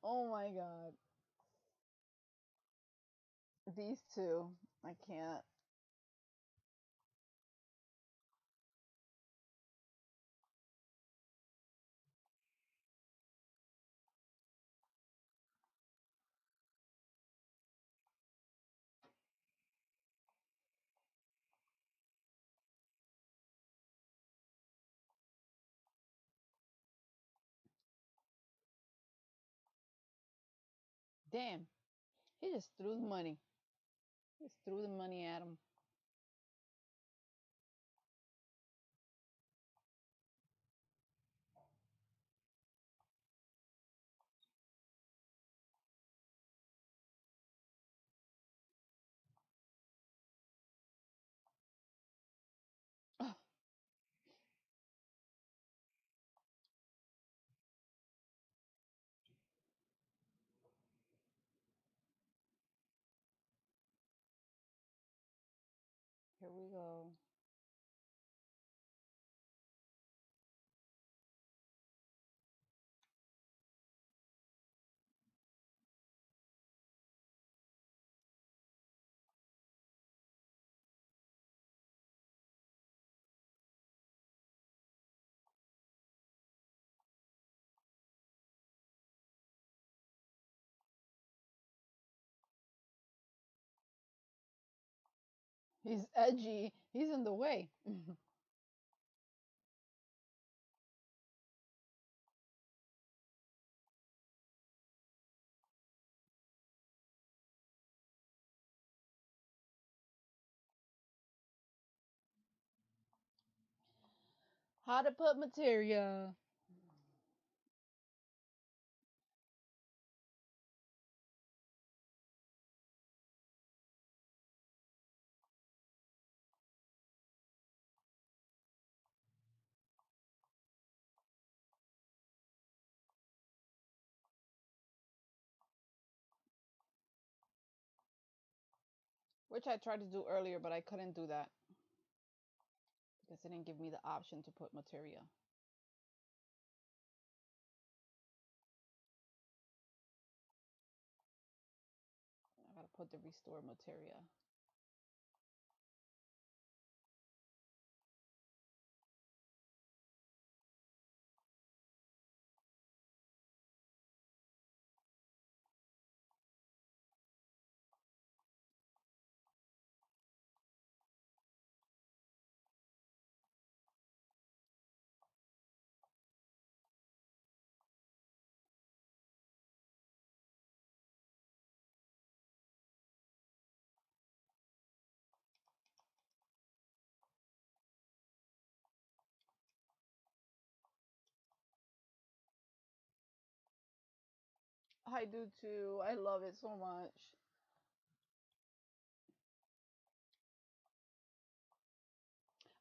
Oh my god. These two. I can't. Damn. He just threw the money. He just threw the money at him. Here we go. He's edgy. He's in the way. How to put materia. Which I tried to do earlier, but I couldn't do that because it didn't give me the option to put materia. I gotta put the restore materia. I do too. I love it so much.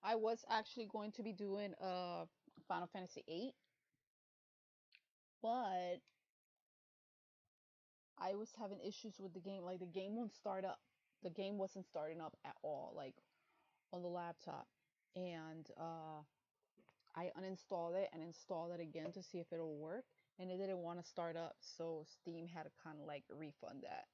I was actually going to be doing Final Fantasy VIII, but I was having issues with the game. Like the game won't start up. The game wasn't starting up at all, like on the laptop. And I uninstalled it and installed it again to see if it'll work, and it didn't want to start up. So Steam had to kind of like refund that.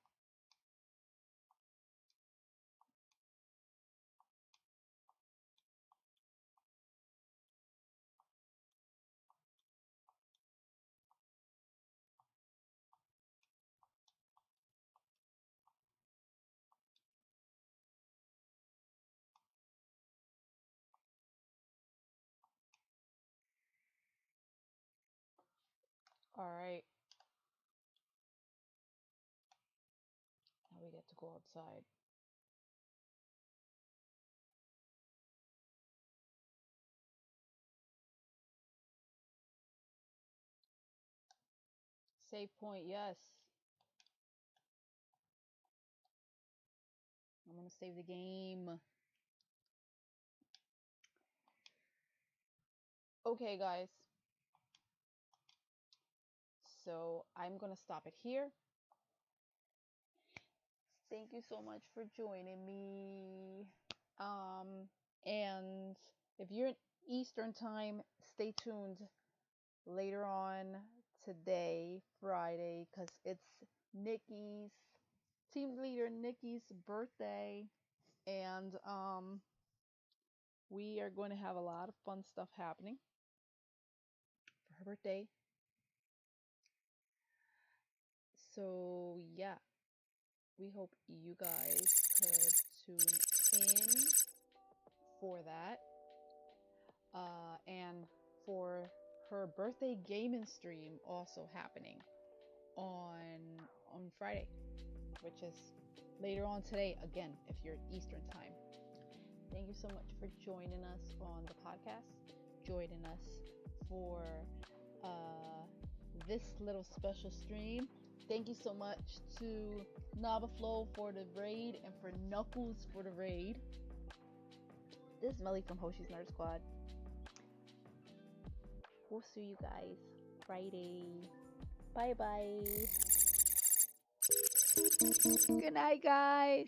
All right, now we get to go outside. Save point, yes. I'm gonna save the game. Okay, guys. So I'm gonna stop it here. Thank you so much for joining me. And if you're in Eastern time, stay tuned later on today, Friday, because it's Nikki's team leader Nikki's birthday, and we are going to have a lot of fun stuff happening for her birthday. So yeah, we hope you guys could tune in for that, and for her birthday gaming stream also happening on Friday, which is later on today, again, if you're Eastern time. Thank you so much for joining us on the podcast, joining us for this little special stream. Thank you so much to Navaflow for the raid and for Knuckles for the raid. This is Melly from Hoshi's Nerd Squad. We'll see you guys Friday. Bye bye. Good night, guys.